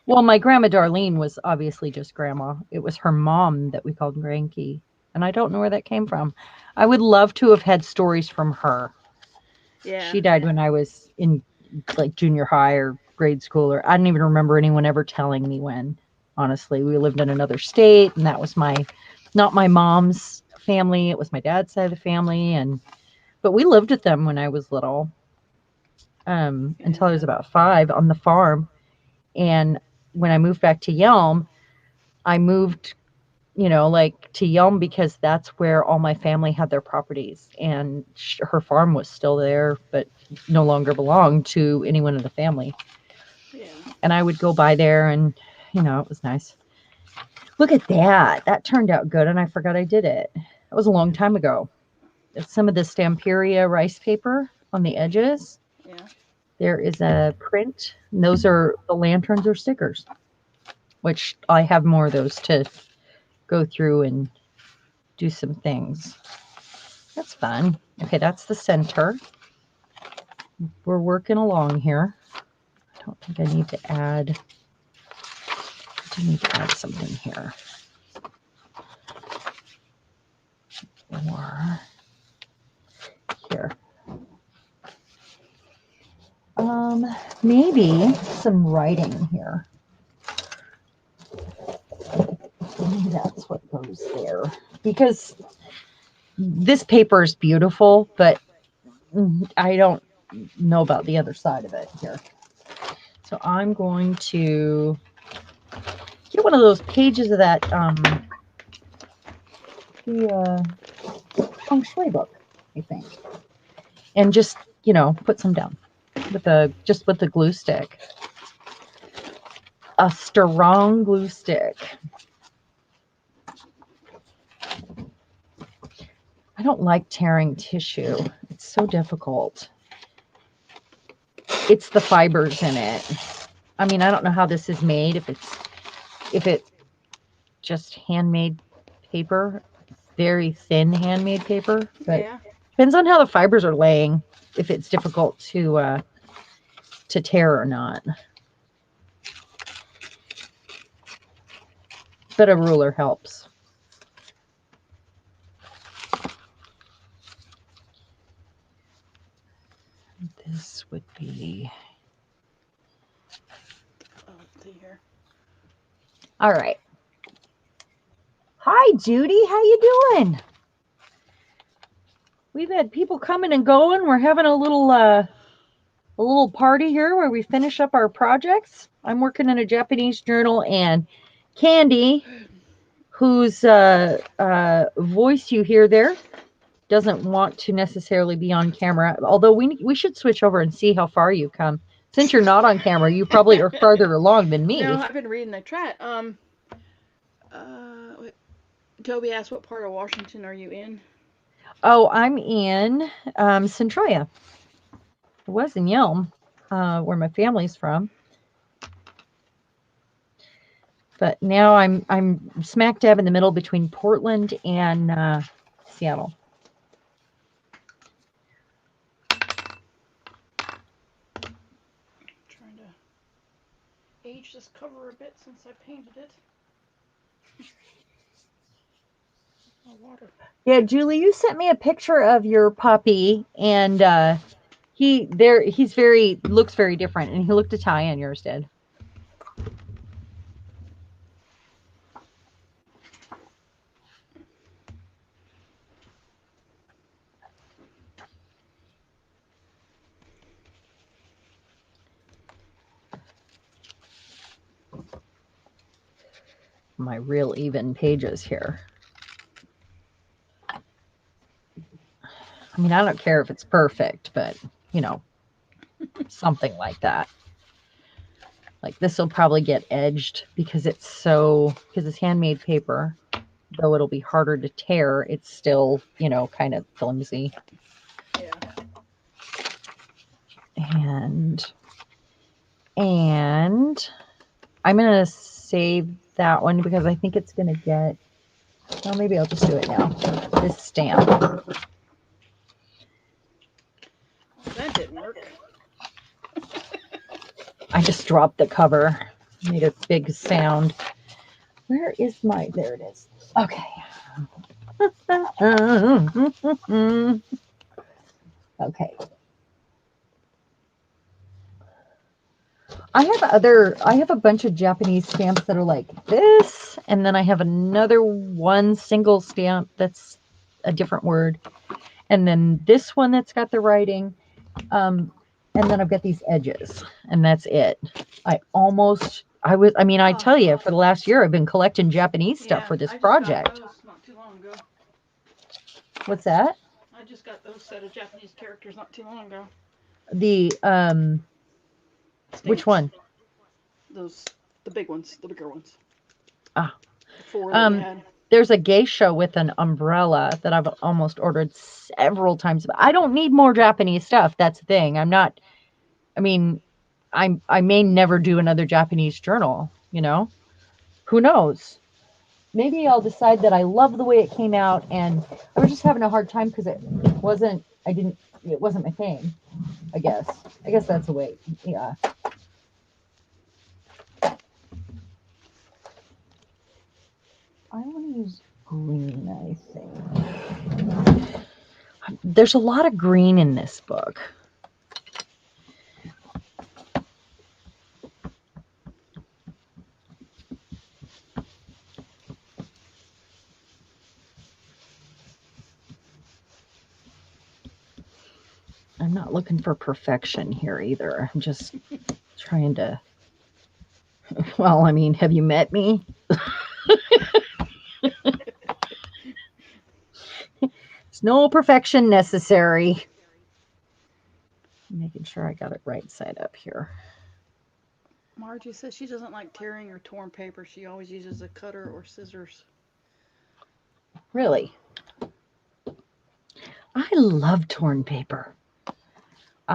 Well, my grandma Darlene was obviously just grandma. It was her mom that we called Granky. And I don't know where that came from. I would love to have had stories from her. Yeah. She died when I was in like junior high or grade school, or I don't even remember anyone ever telling me when. Honestly, we lived in another state, and that was not my mom's family. It was my dad's side of the family, and but we lived with them when I was little, until I was Yeah. about 5 on the farm. And when I moved back to Yelm, I moved, like to Yelm because that's where all my family had their properties, and her farm was still there, but no longer belonged to anyone in the family. Yeah. And I would go by there, and it was nice. Look at that. That turned out good, and I forgot I did it. That was a long time ago. It's some of the Stamperia rice paper on the edges. Yeah. There is a print, and those are the lanterns or stickers, which I have more of those to go through and do some things. That's fun. Okay, that's the center. We're working along here. I don't think I need to add, I do need to add something here. Or here. Um, Maybe some writing here. Maybe that's what goes there. Because this paper is beautiful, but I don't know about the other side of it here. So I'm going to get one of those pages of that the feng shui book, I think, and just put some down with the glue stick, a strong glue stick. I don't like tearing tissue. It's so difficult. It's the fibers in it. I mean, I don't know how this is made. If it's just handmade paper, very thin handmade paper, but Yeah. depends on how the fibers are laying. If it's difficult to tear or not, but a ruler helps. This would be Oh, let's see here. all right. Hi, Judy. How you doing? We've had people coming and going. We're having a little party here where we finish up our projects. I'm working in a Japanese journal, and Candy, whose voice you hear there, doesn't want to necessarily be on camera. Although we should switch over and see how far you come. Since you're not on camera, you probably are farther along than No, me. I've been reading the chat. Wait, Toby asked, "What part of Washington are you in?" Oh, I'm in Centralia. I was in Yelm, where my family's from, but now I'm smack dab in the middle between Portland and Seattle. I'm trying to age this cover a bit since I painted it. Oh, water. Yeah, Julie, you sent me a picture of your puppy, and he's very looks very different, and he looked Italian. Yours did. My real even pages here. I mean, I don't care if it's perfect, but you know, something like that. Like this will probably get edged because it's handmade paper. Though it'll be harder to tear, it's still, kind of flimsy. Yeah. And and I'm gonna save that one because I think it's gonna get Well, maybe I'll just do it now. This stamp. Well, that didn't work. I just dropped the cover. Made a big sound. Where is my? There it is. Okay. Okay. I have a bunch of Japanese stamps that are like this, and then I have another one single stamp that's a different word, and then this one that's got the writing, um, and then I've got these edges, and that's it. I mean, I Oh, tell you, for the last year, I've been collecting Japanese stuff yeah. for this I just got project. those not too long ago. What's that? I just got those set of Japanese characters not too long ago. The which Stamps. one? Those, the big ones, the bigger ones. Ah, The four that we um, had. there's a geisha with an umbrella that I've almost ordered several times. But I don't need more Japanese stuff. That's the thing. I'm not. I mean, I may never do another Japanese journal. You know, who knows? Maybe I'll decide that I love the way it came out, and I was just having a hard time because it wasn't. I didn't. It wasn't my thing. I guess. I guess that's the way. Yeah. I want to use green. I think there's a lot of green in this book. I'm not looking for perfection here either. I'm just trying to. Well, I mean, have you met me? There's no perfection necessary. Making sure I got it right side up here. Margie says she doesn't like tearing or torn paper. She always uses a cutter or scissors. Really, I love torn paper.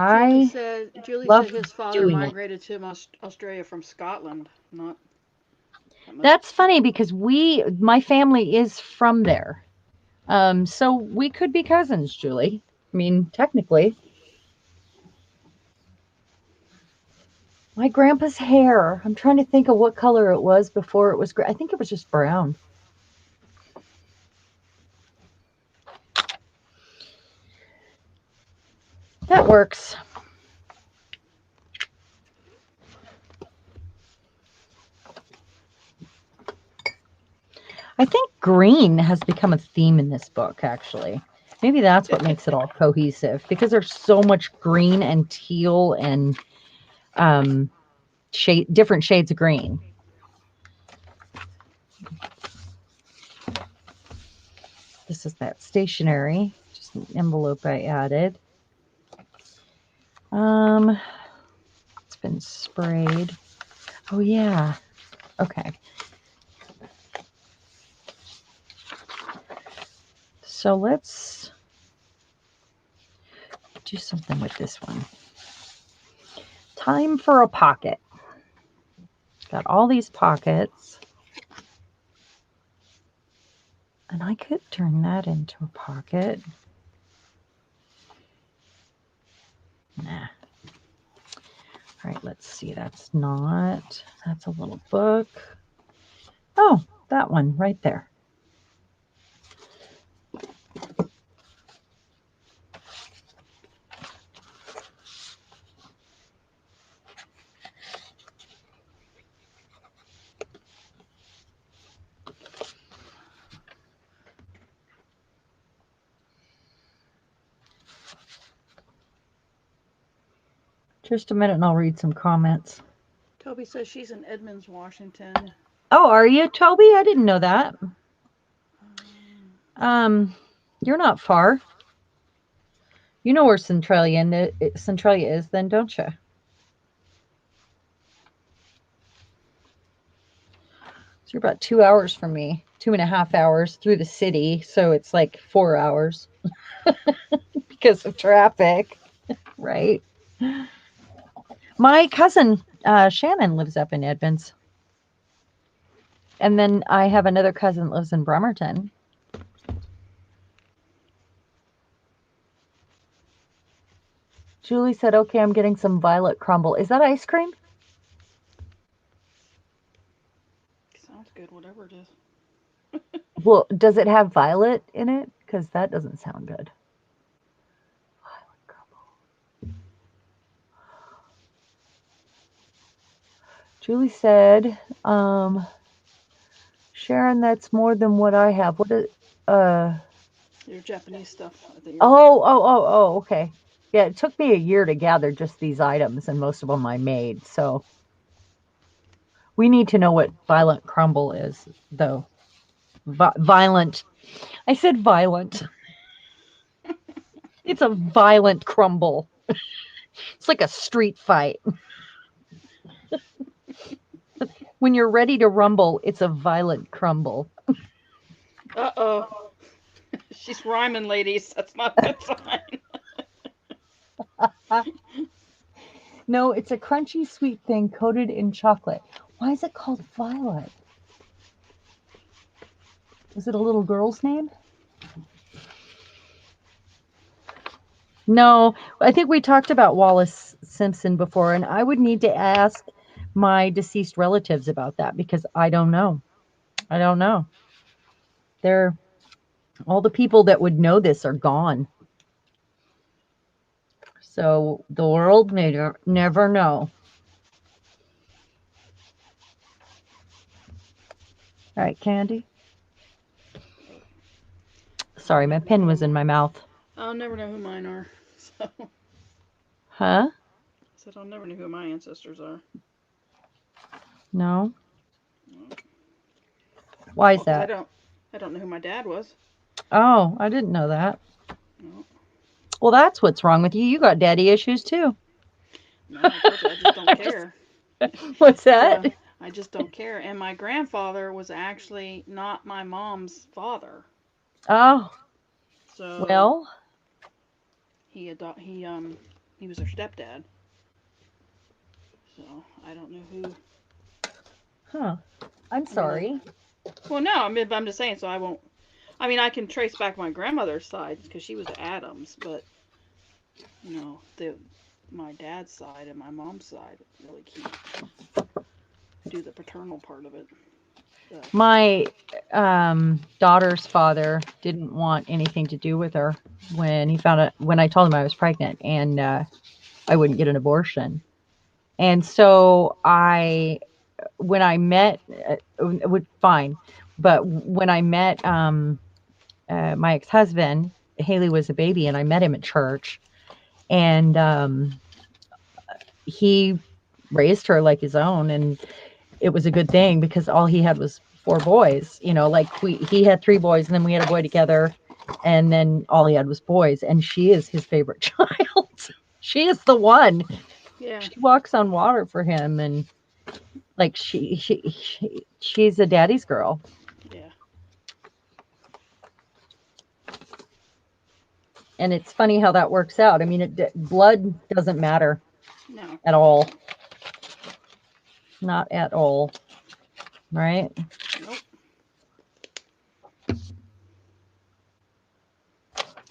Julie I said Julie love said his father doing it. migrated to Australia from Scotland. Not that must. That's funny because my family is from there. So we could be cousins, Julie. I mean, technically. My grandpa's hair. I'm trying to think of what color it was before it was gray. I think it was just brown. That works. I think green has become a theme in this book, actually. Maybe that's what makes it all cohesive because there's so much green and teal and um, different shades of green. This is that stationery, just an envelope I added. It's been sprayed. Oh yeah. Okay. So let's do something with this one. Time for a pocket. Got all these pockets. And I could turn that into a pocket. Nah. All right, let's see. That's a little book. Oh, that one right there. Just a minute and I'll read some comments. Toby says she's in Edmonds, Washington. Oh, are you, Toby? I didn't know that. Um, Um, you're not far. You know where Centralia is, then, don't you? So you're about 2 hours from me, 2.5 hours through the city. So it's like 4 hours because of traffic, right? My cousin Shannon lives up in Edmonds. And then I have another cousin that lives in Bremerton. Julie said, okay, I'm getting some violet crumble. Is that ice cream? Sounds good, whatever it is. Well, does it have violet in it? Because that doesn't sound good. Violet crumble. Julie said, Sharon, that's more than what I have. What is, uh, Your Japanese stuff. I think you're. oh, okay. Yeah, it took me a year to gather just these items, and most of them I made. So we need to know what violent crumble is, though. Violent. I said violent. It's a violent crumble. It's like a street fight. When you're ready to rumble, it's a violent crumble. Uh oh. She's rhyming, ladies. That's not a good sign. No, it's a crunchy sweet thing coated in chocolate. Why is it called Violet? Is it a little girl's name? No, I think we talked about Wallace Simpson before, and I would need to ask my deceased relatives about that because I don't know. I don't know. They're all the people that would know this are gone. So the world never know. All right, Candy. I'll Sorry, my never know pen who was in my. my mouth. I'll never know who mine are. So I Huh? said I'll never know who my ancestors are. No. Well, Why is because I that? don't. I don't know who my dad was. Oh, I didn't know that. No. Well, that's what's wrong with you. You got daddy issues too. No, I told you I just don't I just care. What's that? Well, I just don't care. And my grandfather was actually not my mom's father. Oh, So well, he was her stepdad. So I don't know who. huh. I'm I mean, sorry. well, no, I mean, I'm just saying. So I won't. I mean, I can trace back my grandmother's side because she was Adams, but the my dad's side and my mom's side really can't do the paternal part of it. But My daughter's father didn't want anything to do with her when I told him I was pregnant and I wouldn't get an abortion. And so when I met, fine, but when I met my ex-husband, Haley was a baby, and I met him at church, and he raised her like his own, and it was a good thing because all he had was four boys. Like he had three boys, and then we had a boy together, and then all he had was boys, and she is his favorite child. She is the one. yeah, She walks on water for him, and like she's a daddy's girl. yeah, And it's funny how that works out. I mean, blood doesn't matter no, at all. Not at all, right? nope.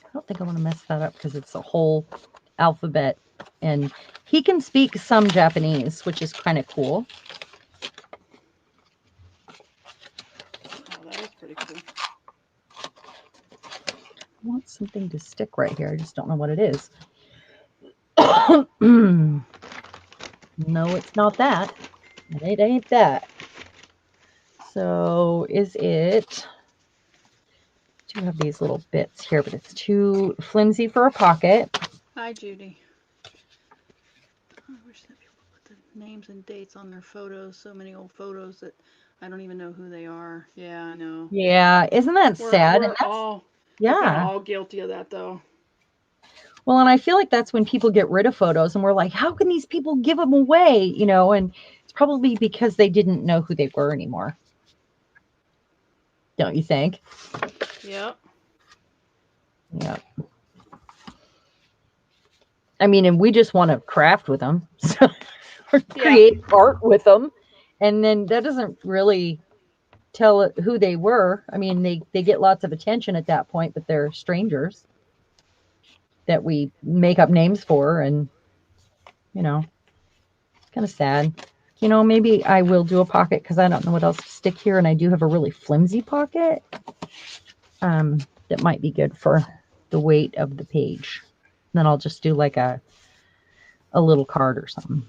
I don't think I want to mess that up because it's a whole alphabet. And he can speak some Japanese, which is kind of cool. Oh, that is pretty cool. I want something to stick right here. I just don't know what it is. No, it's not that. It ain't that. So is it? I do have these little bits here, but it's too flimsy for a pocket. Hi, Judy. I wish that people put the names and dates on their photos. So many old photos that I don't even know who they are. Yeah, I know. Yeah, isn't that We're sad? And we're that's all we're kind of yeah. all guilty of that though. Well, and I feel like that's when people get rid of photos and we're like, how can these people give them away? And it's probably because they didn't know who they were anymore. Don't you think? Yep. Yeah. I mean, and we just want to craft with them, so, or Yeah. create art with them. And then that doesn't really, tell who they were. I mean, they get lots of attention at that point, but they're strangers that we make up names for, and you know, it's kind of sad. Maybe I will do a pocket because I don't know what else to stick here, and I do have a really flimsy pocket that might be good for the weight of the page. And then I'll just do like a little card or something.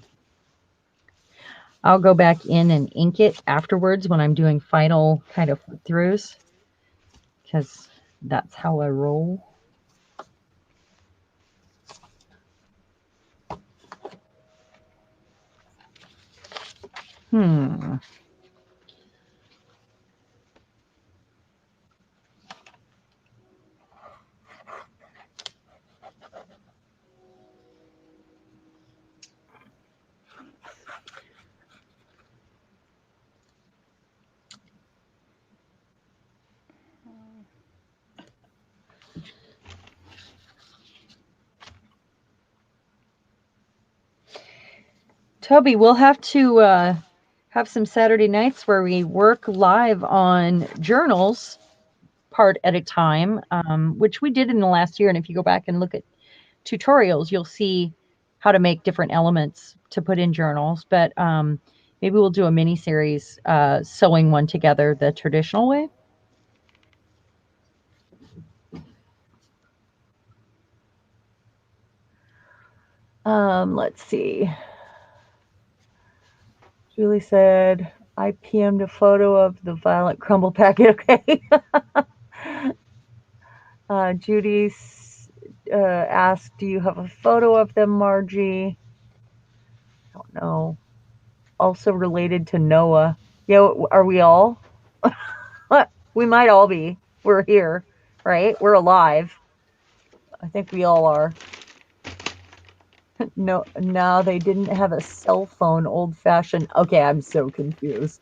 I'll go back in and ink it afterwards when I'm doing final kind of flip throughs because that's how I roll. Hmm. Toby, we'll have to have some Saturday nights where we work live on journals part at a time, which we did in the last year. And if you go back and look at tutorials, you'll see how to make different elements to put in journals. But maybe we'll do a mini series sewing one together the traditional way. Let's see. Julie said, I PM'd a photo of the violet crumble packet. Okay. Judy asked, do you have a photo of them, Margie? I don't know. Also related to Noah. Yeah, are we all? We might all be. We're here, right? We're alive. I think we all are. No, they didn't have a cell phone, old fashioned. Okay, I'm so confused.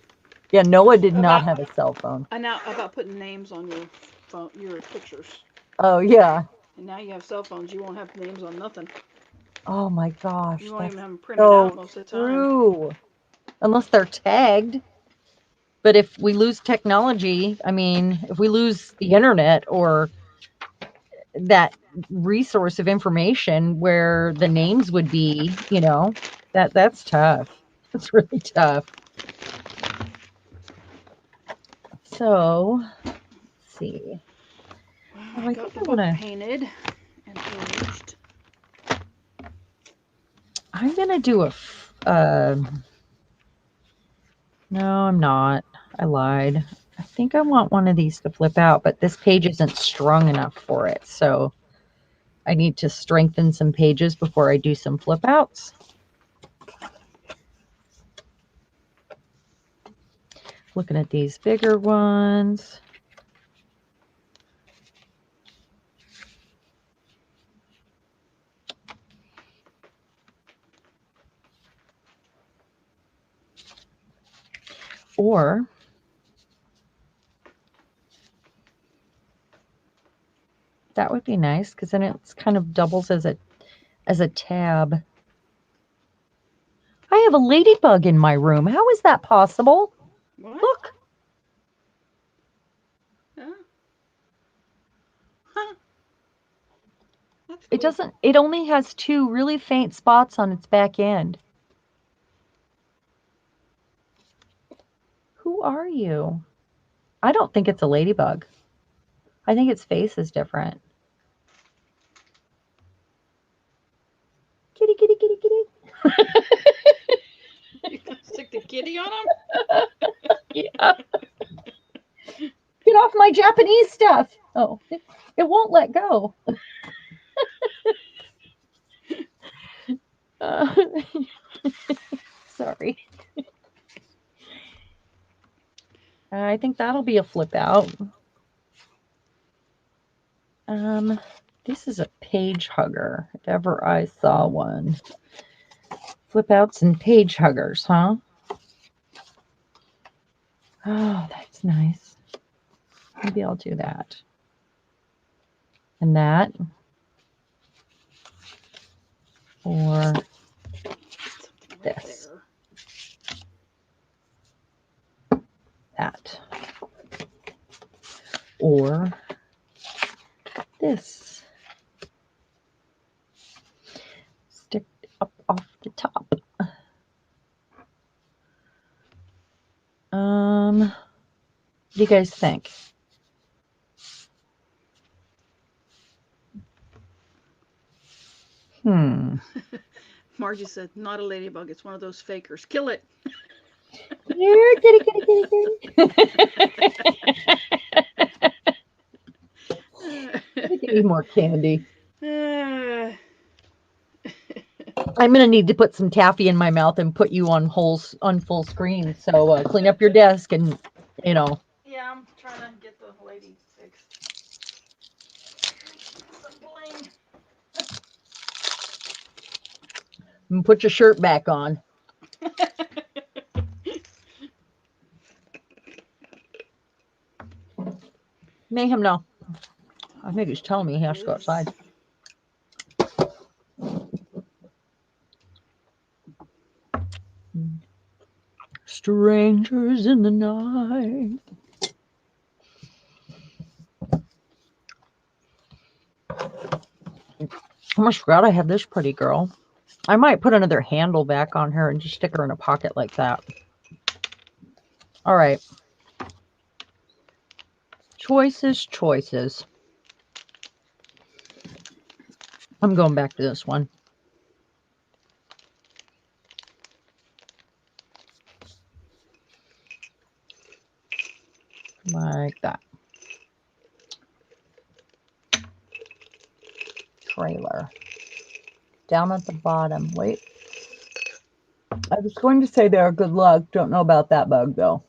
Yeah, Noah did not About have a cell phone. I now about putting names on your phone, your pictures. Oh, yeah. And now you have cell phones, you won't have names on nothing. Oh my You gosh, won't even that's have them printed so out most of the time. true. Unless they're tagged. But if we lose technology, I mean, if we lose the internet or that resource of information where the names would be, that's tough. That's really tough. So, let's see. Well, Oh, I I got think the I want book to. painted and aged. I'm gonna do a. No, I'm not. I lied. I think I want one of these to flip out, but this page isn't strong enough for it. So I need to strengthen some pages before I do some flip outs. Looking at these bigger ones. Or that would be nice because then it's kind of doubles as a tab. I have a ladybug in my room. How is that possible? What? Look, Yeah. Huh. That's it cool. doesn't, it only has two really faint spots on its back end. Who are you? I don't think it's a ladybug. I think its face is different. Kitty, kitty, kitty, kitty. You gonna stick the kitty on Yeah. Get off my Japanese stuff. Oh, it won't let go. Uh, sorry. I think that'll be a flip out. Um, this is a page hugger, if ever I saw one. Flip outs and page huggers, huh? Oh, that's nice. Maybe I'll do that. And that. Or something right this. there. That. or this. Stick up off the top. What do you guys think? Hmm. Margie said, "Not a ladybug. It's one of those fakers. Kill it." Here, kitty, kitty, kitty, kitty. Kitty, kitty, more candy. Uh, I'm gonna need to put some taffy in my mouth and put you on full screen. So clean up your desk and you know yeah, I'm trying to get the lady fixed. Some bling. and put your shirt back on. Mayhem, no. I think he's telling me he has to go Yes. outside. Strangers in the night. I almost forgot I had this pretty girl. I might put another handle back on her and just stick her in a pocket like that. All right. Choices, choices. I'm going back to this one. Like that. Trailer. Down at the bottom. Wait. I was going to say they're good luck. Don't know about that bug though.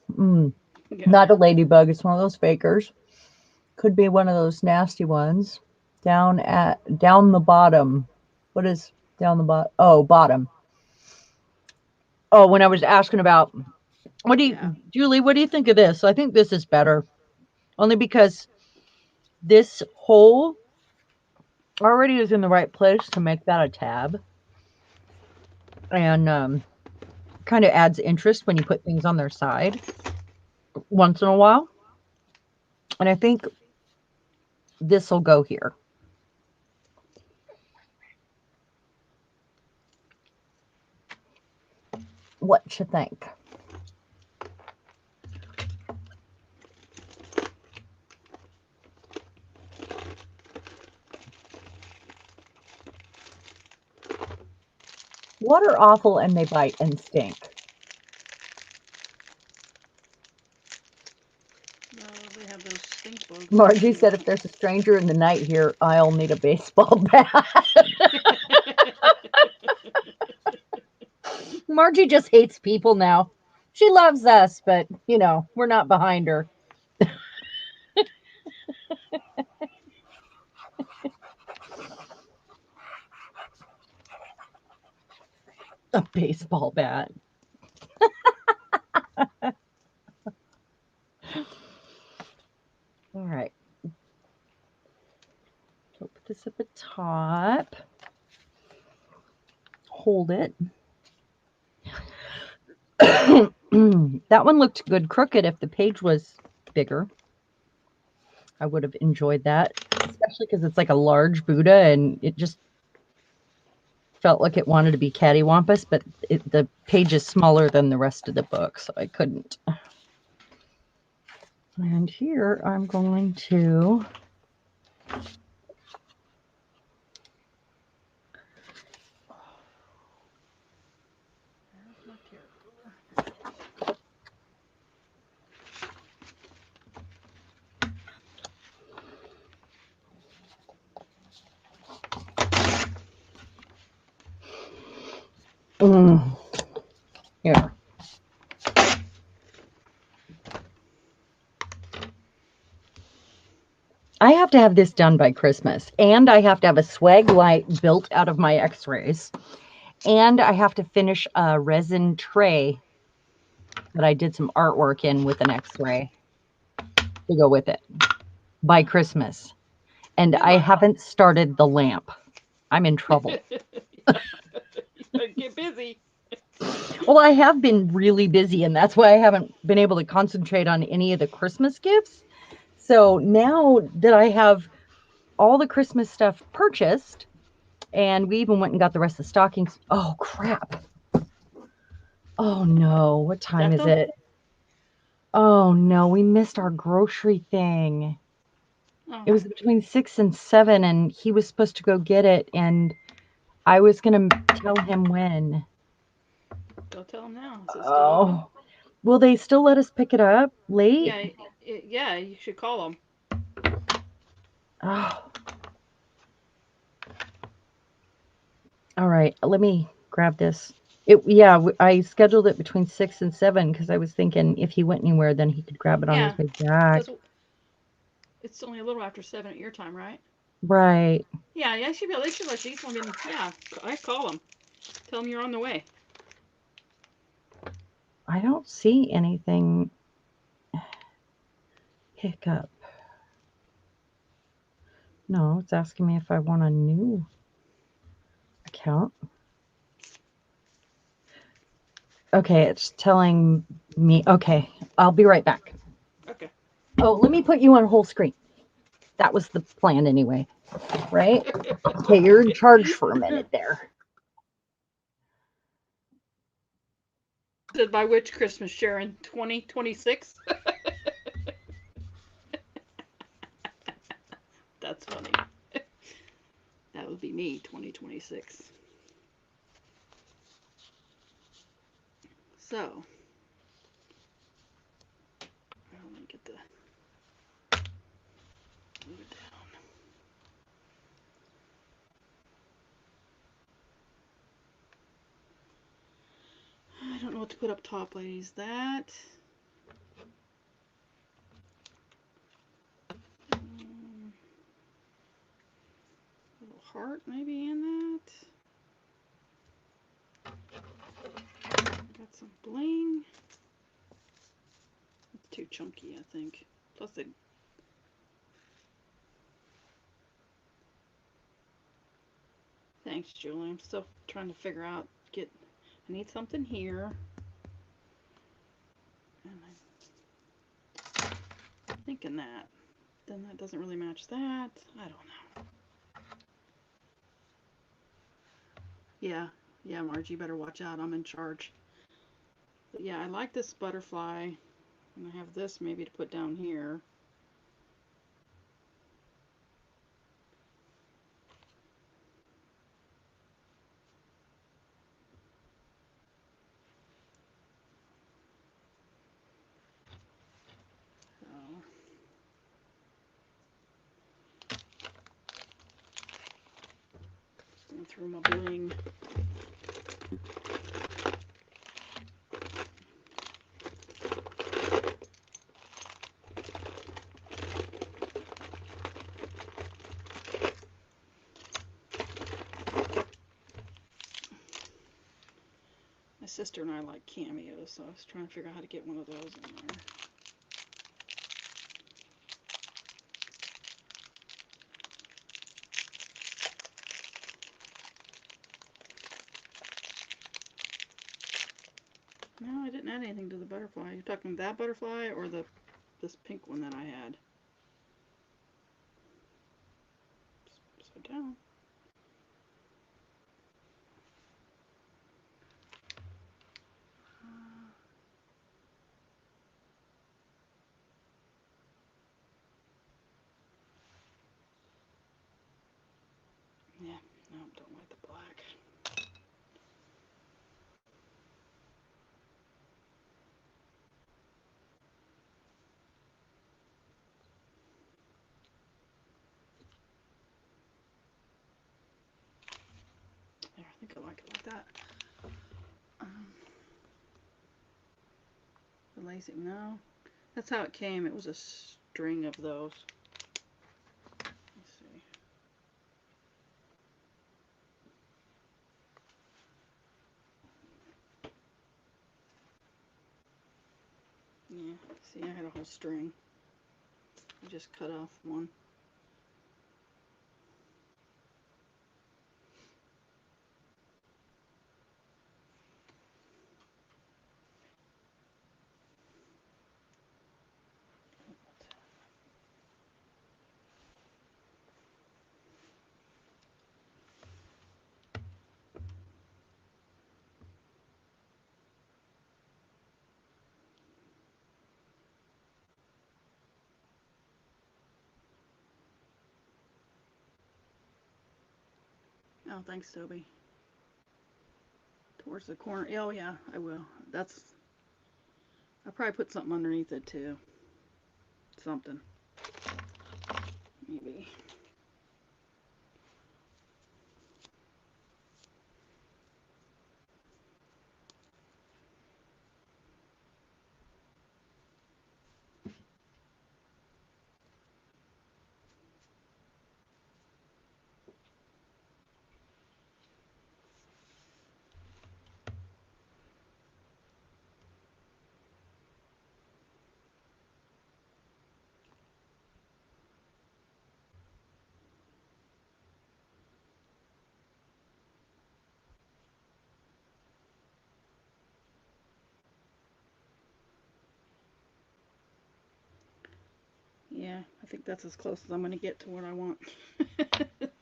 Yeah. Not a ladybug. It's one of those fakers. Could be one of those nasty ones. Down the bottom. What is down the bottom? Oh, bottom. Oh, when I was asking about Yeah. Julie, what do you think of this? I think this is better. Only because this hole already is in the right place to make that a tab. And kind of adds interest when you put things on their side once in a while. And I think this will go here. What you think? What are awful and they bite and stink? Well, they have those stink bugs that Margie you said if there's a stranger in the night here, I'll need a baseball bat. Margie just hates people now. She loves us, but we're not behind her. A baseball bat. All right. So put this at the top. Hold it. That one looked good crooked. If the page was bigger, I would have enjoyed that, especially because it's like a large Buddha and it just felt like it wanted to be cattywampus, but the page is smaller than the rest of the book, so I couldn't. And here I'm going to There's my carrot ruler. here. I have to have this done by Christmas, and I have to have a swag light built out of my x-rays, and I have to finish a resin tray that I did some artwork in with an x-ray to go with it by Christmas. And Good I luck. haven't started the lamp. I'm in trouble. You better get busy. Well, I have been really busy, and that's why I haven't been able to concentrate on any of the Christmas gifts. So now that I have all the Christmas stuff purchased, and we even went and got the rest of the stockings. Oh, crap. Oh, no. What time is Bethel? it? Oh, no. We missed our grocery thing. It Oh, was between 6 and 7, and he was supposed to go get it, and I was going to tell him when. go tell them now. Is it still open? Oh. Will they still let us pick it up late? Yeah, yeah. You should call them. Oh. All right. Let me grab this. I scheduled it between 6 and 7 because I was thinking if he went anywhere, then he could grab it on his Yeah, way back. because it's only a little after 7 at your time, right? Right. Yeah, yeah. They should let you. Yeah, I call them. Tell them you're on the way. I don't see anything hiccup. No, it's asking me if I want a new account. Okay, it's telling me. Okay, I'll be right back. Okay. Oh, let me put you on whole screen. That was the plan anyway, right? Okay, you're in charge for a minute there. Said by which Christmas, Sharon? 2026? That's funny. That would be me, 2026. So, let me get the move it down. I don't know what to put up top, ladies. That. Little heart maybe in that. Got some bling. It's too chunky, I think. Plus, it. Thanks, Julie. I'm still trying to figure out. I need something here. And I'm thinking that. Then that doesn't really match that. I don't know. Yeah, yeah, Margie, you better watch out. I'm in charge. But yeah, I like this butterfly. And I have this maybe to put down here. So, going through my bling. My sister and I like cameos, so I was trying to figure out how to get one of those in there. No, I didn't add anything to the butterfly. You're talking that butterfly or this pink one that I had? Upside down. Yeah, no, don't like the black. There, I think I like it like that. Um, the lacy, no. That's how it came. It was a string of those. Let's see. Yeah, see, I had a whole string. I just cut off one. Oh, thanks, Toby. Towards the corner. Oh, yeah, I will. That's. I'll probably put something underneath it too. Something. Maybe. Yeah, I think that's as close as I'm going to get to what I want.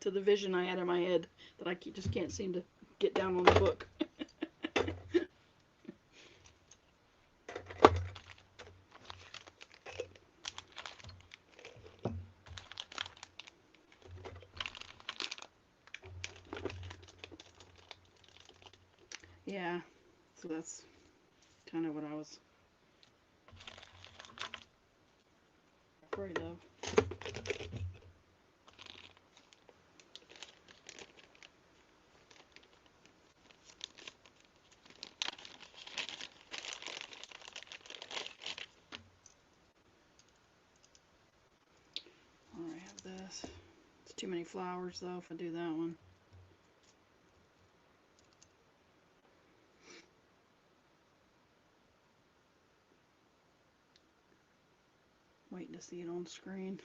To the vision I had in my head that I just can't seem to get down on the book. Yeah, so that's kind of what I was afraid of. Alright, I have this. It's too many flowers though if I do that one. Waiting to see it on screen.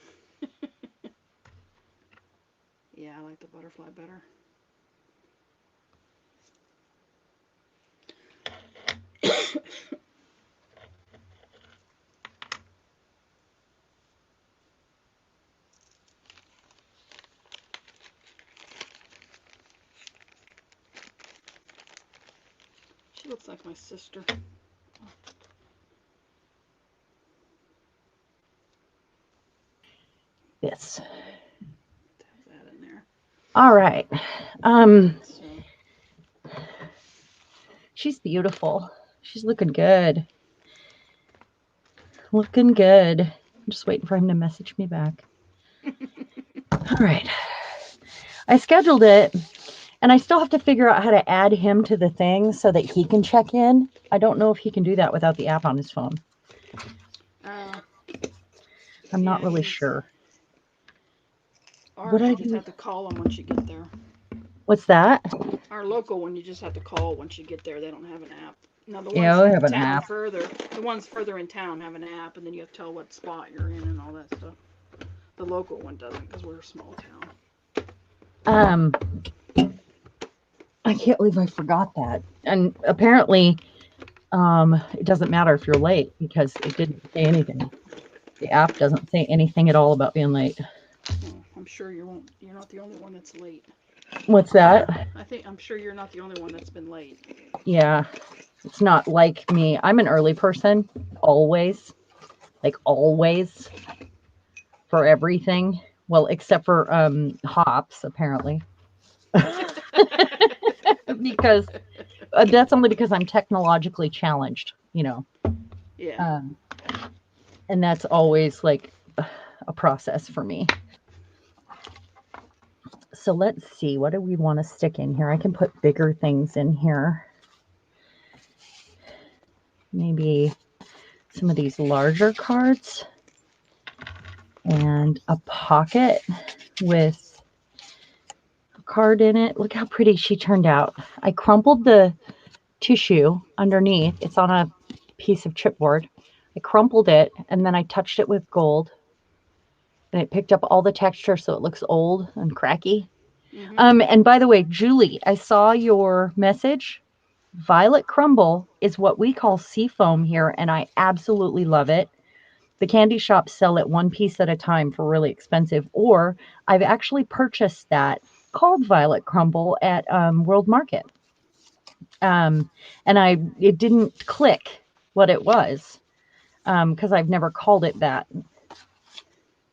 Yeah, I like the butterfly better. She looks like my sister. Yes. Have that in there. All right. So, She's beautiful. She's looking good. Looking good. I'm just waiting for him to message me back. All right. I scheduled it, and I still have to figure out how to add him to the thing so that he can check in. I don't know if he can do that without the app on his phone. uh, I'm yeah, not really sure. What ours I you just do? have to call them once you get there. What's that? Our local one you just have to call once you get there. They don't have an app. Now the Yeah, ones we in have an town app. further, the ones further in town have an app, and then you have to tell what spot you're in and all that stuff. The local one doesn't because we're a small town. Um, I can't believe I forgot that. And apparently, it doesn't matter if you're late because it didn't say anything. The app doesn't say anything at all about being late. Well, I'm sure you won't. You're not the only one that's late. What's that? I'm sure you're not the only one that's been late. Yeah, it's not like me. I'm an early person, always, like always, for everything. Well, except for hops, apparently, because that's only because I'm technologically challenged, Yeah. um, and that's always like a process for me. So let's see, what do we want to stick in here? I can put bigger things in here. Maybe some of these larger cards and a pocket with a card in it. Look how pretty she turned out. I crumpled the tissue underneath. It's on a piece of chipboard. I crumpled it and then I touched it with gold and it picked up all the texture so it looks old and cracky. Mhm. And by the way, Julie, I saw your message. Violet crumble is what we call sea foam here, and I absolutely love it. The candy shops sell it one piece at a time for really expensive, or I've actually purchased that called Violet Crumble at World Market. Um, and it didn't click what it was because I've never called it that.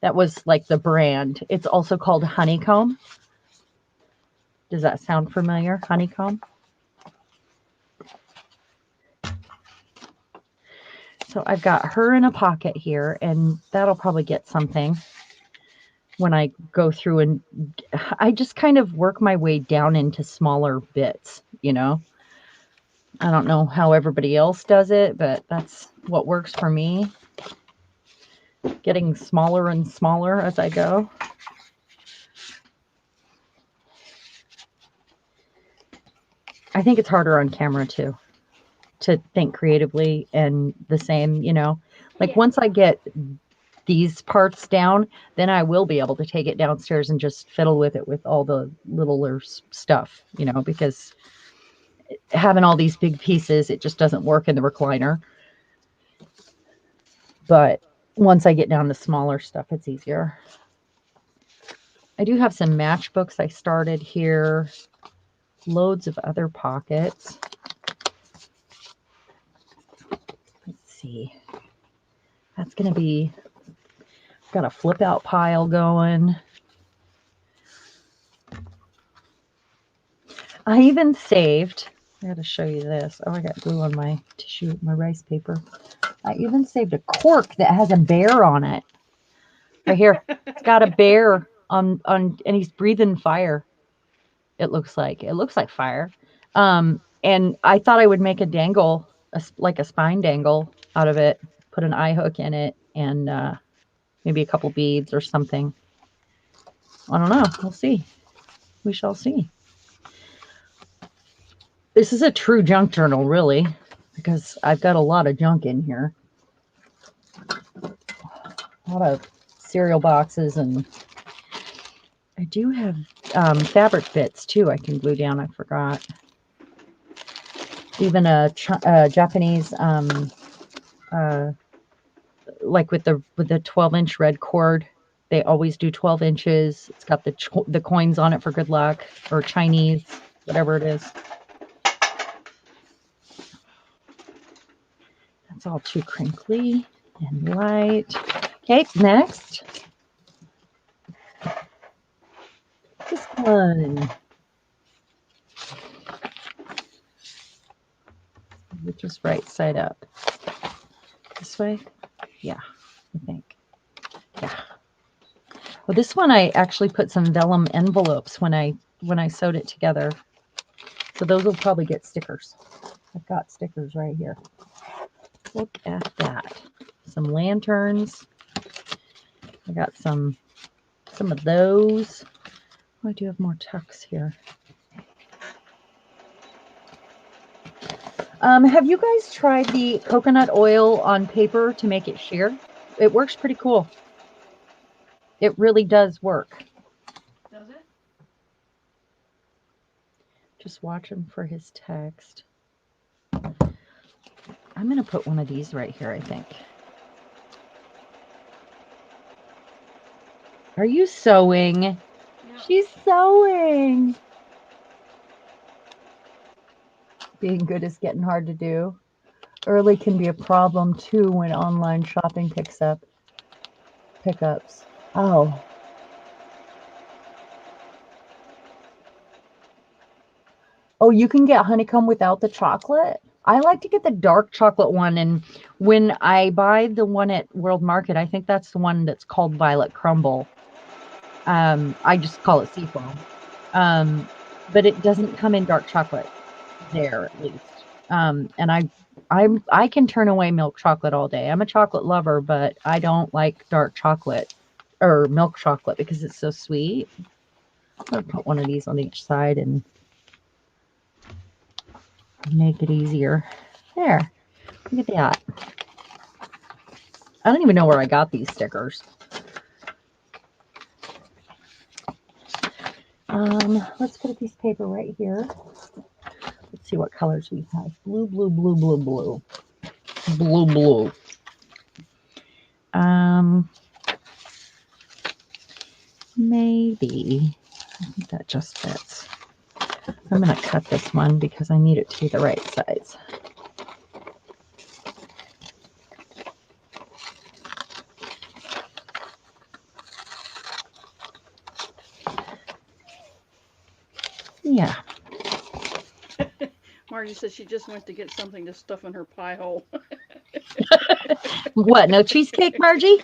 That was like the brand. It's also called honeycomb. Does that sound familiar? Honeycomb. So I've got her in a pocket here, and that'll probably get something when I go through, and I just kind of work my way down into smaller bits, you know. I don't know how everybody else does it, but that's what works for me. Getting smaller and smaller as I go. I think it's harder on camera too, to think creatively and the same, you know. Like once I get these parts down, then I will be able to take it downstairs and just fiddle with it with all the littler stuff, you know, because having all these big pieces, it just doesn't work in the recliner. But once I get down to smaller stuff, it's easier. I do have some matchbooks I started here, loads of other pockets. Let's see. That's going to be, got a flip out pile going. I even saved, I got to show you this. Oh, I got glue on my tissue, my rice paper. I even saved a cork that has a bear on it. Right here. It's got a bear on and he's breathing fire. It looks like. It looks like fire. And I thought I would make a dangle, like a spine dangle out of it, put an eye hook in it, and maybe a couple beads or something. I don't know. We'll see. We shall see. This is a true junk journal, really, because I've got a lot of junk in here. A lot of cereal boxes, and I do have fabric bits too I can glue down. I forgot. Even a Japanese, like with the 12-inch red cord. They always do 12 inches. It's got the coins on it for good luck, or Chinese, whatever it is. That's all too crinkly and light. Okay, next. This one. Just right side up. This way? Yeah, I think. Yeah. Well, this one I actually put some vellum envelopes when I sewed it together. So those will probably get stickers. I've got stickers right here. Look at that. Some lanterns. I got some of those. Oh, I do have more tucks here. Have you guys tried the coconut oil on paper to make it sheer? It works pretty cool. It really does work. Does it? Just watch him for his text. I'm going to put one of these right here, I think. Are you sewing? Yeah. She's sewing. Being good is getting hard to do. Early can be a problem too when online shopping pickups. Oh. Oh, you can get honeycomb without the chocolate? I like to get the dark chocolate one, and when I buy the one at World Market, I think that's the one that's called Violet Crumble. I just call it Seafoam. But it doesn't come in dark chocolate there, at least. And I can turn away milk chocolate all day. I'm a chocolate lover, but I don't like dark chocolate or milk chocolate because it's so sweet. I'm gonna put one of these on each side and make it easier. There. Look at that. I don't even know where I got these stickers. Let's put a piece of paper right here. Let's see what colors we have. Blue, blue, blue, blue, blue. Blue, blue. Maybe. I think that just fits. I'm going to cut this one because I need it to be the right size. Yeah. Margie says she just went to get something to stuff in her pie hole. What? No cheesecake, Margie?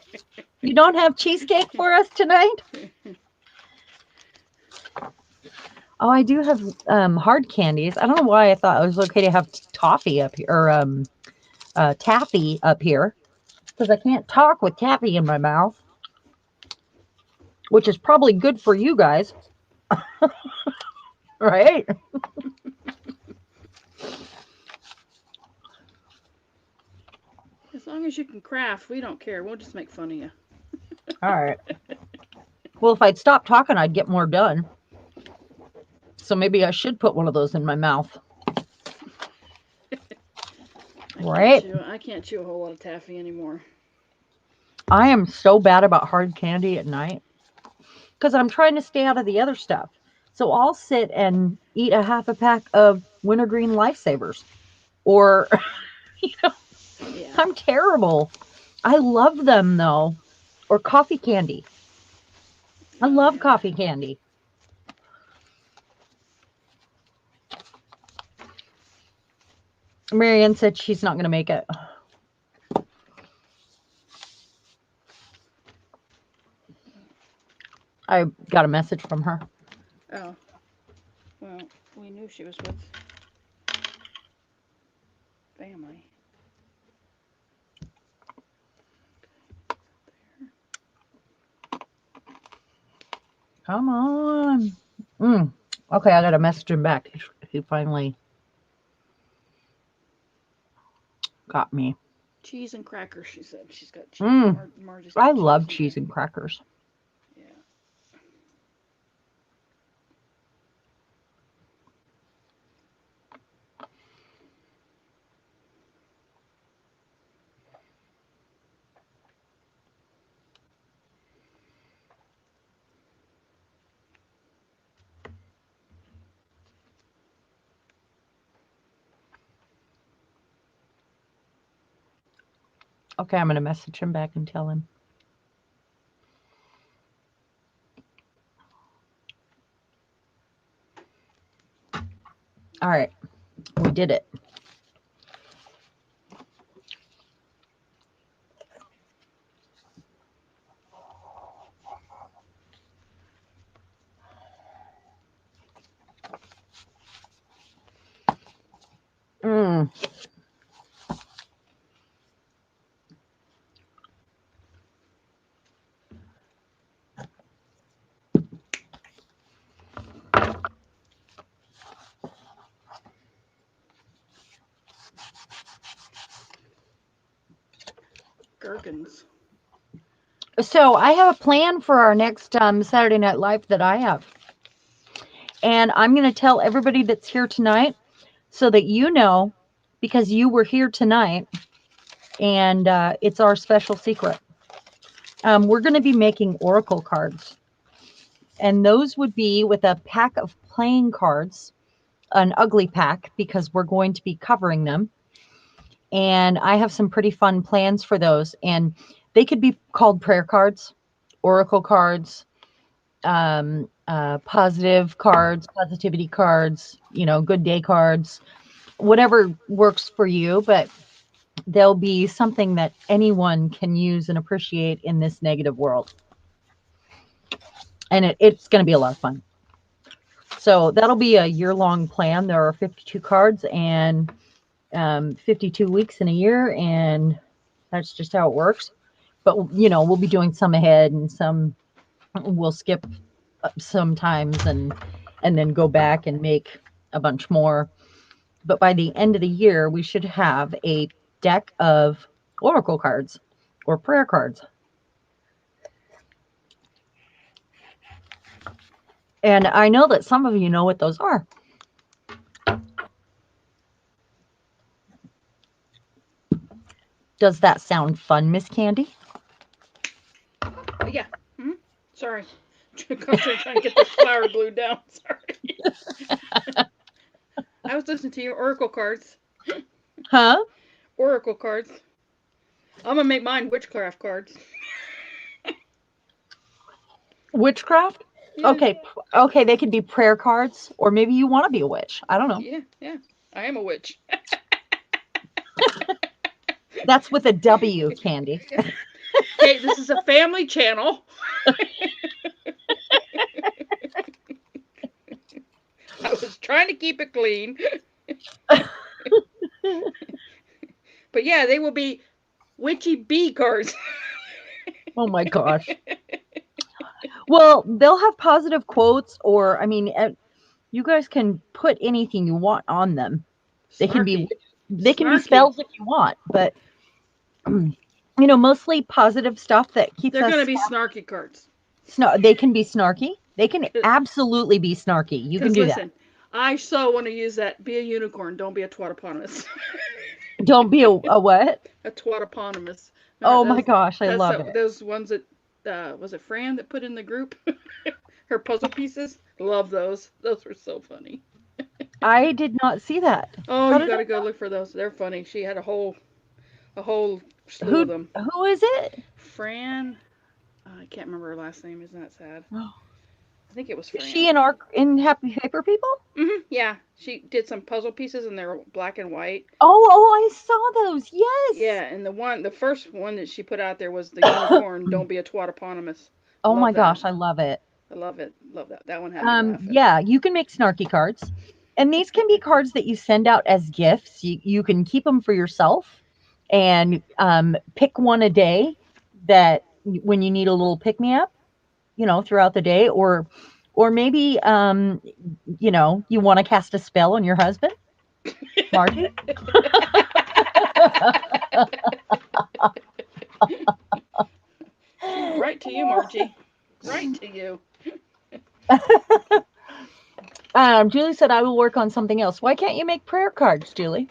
You don't have cheesecake for us tonight? Oh, I do have hard candies. I don't know why I thought it was okay to have toffee up here or taffy up here because I can't talk with taffy in my mouth, which is probably good for you guys, right? As long as you can craft, we don't care. We'll just make fun of you. All right. Well, if I'd stop talking, I'd get more done. So maybe I should put one of those in my mouth, right? I can't chew a whole lot of taffy anymore. I am so bad about hard candy at night because I'm trying to stay out of the other stuff. So I'll sit and eat a half a pack of wintergreen lifesavers or Yeah. I'm terrible. I love them though. Or coffee candy. I Oh love yeah. coffee candy. Marianne said she's not going to make it. I got a message from her. Oh well, we knew she was with family. Come on. Mm. Okay, I got to message him back. He finally got me. Cheese and crackers. She said she's got cheese. Mm. Margie's I got cheese love and cheese crackers. and crackers. Yeah. Okay, I'm going to message him back and tell him. All right, we did it. Mm. Gherkins. So I have a plan for our next Saturday Night Live that I have. And I'm going to tell everybody that's here tonight so that you know, because you were here tonight, and it's our special secret. We're going to be making oracle cards, and those would be with a pack of playing cards, an ugly pack, because we're going to be covering them. And I have some pretty fun plans for those, and they could be called prayer cards, oracle cards, positive cards, positivity cards, good day cards, whatever works for you. But they'll be something that anyone can use and appreciate in this negative world. And it's going to be a lot of fun. So that'll be a year-long plan. There are 52 cards and 52 weeks in a year, and that's just how it works. But we'll be doing some ahead and some we'll skip sometimes and then go back and make a bunch more. But by the end of the year, we should have a deck of oracle cards or prayer cards. And I know that some of you know what those are. Does that sound fun, Miss Candy? Yeah. Hmm? Sorry. Constantly trying to get this flower glued down. Sorry. I was listening to you. Oracle cards. Huh? Oracle cards. I'm gonna make mine witchcraft cards. Witchcraft? Yeah, Okay, okay, they could be prayer cards, or maybe you want to be a witch. I don't know. yeah, yeah. I am a witch. That's with a W, Candy. Hey, this is a family channel. I was trying to keep it clean. But yeah, they will be witchy bee cards. Oh my gosh. Well, they'll have positive quotes, or I mean, you guys can put anything you want on them. They can be Snarky. they can be Snarky. spells if you want, but mostly positive stuff that keeps They're going to us be snarky cards. they can be snarky. They can absolutely be snarky. You can Because do that. listen, I so want to use that. Be a unicorn. Don't be a twatoponymous. Don't be a what? A twatoponymous. Remember Oh my those? gosh, I That's love it. those ones that was it Fran that put in the group? Her puzzle pieces. Love those. Those were so funny. I did not see that. Oh, How you did got I to go look for those. They're funny. She had a whole slew of who them. who is it? Fran. I can't remember her last name. Isn't that sad? I think it was Is she Fran. in Happy Paper People? Yeah, she did some puzzle pieces and they're black and white. Oh, I saw those. Yes. Yeah, and the first one that she put out there was the unicorn. Don't be a twatoponymous. Oh my Love that. gosh, I love it. I love it. Love that. That one had me laughing. Yeah, you can make snarky cards. And these can be cards that you send out as gifts. You can keep them for yourself and pick one a day that when you need a little pick me up, throughout the day, or maybe you want to cast a spell on your husband, Margie. Right to you, Margie. Right to you. Julie said I will work on something else. Why can't you make prayer cards, Julie?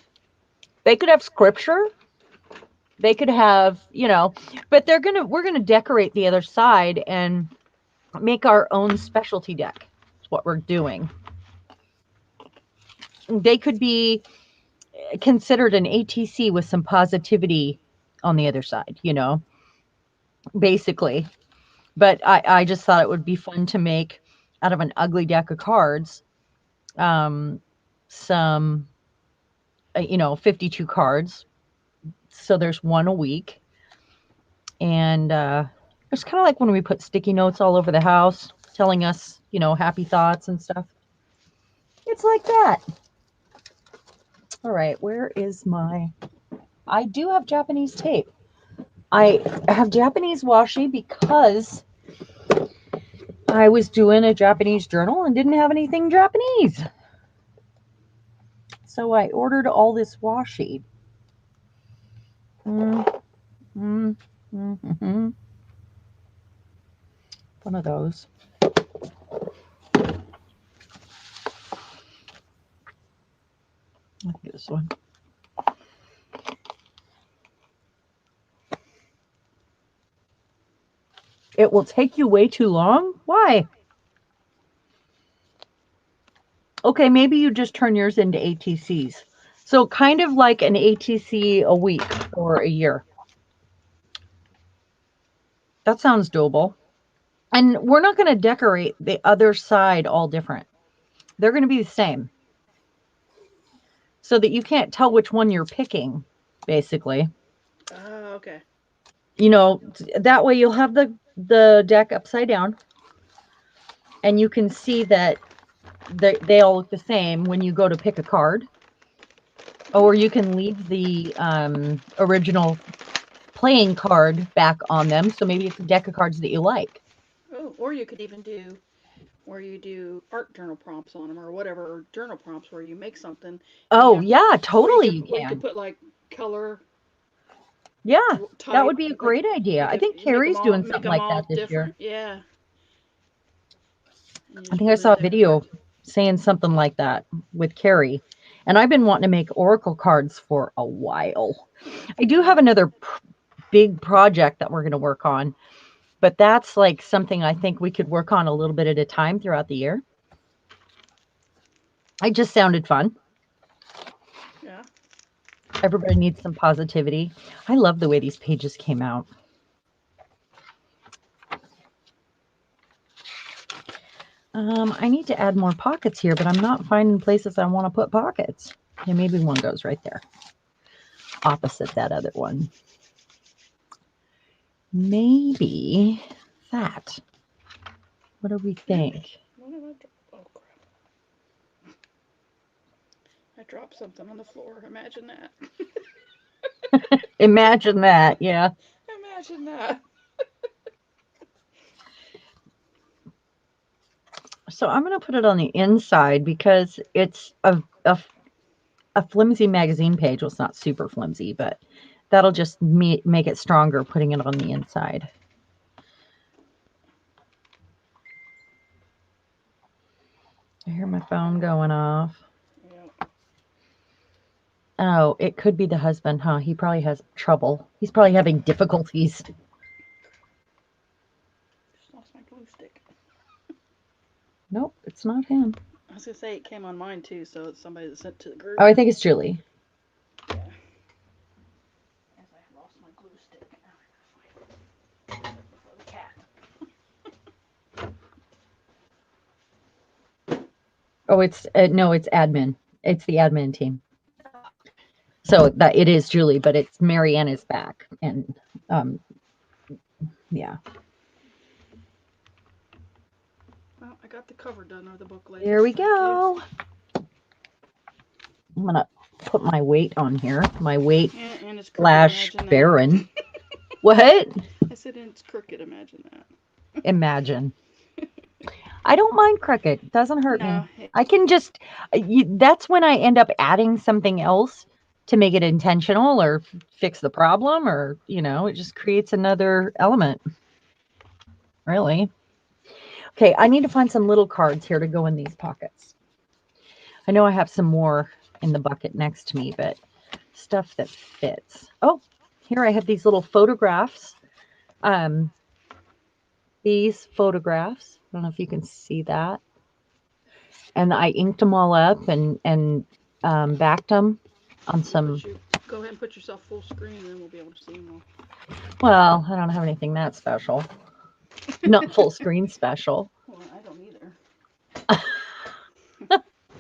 They could have scripture. They could have, but we're gonna decorate the other side and make our own specialty deck. That's what we're doing. They could be considered an ATC with some positivity on the other side, basically. But I just thought it would be fun to make out of an ugly deck of cards, um, some, 52 cards. So there's one a week. And it's kind of like when we put sticky notes all over the house telling us, happy thoughts and stuff. It's like that. All right, where is my. I do have Japanese tape. I have Japanese washi because I was doing a Japanese journal and didn't have anything Japanese. So I ordered all this washi. Mm, mm, mm. One of those. Like this one. It will take you way too long? Why? Okay, maybe you just turn yours into ATCs. So kind of like an ATC a week or a year. That sounds doable. And we're not going to decorate the other side all different. They're going to be the same. So that you can't tell which one you're picking, basically. Oh, okay. That way you'll have the deck upside down and you can see that they all look the same when you go to pick a card. Or you can leave the original playing card back on them. So maybe it's a deck of cards that you like. Oh, or you could even do where you do art journal prompts on them or whatever, or journal prompts where you make something and Oh, yeah, totally you where you could can. put like color Yeah, that would type, be a like great idea. make I it think make them Carrie's all doing make something them like all that this year. different. Yeah, and you I just think I put it saw in a there. video saying something like that with Carrie. And I've been wanting to make Oracle cards for a while. I do have another big project that we're going to work on, but that's like something I think we could work on a little bit at a time throughout the year. It just sounded fun. Yeah. Everybody needs some positivity. I love the way these pages came out. I need to add more pockets here, but I'm not finding places I want to put pockets. Okay, maybe one goes right there, opposite that other one. Maybe that. What do we think? What did I drop? Oh crap! I dropped something on the floor. Imagine that. Imagine that, yeah. Imagine that. So I'm going to put it on the inside because it's a flimsy magazine page. Well, it's not super flimsy, but that'll just make it stronger putting it on the inside. I hear my phone going off. Yep. Oh, it could be the husband, huh? He probably has trouble. He's probably having difficulties. Just lost my glue stick. Nope, it's not him. I was gonna say it came on mine too, so it's somebody that sent to the Oh, group. I think it's Julie. Yeah. As I lost my glue stick. Now I gotta find it before the cat. Oh, it's no, it's admin. It's the admin team. Oh. So that it is Julie, but it's Marianne is back, and um, yeah. Well, I got the cover done of the book, There ladies. we Thank you. go. I'm gonna put my weight on here. My weight And it's crooked. slash Imagine that. Baron. What? I said it's crooked. Imagine that. Imagine. I don't mind crooked. It doesn't hurt me. No. I can just, that's when I end up adding something else to make it intentional or fix the problem, or, it just creates another element, really. Okay, I need to find some little cards here to go in these pockets. I know I have some more in the bucket next to me, but stuff that fits. Oh, here I have these little photographs. Um, these photographs. I don't know if you can see that. And I inked them all up and backed them on some. Go ahead and put yourself full screen, and then we'll be able to see them Well, I don't have anything that special. Not full screen special. Well, I don't either.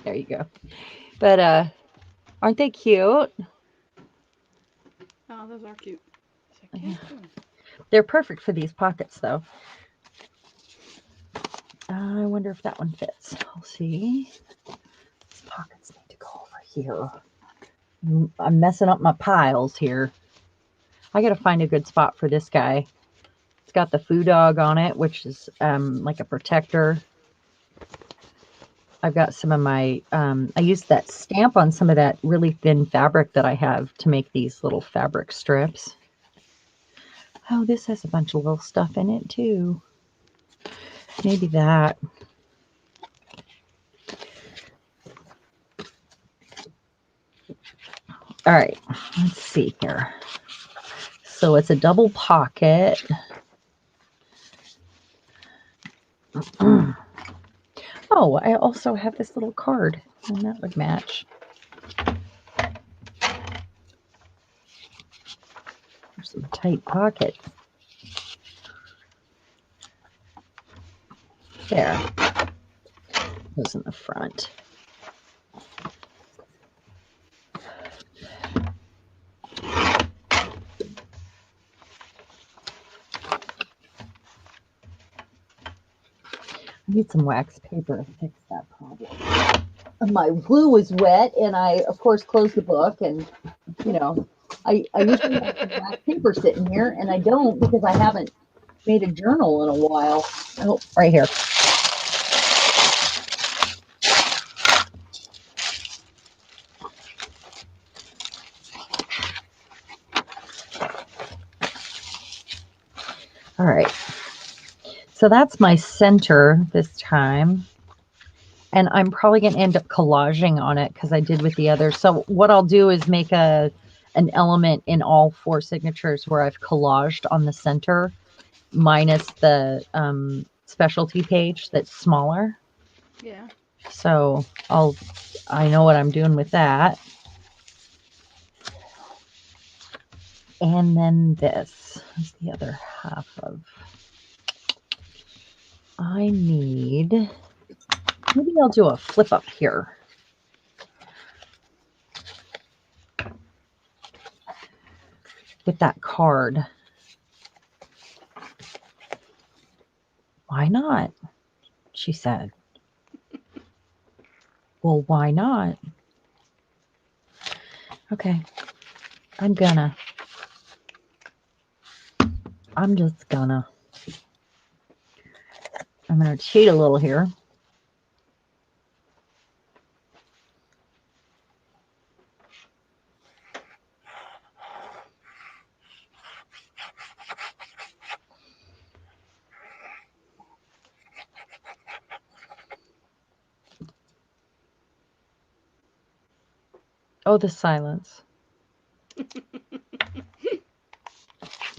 There you go. But aren't they cute? Oh, those are cute. Yeah. They're perfect for these pockets, though. I wonder if that one fits. I'll see. These pockets need to go over here. I'm messing up my piles here. I got to find a good spot for this guy. It's got the foo dog on it, which is like a protector. I've got some of my, I used that stamp on some of that really thin fabric that I have to make these little fabric strips. Oh, this has a bunch of little stuff in it too. Maybe that. All right, let's see here. So it's a double pocket. Oh, I also have this little card, and that would match. There's some tight pockets. There. Goes in the front. I need some wax paper to fix that problem. My glue was wet, and I, of course, closed the book, and, I usually have some wax paper sitting here, and I don't because I haven't made a journal in a while. Oh, right here. All right. So that's my center this time. And I'm probably going to end up collaging on it because I did with the other. So what I'll do is make an element in all 4 signatures where I've collaged on the center minus the specialty page that's smaller. Yeah. So I know what I'm doing with that. And then this is the other half of, I need Maybe I'll do a flip up here. With that card. Why not? She said. Well, why not? Okay. I'm gonna. I'm just gonna. I'm gonna cheat a little here. Oh, the silence.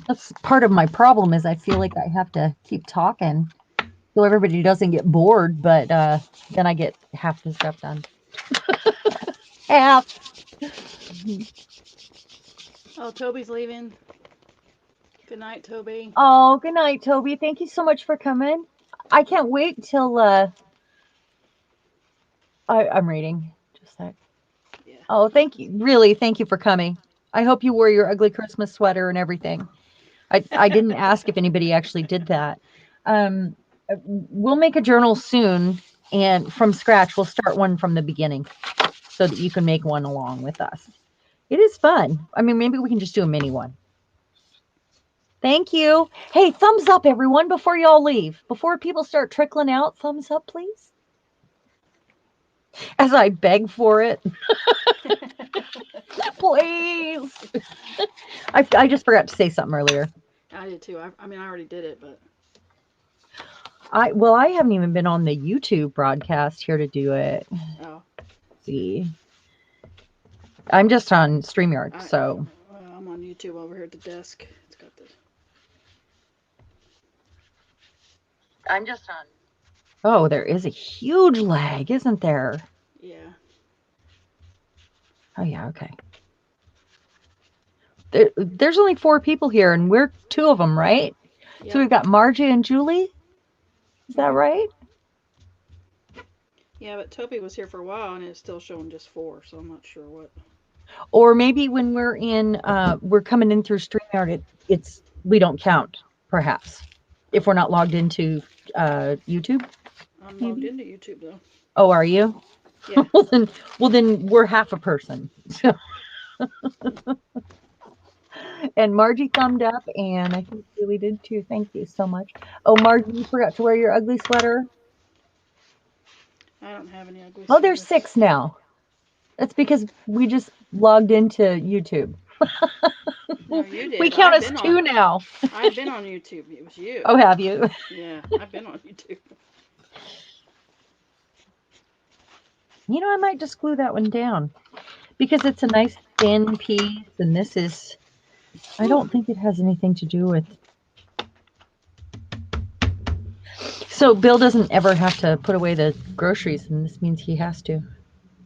That's part of my problem is I feel like I have to keep talking so everybody doesn't get bored, but then I get half the stuff done. Half. Oh, Toby's leaving. Good night, Toby. Oh, good night, Toby. Thank you so much for coming. I can't wait till I'm reading. Just a sec. Yeah. Oh, thank you. Really, thank you for coming. I hope you wore your ugly Christmas sweater and everything. I didn't ask if anybody actually did that. Um, we'll make a journal soon, and from scratch, we'll start one from the beginning so that you can make one along with us. It is fun. I mean, maybe we can just do a mini one. Thank you. Hey, thumbs up, everyone, before y'all leave. Before people start trickling out, thumbs up, please. As I beg for it. Please. I just forgot to say something earlier. I did too. I mean, I already did it, but I haven't even been on the YouTube broadcast here to do it. oh, Let's see. I'm just on StreamYard, I so I'm on YouTube over here at the desk. It's got the. I'm just on. Oh, there is a huge lag, isn't there? Yeah. Oh yeah, okay. There's only 4 people here, and we're 2 of them, right? So Yep. we've got Margie and Julie. Is that Mhm. right? Yeah, but Toby was here for a while and it's still showing just 4, so I'm not sure what. Or maybe when we're coming in through StreamYard, it's we don't count, perhaps, if we're not logged into YouTube. I'm logged Maybe. into YouTube though. Oh, are you? Yeah. Well then we're half a person. So, and Margie thumbed up, and I think Julie did too. Thank you so much. Oh, Margie, you forgot to wear your ugly sweater. I don't have any ugly Oh, there's sweaters. 6 now. That's because we just logged into YouTube. No, you We did. count as 2 now. I've been on YouTube. It was you. Oh, have you? Yeah, I've been on YouTube. You know, I might just glue that one down because it's a nice thin piece, and this is. I Whew. don't think it has anything to do with. So Bill doesn't ever have to put away the groceries, and this means he has to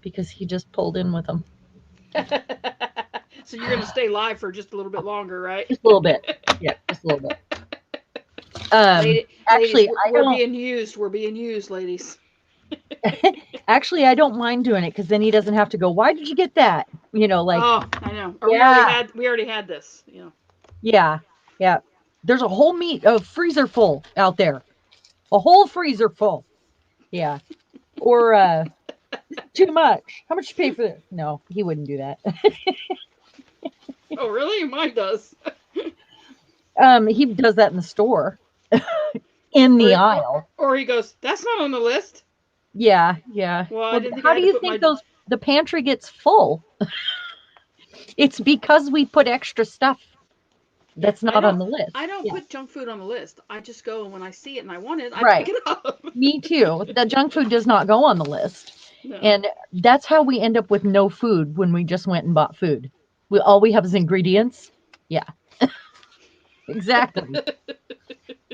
because he just pulled in with them. So you're gonna stay live for just a little bit longer, right? Just a little bit. Yeah, just a little bit. Ladies, Actually, I we're don't. being used. We're being used, ladies. Actually, I don't mind doing it because then he doesn't have to go. Why did you get that? Like, Oh, I know. Or yeah, we already had this. yeah, yeah. There's a whole freezer full out there. A whole freezer full. Yeah. Or too much. How much you pay for this? No, he wouldn't do that. Oh, really? Mine does. He does that in the store, in or, the or aisle. or he goes, "That's not on the list." Yeah, yeah. Well, I Well, didn't think I how do had to you put think my. the pantry gets full? It's because we put extra stuff Yeah, that's not on the list. I don't Yeah, put junk food on the list. I just go and when I see it and I want it, I pick right. it up. Me too. The junk food does not go on the list. No. And that's how we end up with no food when we just went and bought food. All we have is ingredients. Yeah, exactly.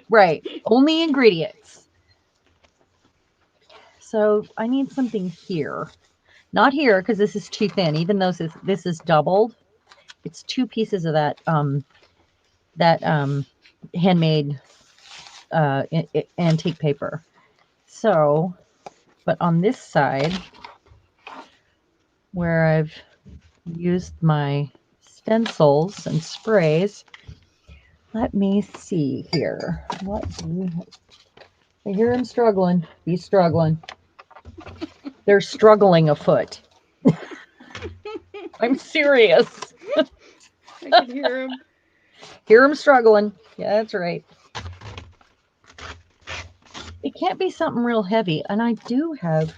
Right. Only ingredients. So I need something here. Not here because this is too thin. Even though this is doubled, it's 2 pieces of that handmade antique paper. So But on this side, where I've used my stencils and sprays, let me see here. What do we have? I hear him struggling. He's struggling. They're struggling afoot. I'm serious. I can hear him. Hear him struggling. Yeah, that's right. It can't be something real heavy. And I do have,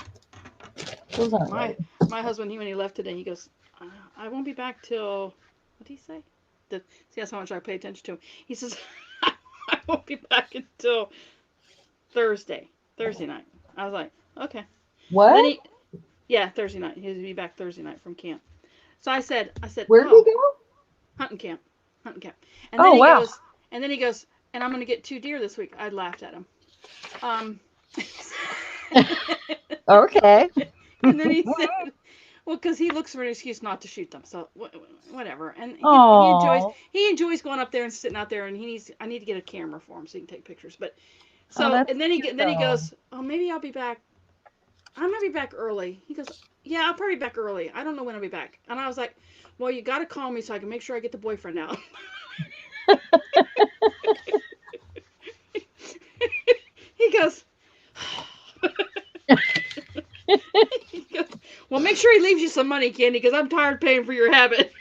those aren't My right. my husband, when he left today, he goes, I won't be back till, what did he say? See, that's how much I pay attention to him. He says, I won't be back until Thursday night. I was like, okay. And then What? yeah, Thursday night. He'll be back Thursday night from camp. So I said, Where did he oh, go? hunting camp, hunting camp. And then Oh, he wow. goes, and I'm gonna get 2 deer this week. I laughed at him. Um, Okay. and then he said, well, because he looks for an excuse not to shoot them. So whatever. And Oh, he enjoys going up there and sitting out there. And I need to get a camera for him so he can take pictures. But oh, so that's cute and then he though. goes, oh, maybe I'll be back. I might be back early. He goes, yeah, I'll probably be back early. I don't know when I'll be back. And I was like, well, you got to call me so I can make sure I get the boyfriend out. He goes, he goes, well, make sure he leaves you some money, Candy, because I'm tired paying for your habit.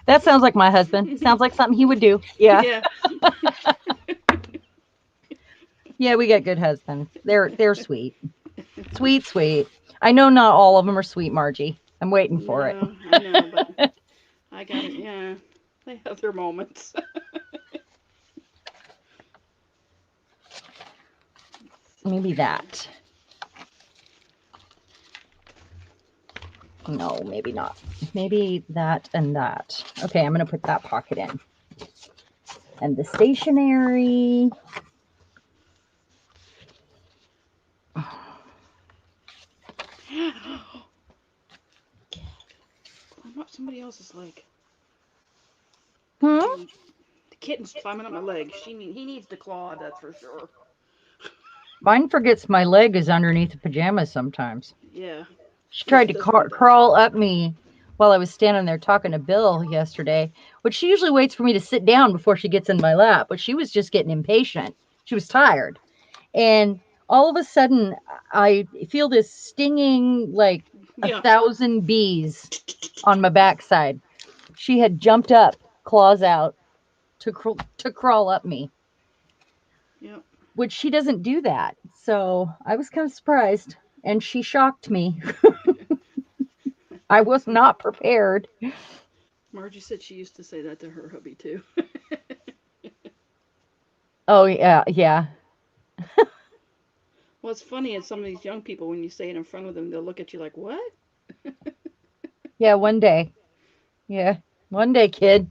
That sounds like my husband. Sounds like something he would do. Yeah. Yeah. Yeah, we got good husbands. They're sweet. Sweet, sweet. I know not all of them are sweet, Margie. I'm waiting for it. No, I know, but I got it. Yeah, they have their moments. Maybe that. No, maybe not. Maybe that and that. Okay, I'm going to put that pocket in. And the stationery. Climb up somebody else's leg. Hmm? The kitten's climbing up my leg. He needs to claw. That's for sure. Mine forgets my leg is underneath the pajamas sometimes. Yeah, She tried to this one does. crawl up me while I was standing there talking to Bill yesterday, which she usually waits for me to sit down before she gets in my lap, but she was just getting impatient. She was tired. And all of a sudden, I feel this stinging like a Yeah. thousand bees on my backside. She had jumped up, claws out, to crawl up me, Yep. which she doesn't do that. So I was kind of surprised, and she shocked me. I was not prepared. Margie said she used to say that to her hubby too. Oh yeah, yeah, What's funny is some of these young people, when you say it in front of them, they'll look at you like, "What?" yeah. One day, yeah, one day, kid.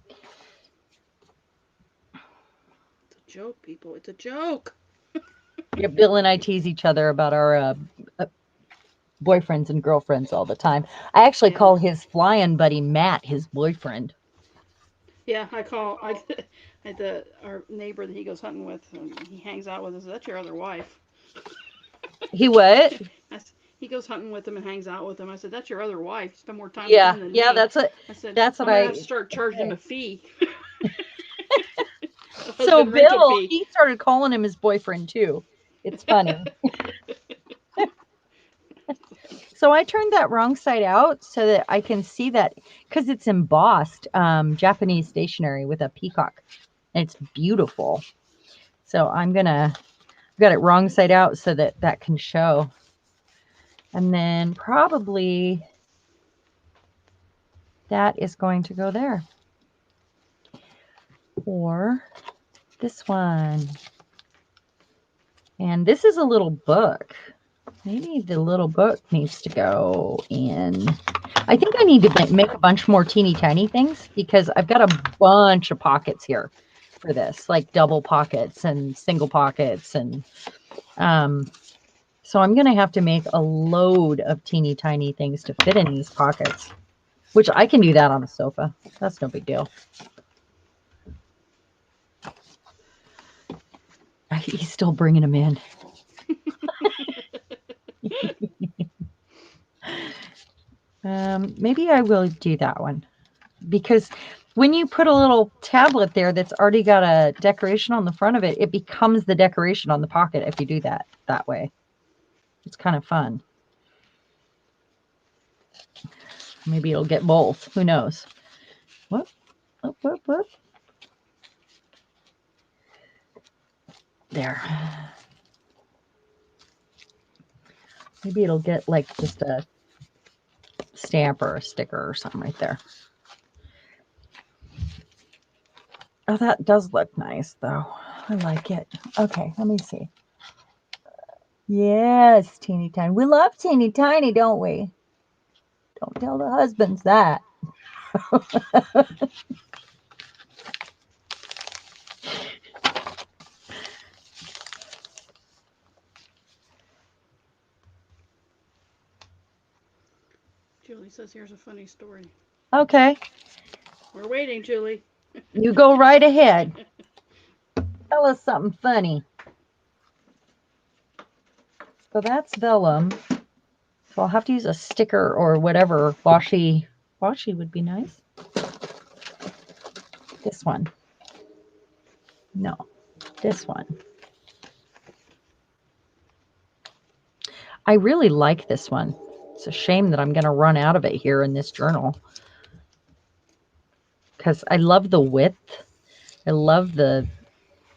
It's a joke, people. It's a joke. Yeah, Bill and I tease each other about our uh, boyfriends and girlfriends all the time. I actually Yeah. call his flying buddy Matt his boyfriend. Yeah, I the our neighbor that he goes hunting with, he hangs out with us. That's your other wife. He what? He goes hunting with him and hangs out with him. I said, that's your other wife. You spend more time with Yeah, him than yeah. me. That's what. I said, That's what I'm gonna have I. to start charging him a fee, a So husband rental Bill, fee. he started calling him his boyfriend too. It's funny. So I turned that wrong side out so that I can see that because it's embossed Japanese stationery with a peacock. And it's beautiful. So I'm gonna got it wrong side out so that that can show. And then probably that is going to go there. Or this one. And this is a little book. Maybe the little book needs to go in. I think I need to make a bunch more teeny tiny things because I've got a bunch of pockets here for this, like double pockets and single pockets. And so I'm going to have to make a load of teeny tiny things to fit in these pockets, which I can do that on a sofa. That's no big deal. He's still bringing them in. Maybe I will do that one because when you put a little tablet there that's already got a decoration on the front of it, it becomes the decoration on the pocket if you do that way. It's kind of fun. Maybe it'll get both. Who knows? Whoop, whoop, whoop, whoop. There. Maybe it'll get like just a stamp or a sticker or something right there. Oh, that does look nice though. I like it. Okay, let me see. Yes, teeny tiny. We love teeny tiny, don't we? Don't tell the husbands that. Julie says here's a funny story. Okay, We're waiting, Julie. you go right ahead. Tell us something funny. So that's vellum. So I'll have to use a sticker or whatever. Washi. Washi would be nice. This one. No, this one. I really like this one. It's a shame that I'm going to run out of it here in this journal because I love the width. I love the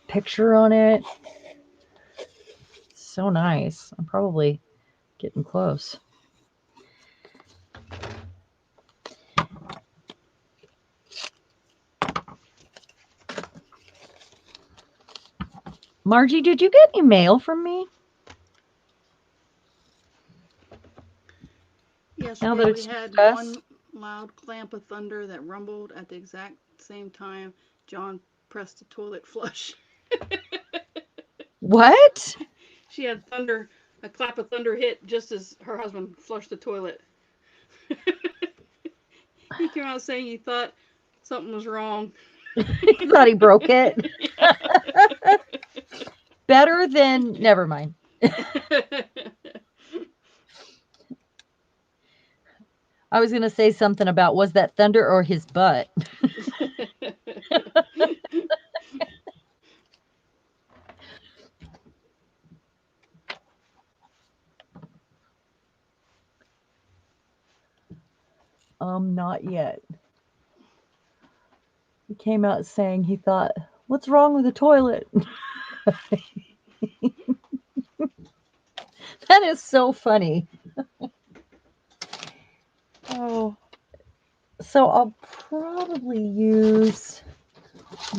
picture on it. So nice. I'm probably getting close. Margie, did you get any mail from me? Now that Yesterday we it's had us? one loud clamp of thunder that rumbled at the exact same time John pressed the toilet flush. What? She had thunder, a clap of thunder hit just as her husband flushed the toilet. He came out saying he thought something was wrong. He thought he broke it. Yeah. Better than, never mind. I was going to say something about was that thunder or his butt? Not yet. He came out saying he thought, what's wrong with the toilet? That is so funny. Oh, so I'll probably use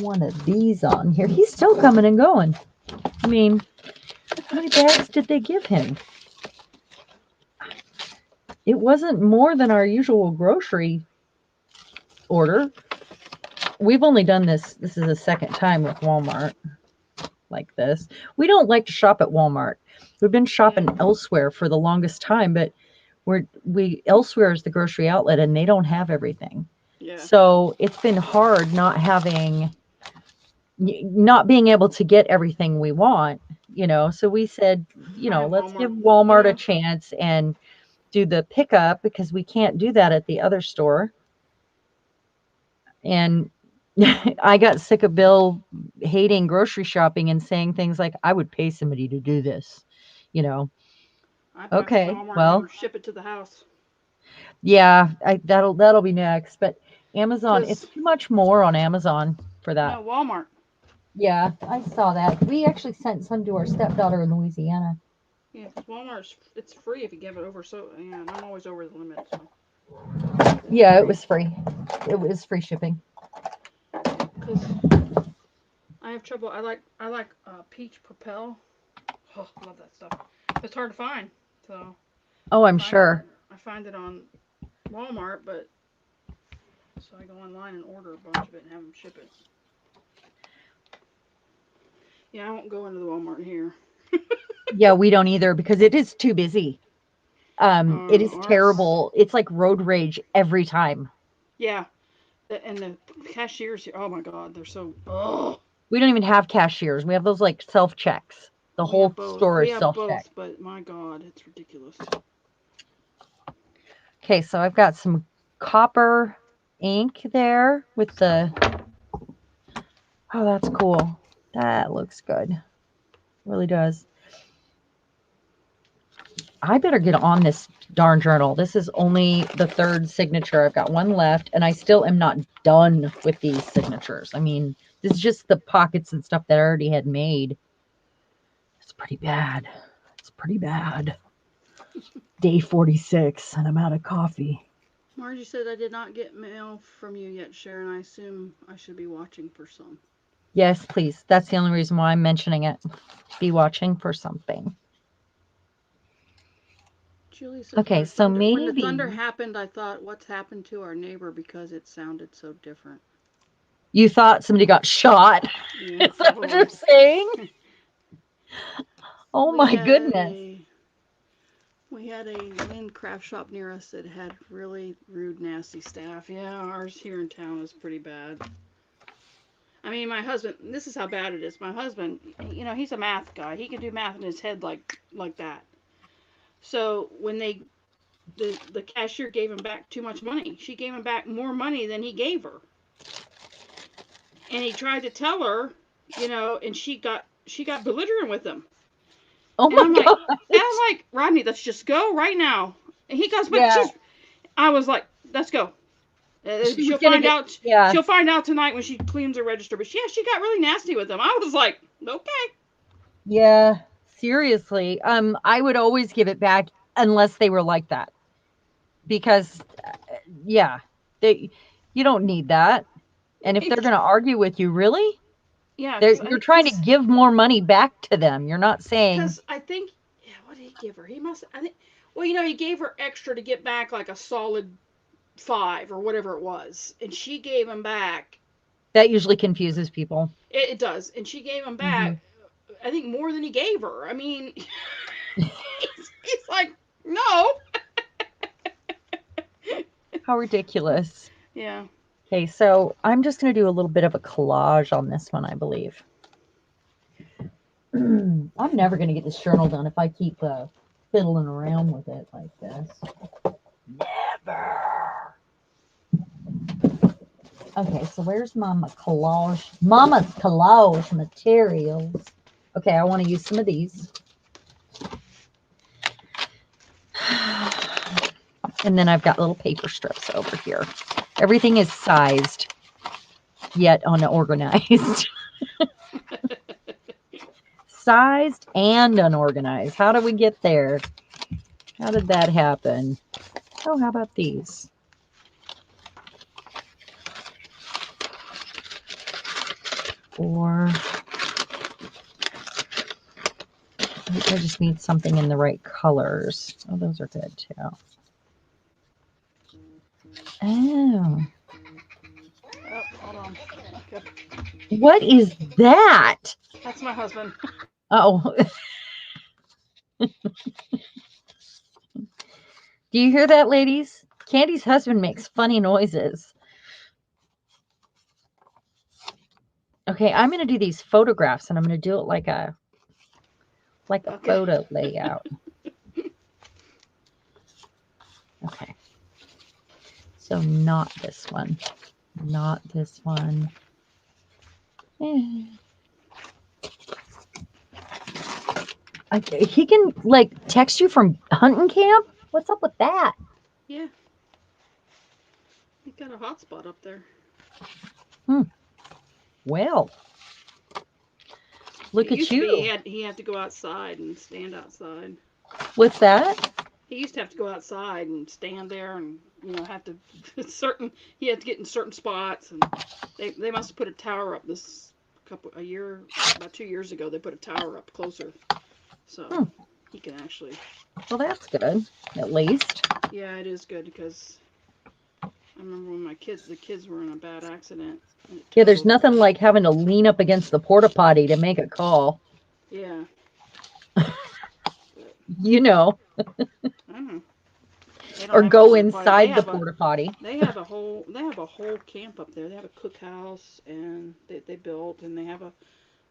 one of these on here. He's still coming and going. I mean, how many bags did they give him? It wasn't more than our usual grocery order. We've only done this. This is the second time with Walmart like this. We don't like to shop at Walmart. We've been shopping Yeah. elsewhere for the longest time, but we elsewhere is the grocery outlet and they don't have everything. Yeah. So it's been hard not being able to get everything we want. So we said, Try let's give Walmart. Walmart a Yeah. chance and do the pickup because we can't do that at the other store. And I got sick of Bill hating grocery shopping and saying things like, I would pay somebody to do this, you know. I've asked Okay, Walmart to well, ship it to the house. yeah, that'll be next. But Amazon, it's Cause too much more on Amazon for that. no Walmart. Yeah, I saw that. We actually sent some to our stepdaughter in Louisiana. Yeah, cause Walmart's it's free if you give it over. So yeah, and I'm always over the limit. So Yeah, it was free. It was free shipping. yeah, cause I have trouble. I like peach Propel. Oh, I love that stuff. It's hard to find. So Oh, I I'm find it. sure. I find it on Walmart, but so I go online and order a bunch of it and have them ship it. Yeah, I won't go into the Walmart here. Yeah, we don't either because it is too busy. It is Ours. terrible. It's like road rage every time. Yeah, and the cashiers here. Oh my God, they're so. Oh. We don't even have cashiers. We have those like self checks. The We have whole both. store We is have self check. both, but my God, it's ridiculous. Okay, so I've got some copper ink there with the. Oh, that's cool. That looks good. Really does. I better get on this darn journal. This is only the third signature. I've got one left, and I still am not done with these signatures. I mean, this is just the pockets and stuff that I already had made. It's pretty bad. It's pretty bad. Day 46, and I'm out of coffee. Margie said I did not get mail from you yet, Sharon. I assume I should be watching for some. Yes, please. That's the only reason why I'm mentioning it. Be watching for something. Julie said Okay, for so thunder. When the thunder maybe happened, I thought, what's happened to our neighbor because it sounded so different. you thought somebody got shot. Yeah, Is that what you're probably. saying? Oh we my had goodness. a we had a wind craft shop near us that had really rude, nasty staff. Yeah, ours here in town is pretty bad. I mean, my husband. This is how bad it is. My husband, he's a math guy. He can do math in his head like that. So when the cashier gave him back too much money, she gave him back more money than he gave her, and he tried to tell her, and she got belligerent with him. Oh And my I'm like, Rodney, let's just go right now. And he goes, but Yeah, she's. I was like, let's go. she was She'll gonna find get. out. Yeah, She'll find out tonight when she cleans her register. But yeah, she got really nasty with him. I was like, okay. yeah. Seriously, I would always give it back unless they were like that because, yeah, they. You don't need that. And if they're gonna argue with you, really, Yeah, you're trying to give more money back to them. You're not saying I think, yeah, what did he give her? He must. I think. Well, he gave her extra to get back like a solid five or whatever it was, and she gave him back. that usually confuses people. It does, and she gave him Hmm. back. I think more than he gave her. I mean, he's like, no. How ridiculous. Yeah. Okay, so I'm just going to do a little bit of a collage on this one, I believe. I'm never going to get this journal done if I keep fiddling around with it like this. Never. Okay, so where's Mama's collage materials? Okay, I want to use some of these. And then I've got little paper strips over here. Everything is sized, yet unorganized. Sized and unorganized. How did we get there? How did that happen? Oh, how about these? Or I just need something in the right colors. Oh, those are good too. Oh, Oh, hold on. Okay. what is that? That's my husband. Oh, do you hear that, ladies? Candy's husband makes funny noises. Okay, I'm going to do these photographs and I'm going to do it like a Okay. photo layout. Okay. So not this one. Not this one. Eh. He can like text you from hunting camp? What's up with that? Yeah. He got a hotspot up there. Hmm. Well, It look at used to be he you. had he had to go outside and stand outside. What's that? He used to have to go outside and stand there and have to certain he had to get in certain spots, and they must have put a tower up this a year about 2 years ago. They put a tower up closer, so Hmm. he can actually. Well, that's good. At least. Yeah, it is good because I remember when the kids were in a bad accident and it Yeah, there's totaled. nothing like having to lean up against the porta potty to make a call. Yeah, but You know. I don't know. They don't or have a go porta potty. inside the porta potty. They have a whole camp up there. They have a cookhouse and they built and they have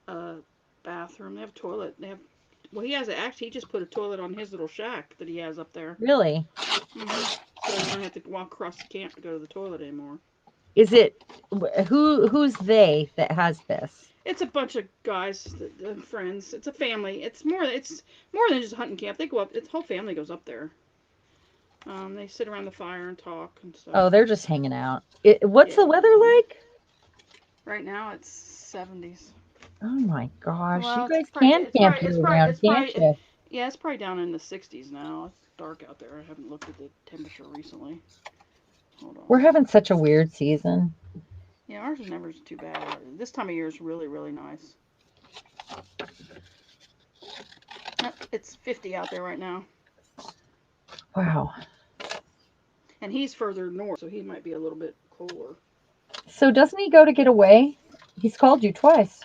a bathroom. They have a toilet. They have well, he has a, actually he just put a toilet on his little shack that he has up there. Really? So you don't have to walk across the camp to go to the toilet anymore. Is it who's they that has this? It's a bunch of guys, friends. It's a family. It's more than just a hunting camp. They go up. Its whole family goes up there. They sit around the fire and talk and stuff. Oh, they're just hanging out. What's Yeah. the weather like? Right now it's 70s. Oh my gosh, you Well, guys can camp year round, can't it's you? yeah, it's probably down in the 60s now. It's dark out there. I haven't looked at the temperature recently. Hold on. We're having such a weird season. Yeah, ours is never too bad. This time of year is really, really nice. It's 50 out there right now. Wow. And he's further north, so he might be a little bit cooler. So doesn't he go to get away? He's called you twice.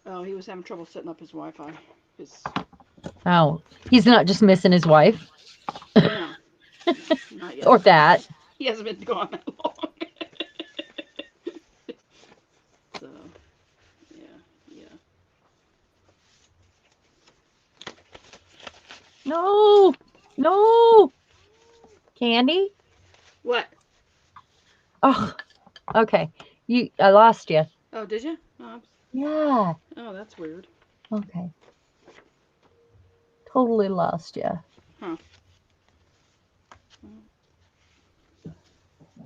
Oh, he was having trouble setting up his Wi-Fi. His Oh, he's not just missing his wife no, not yet. or that. He hasn't been gone that long. So, yeah, yeah. No, no, Candy. What? Oh, okay. I lost you. Oh, did you? Yeah. Oh, that's weird. Okay. Totally lost you. Huh.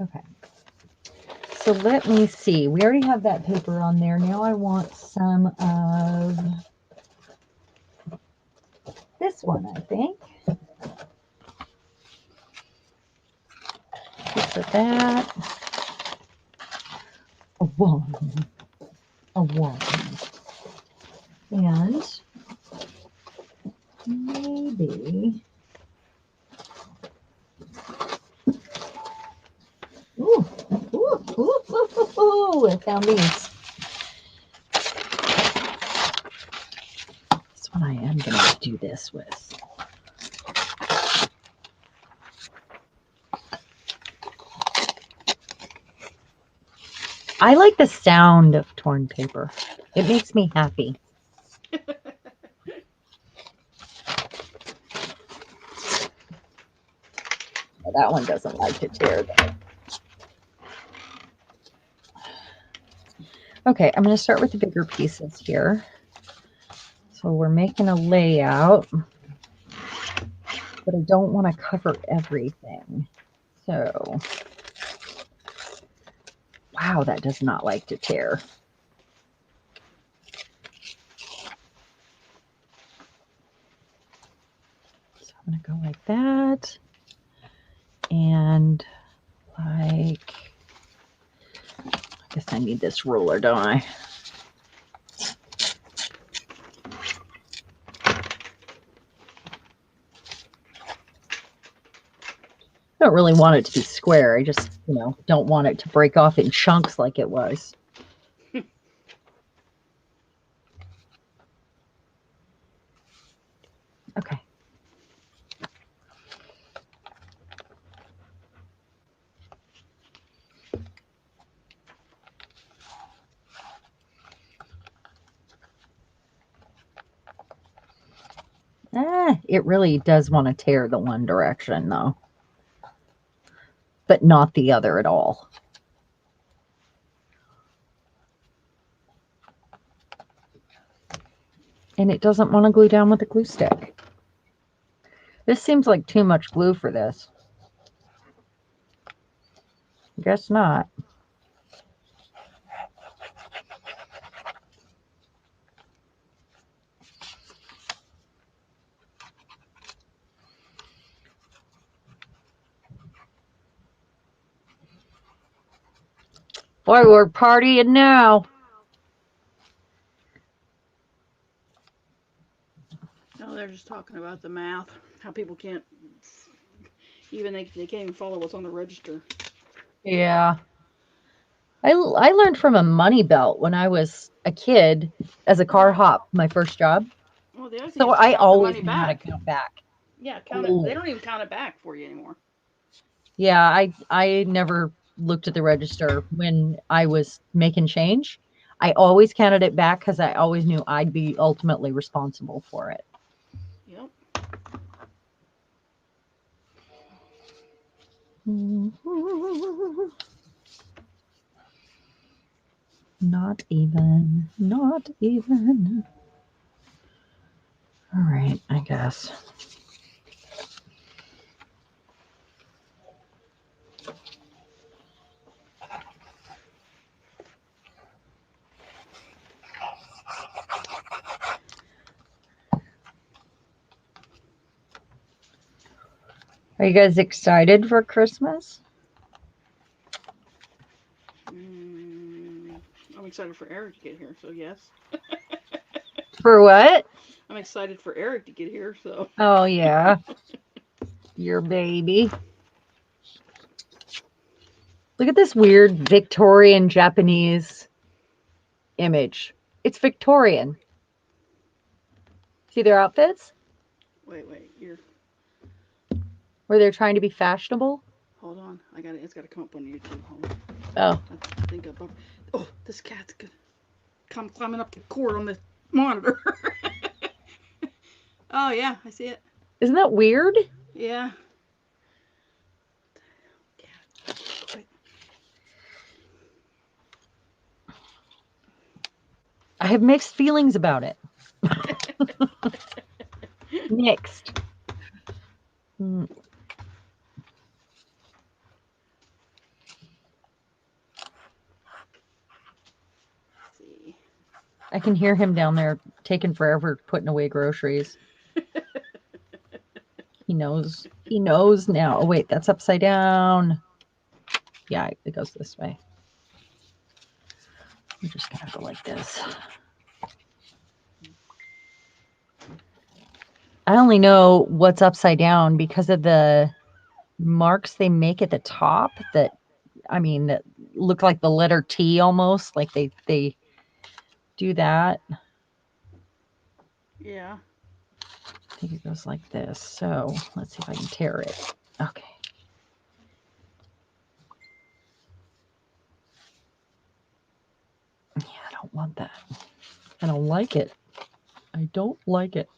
Okay. So let me see. We already have that paper on there. Now I want some of this one, I think. Piece of that. A one. A one. And maybe. Ooh, ooh, ooh, ooh, ooh, I found these. This one I am going to do this with. I like the sound of torn paper. It makes me happy. Well, that one doesn't like to tear though. Okay, I'm going to start with the bigger pieces here. So we're making a layout, but I don't want to cover everything. So, wow, that does not like to tear. So I'm going to go like that. And like, I guess I need this ruler, don't I? I don't really want it to be square. I just, don't want it to break off in chunks like it was. Okay. It really does want to tear the one direction though, but not the other at all. And it doesn't want to glue down with the glue stick. This seems like too much glue for this. Guess not. Boy, we're partying now. No, they're just talking about the math. How people can't even they can't even follow what's on the register. Yeah. I learned from a money belt when I was a kid as a car hop, my first job. Well, the other thing So is to I count the always money knew how to back. count back. Yeah, count it. They Oh, don't even count it back for you anymore. yeah, I never looked at the register when I was making change. I always counted it back because I always knew I'd be ultimately responsible for it. Yep. Not even. Not even. All right, I guess. Are you guys excited for Christmas? Mm, I'm excited for Eric to get here, so yes. For what? I'm excited for Eric to get here, so. Oh, yeah, your baby. Look at this weird Victorian Japanese image. It's Victorian. See their outfits Wait. You're. where they're trying to be fashionable? Hold on. I got it. It's got to come up on YouTube. Hold on. Oh, I think above. Oh, this cat's good. Come climbing up the cord on the monitor. Oh yeah, I see it. isn't that weird? Yeah. Cat. I have mixed feelings about it. Mixed. Mm, See. I can hear him down there taking forever putting away groceries. He knows. He knows now. Oh, wait, that's upside down. Yeah, it goes this way. I'm just going to go like this. I only know what's upside down because of the marks they make at the top that, I mean, that look like the letter T almost. Like they do that. Yeah. I think it goes like this. So let's see if I can tear it. Okay. Yeah, I don't want that. I don't like it. I don't like it.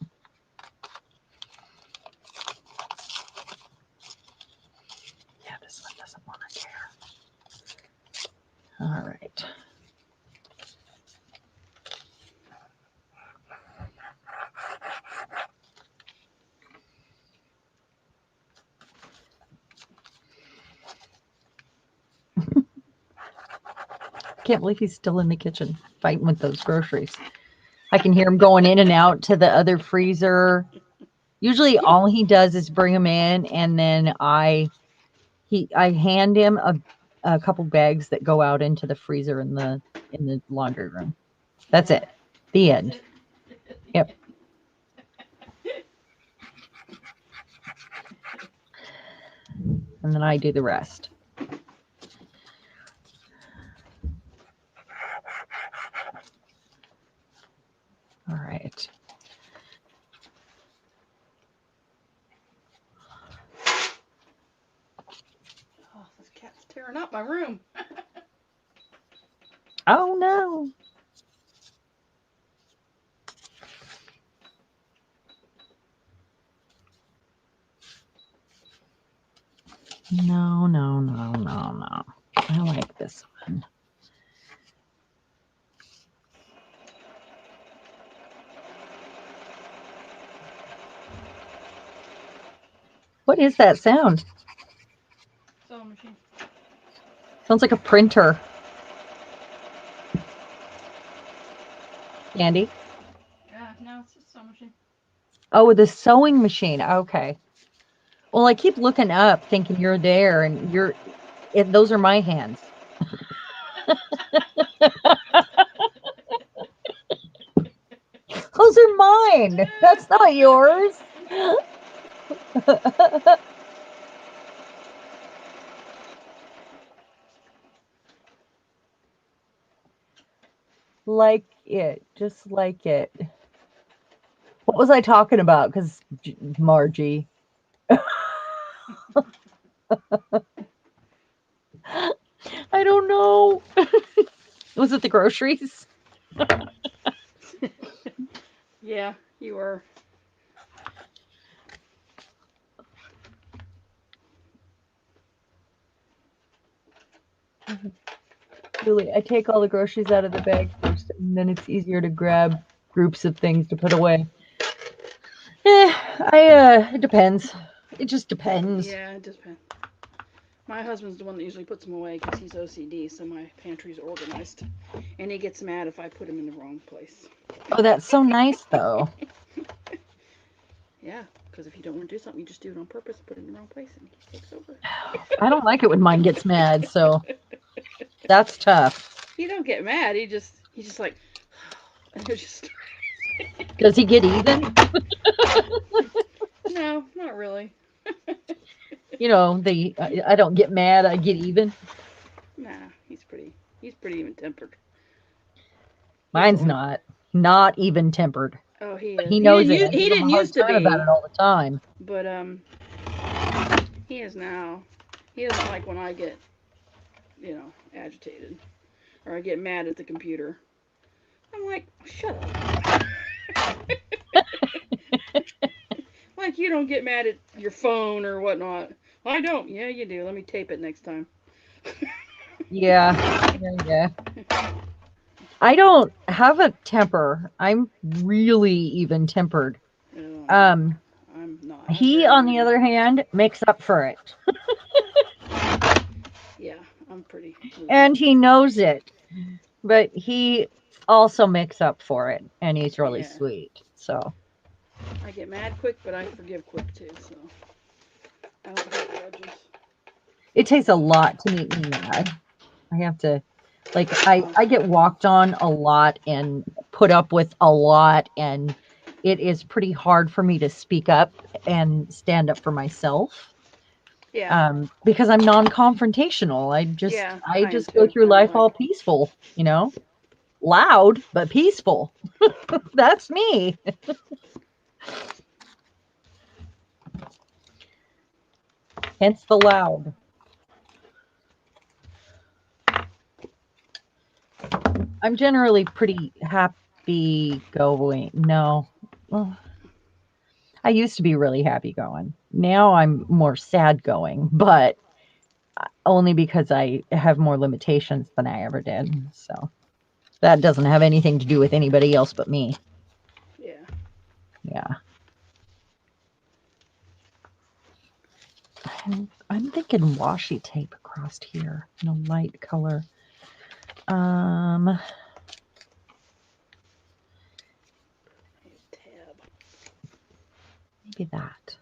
Yeah, this one doesn't want to tear. All right. I can't believe he's still in the kitchen fighting with those groceries. I can hear him going in and out to the other freezer. Usually all he does is bring them in and then I hand him a couple bags that go out into the freezer in the laundry room. That's Yeah. it. The That's end. it. Yep. And then I do the rest. All right. Oh, this cat's tearing up my room. Oh no. No, no, no, no, no. I like this one. What is that sound? Sewing machine. Sounds like a printer. Andy. Yeah, no, it's just sewing machine. Oh, the sewing machine. Okay. Well, I keep looking up thinking you're there and those are my hands. Those are mine. That's not yours. Like it. Just like it. What was I talking about? Because Margie. I don't know. Was it the groceries? Yeah, you were. Julie, I take all the groceries out of the bag first, and then it's easier to grab groups of things to put away. It depends. It just depends. Yeah, it just depends. My husband's the one that usually puts them away because he's OCD, so my pantry's organized. And he gets mad if I put them in the wrong place. Oh, that's so nice, though. Yeah, because if you don't want to do something, you just do it on purpose, put it in the wrong place, and he takes over. I don't like it when mine gets mad, so that's tough. He don't get mad. He's just like, and he'll just. Does he get even? No, not really. I don't get mad, I get even. Nah, he's pretty even tempered. He's the Mine's only. not even tempered. Oh, he But is. he He knows didn't it. use. I He give him didn't a hard used to time about be, it all the time. but he is now. He doesn't like when I get, agitated or I get mad at the computer. I'm like, shut up. Like you don't get mad at your phone or whatnot. Well, I don't. Yeah, you do. Let me tape it next time. Yeah, yeah. I don't have a temper. I'm really even tempered. Oh no, Um, I'm not. I'm he, very on the even. other hand, makes up for it, Yeah, I'm pretty even. and he knows it. But he also makes up for it, and he's really Yeah, sweet. So I get mad quick, but I forgive quick too. So I don't hold grudges. it takes a lot to make me mad. I have to, like, Oh, I get walked on a lot and put up with a lot, and it is pretty hard for me to speak up and stand up for myself. yeah, Because I'm non-confrontational. yeah. I I am just go too. through I don't life all like. peaceful, loud but peaceful. That's me. Hence the loud. I'm generally pretty happy going. No. Well, I used to be really happy going. Now I'm more sad going, but only because I have more limitations than I ever did. So that doesn't have anything to do with anybody else but me. Yeah. Yeah. I'm thinking washi tape across here in a light color. Um, Tab. maybe that.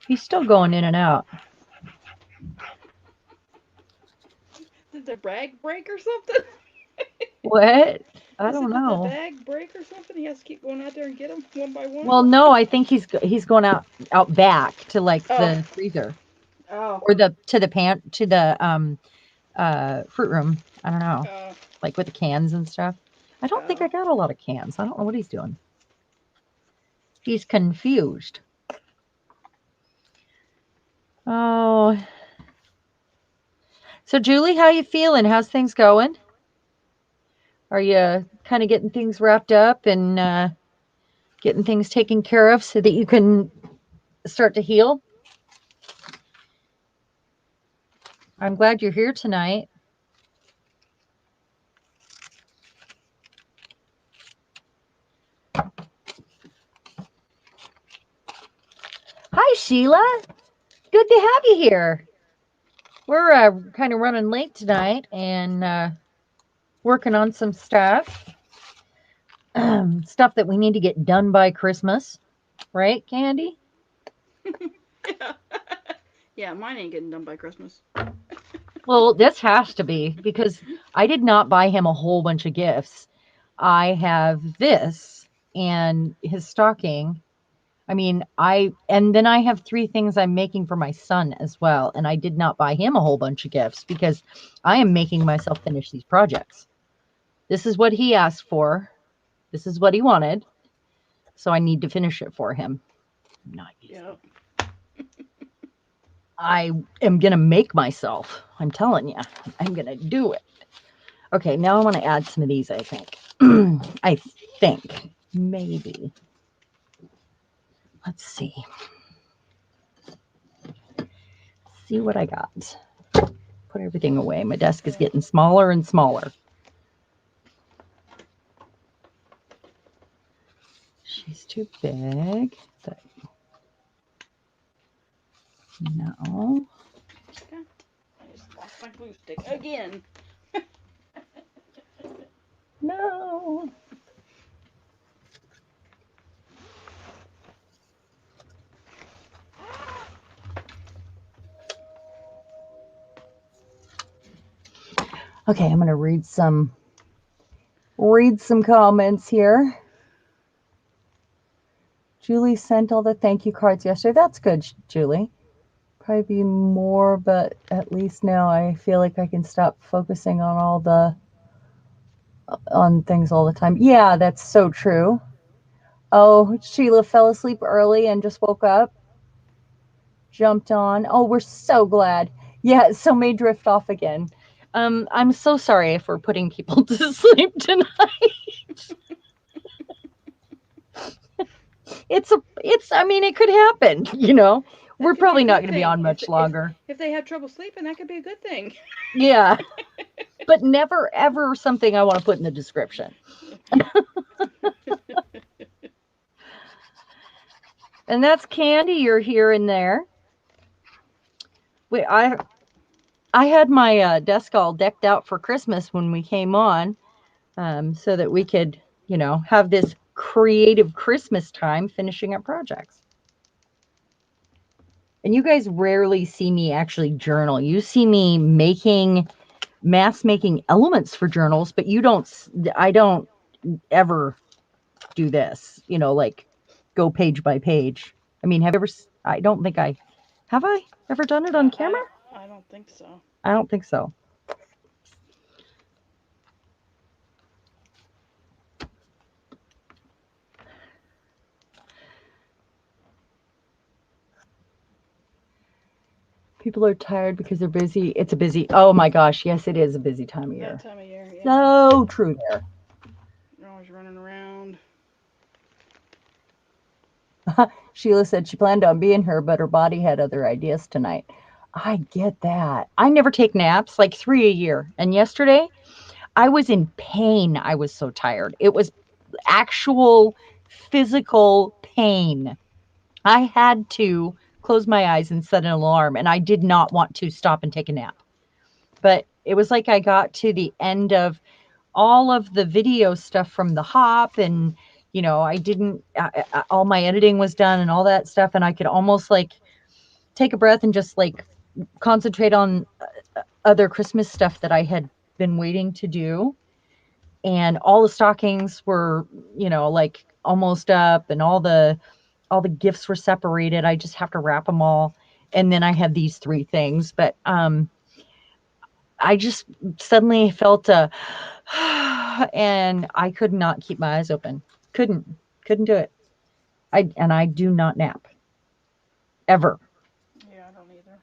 He's still going in and out. Did the bag break or something? What? I Is don't it did the know. bag break or something? He has to keep going out there and get them one by one. Well, no, I think he's going out back to like Oh, the freezer oh, or the to the pan to the fruit room. I don't know, oh, like with the cans and stuff. I don't think I oh. got a lot of cans. I don't know what he's doing. He's confused. Oh, so Julie, how you feeling? How's things going? Are you kind of getting things wrapped up and getting things taken care of so that you can start to heal? I'm glad you're here tonight. Hi, Sheila. Good to have you here. We're kind of running late tonight and working on some stuff, stuff that we need to get done by Christmas, right, Candy? Yeah. Yeah, mine ain't getting done by Christmas. Well, this has to be because I did not buy him a whole bunch of gifts. I have this and his stocking. I mean, and then I have three things I'm making for my son as well. And I did not buy him a whole bunch of gifts because I am making myself finish these projects. This is what he asked for. This is what he wanted. So I need to finish it for him. I'm not using Yep. I am going to make myself. I'm telling you, I'm going to do it. Okay, now I want to add some of these, I think. I think. Maybe. Let's see. See what I got. Put everything away. My desk is Yeah. getting smaller and smaller. She's too big. But no. Okay. I just lost my glue stick again. No. Okay, I'm going to read some comments here. Julie sent all the thank you cards yesterday. That's good, Julie. Probably be more, but at least now I feel like I can stop focusing on things all the time. Yeah, that's so true. Oh, Sheila fell asleep early and just woke up, jumped on. Oh, we're so glad. Yeah, so may drift off again. I'm so sorry if we're putting people to sleep tonight. I mean, it could happen, you know. That We're could be a probably not good going to be thing. on much If longer. if they have trouble sleeping, that could be a good thing. Yeah, but never ever something I want to put in the description. And that's Candy. You're here and there. Wait, I had my desk all decked out for Christmas when we came on, so that we could, have this creative Christmas time finishing up projects. And you guys rarely see me actually journal. You see me making elements for journals, but I don't ever do this, like go page by page. I mean, I don't think have I ever done it on I camera? don't. I don't think so. I don't think so. People are tired because they're busy. It's a busy, oh my gosh, yes, it is a busy time of That year. time of year, yeah. So true there. You're always running around. Sheila said she planned on being here, but her body had other ideas tonight. I get that. I never take naps, like 3 a year. And yesterday, I was in pain. I was so tired. It was actual physical pain. I had to close my eyes and set an alarm, and I did not want to stop and take a nap. But it was like I got to the end of all of the video stuff from the hop, and I didn't all my editing was done and all that stuff, and I could almost like take a breath and just like concentrate on other Christmas stuff that I had been waiting to do. And all the stockings were, like almost up, and all the gifts were separated. I just have to wrap them all. And then I had these three things, but I just suddenly felt and I could not keep my eyes open. Couldn't do it. I do not nap ever. Yeah, I don't either.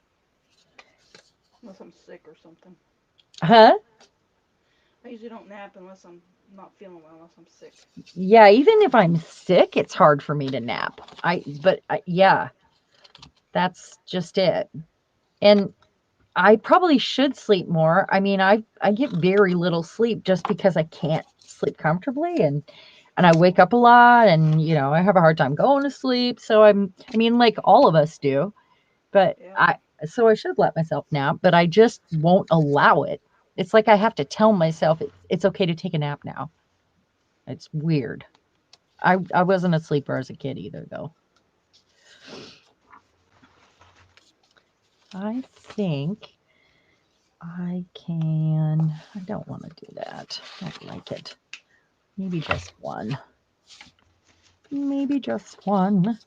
Unless I'm sick or something. Huh? I usually don't nap unless I'm not feeling well, unless I'm sick. Yeah, even if I'm sick, it's hard for me to nap. Yeah, that's just it. And I probably should sleep more. I mean, I get very little sleep just because I can't sleep comfortably, and I wake up a lot, and I have a hard time going to sleep. So I mean, like all of us do. But Yeah. I should let myself nap, but I just won't allow it. It's like I have to tell myself it's okay to take a nap now. It's weird. I wasn't a sleeper as a kid either, though. I think I don't want to do that. I don't like it. Maybe just one. Maybe just one.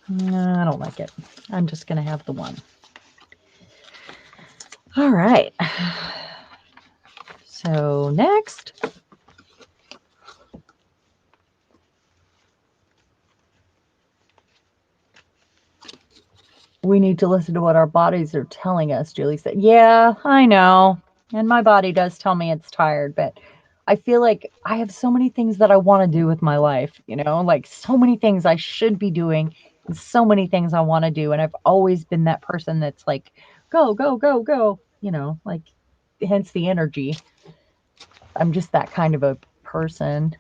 No, I don't like it. I'm just going to have the one. All right. So next, we need to listen to what our bodies are telling us. Julie said, "Yeah, I know." And my body does tell me it's tired, but I feel like I have so many things that I want to do with my life, like so many things I should be doing and so many things I want to do. And I've always been that person that's like, go, go, go, go, like hence the energy. I'm just that kind of a person,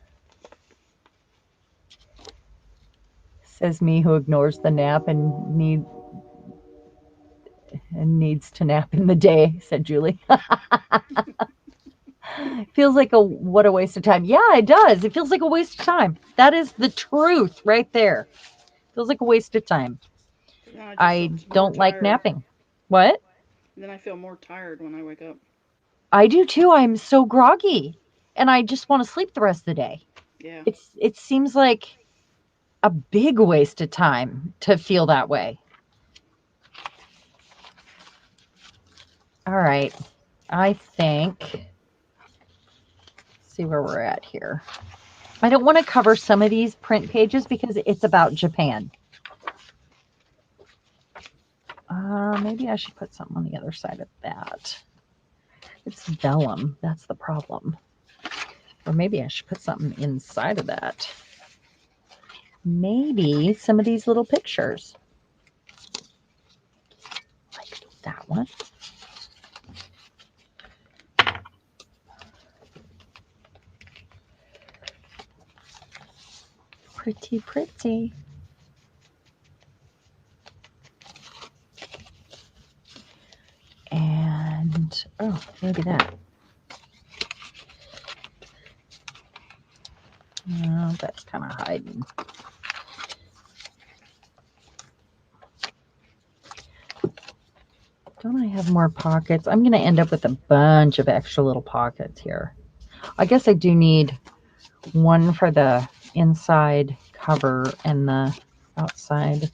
says me who ignores the nap and needs to nap in the day, said Julie. Feels like what a waste of time. Yeah, it does. It feels like a waste of time. That is the truth right there. Feels like a waste of time. But then I just feel I more don't like tired. napping. What? Then I feel more tired when I wake up. I do too. I'm so groggy and I just want to sleep the rest of the day. Yeah. It seems like a big waste of time to feel that way. All right. I think see where we're at here. I don't want to cover some of these print pages because it's about Japan. Maybe I should put something on the other side of that. It's vellum. That's the problem. Or maybe I should put something inside of that. Maybe some of these little pictures. Like that one. Pretty, pretty. And, oh, maybe that. Oh, that's kind of hiding. Don't I have more pockets? I'm going to end up with a bunch of extra little pockets here. I guess I do need one for the inside cover and the outside,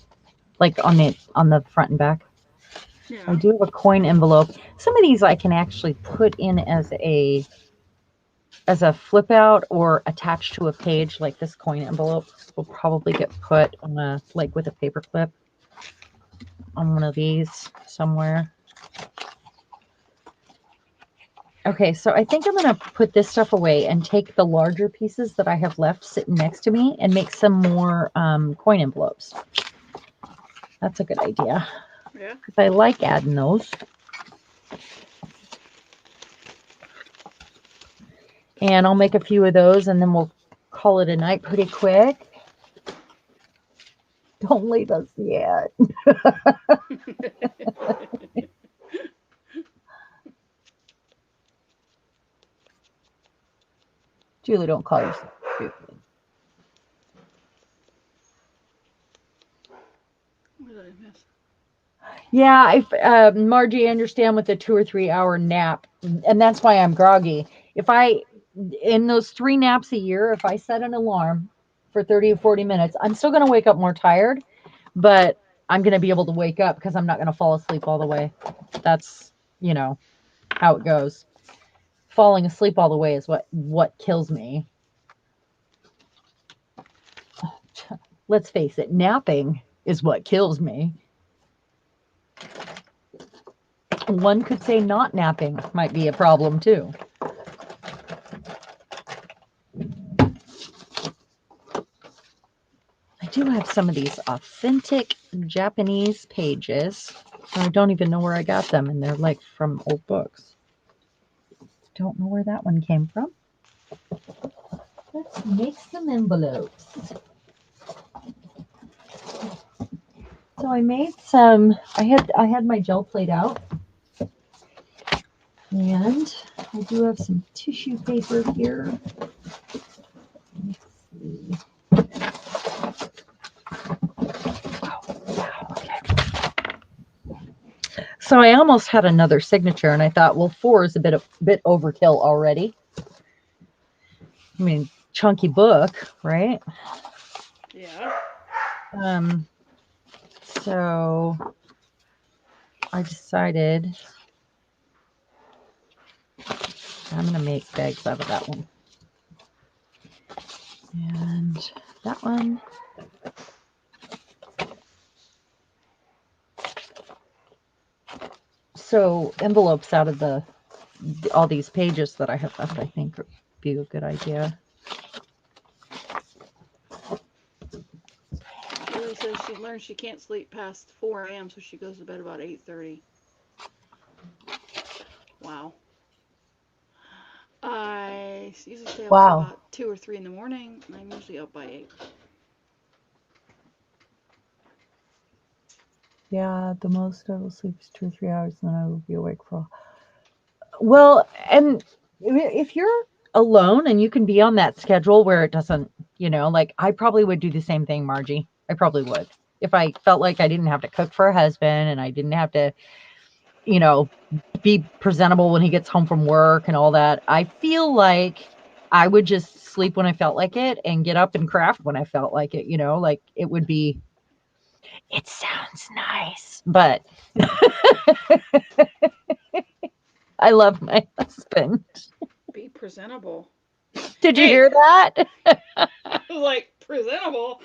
like on the front and back. I Yeah. do have a coin envelope. Some of these I can actually put in as a flip out or attached to a page, like this coin envelope will probably get put on like with a paper clip on one of these somewhere. Okay, so I think I'm going to put this stuff away and take the larger pieces that I have left sitting next to me and make some more coin envelopes. That's a good idea Yeah. because I like adding those. And I'll make a few of those and then we'll call it a night pretty quick. Don't leave us yet. Julie, don't call yourself stupid. What did I miss? Yeah, Margie, I understand with the 2 or 3 hour nap, and that's why I'm groggy. If I, in those 3 naps a year, if I set an alarm for 30 or 40 minutes, I'm still going to wake up more tired, but I'm going to be able to wake up because I'm not going to fall asleep all the way. That's, how it goes. Falling asleep all the way is what kills me. Let's face it, napping is what kills me. One could say not napping might be a problem too. I do have some of these authentic Japanese pages. I don't even know where I got them, and they're like from old books. Don't know where that one came from. Let's make some envelopes. So I made some. I had my gel plate out, and I do have some tissue paper here. Let's see. So I almost had another signature, and I thought, well, 4 is a bit overkill already. I mean, chunky book, right? Yeah. Um, so I decided I'm going to make bags out of that one. And that one. So envelopes out of the all these pages that I have left, I think would be a good idea. Julie says she learned she can't sleep past 4 a.m., so she goes to bed about 8:30. Wow. I usually stay up till Wow. about 2 or 3 in the morning, and I'm usually up by 8. Yeah, the most I will sleep is 2 or 3 hours, and then I will be awake for. Well, and if you're alone and you can be on that schedule where it doesn't, like I probably would do the same thing, Margie. I probably would. If I felt like I didn't have to cook for a husband and I didn't have to, you know, be presentable when he gets home from work and all that, I feel like I would just sleep when I felt like it and get up and craft when I felt like it, like it would be, it sounds nice, but I love my husband. Be presentable. Did you Hey, hear that? like presentable.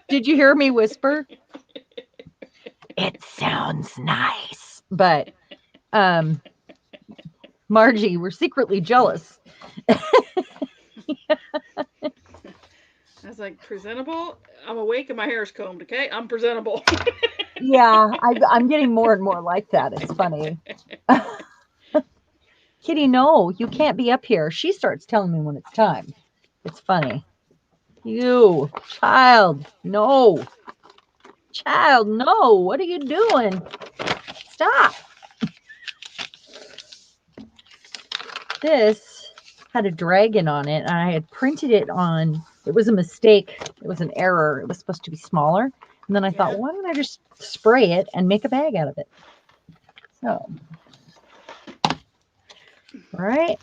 Did you hear me whisper? It sounds nice. But um Margie, we're secretly jealous. I was like, presentable? I'm awake and my hair is combed, okay? I'm presentable. Yeah, I'm getting more and more like that. It's funny. Kitty, no, you can't be up here. She starts telling me when it's time. It's funny. You, child, no. Child, no. What are you doing? Stop. This had a dragon on it, and I had printed it on. It was a mistake. It was an error. It was supposed to be smaller. And then I thought, Yeah. well, why don't I just spray it and make a bag out of it? So, all right.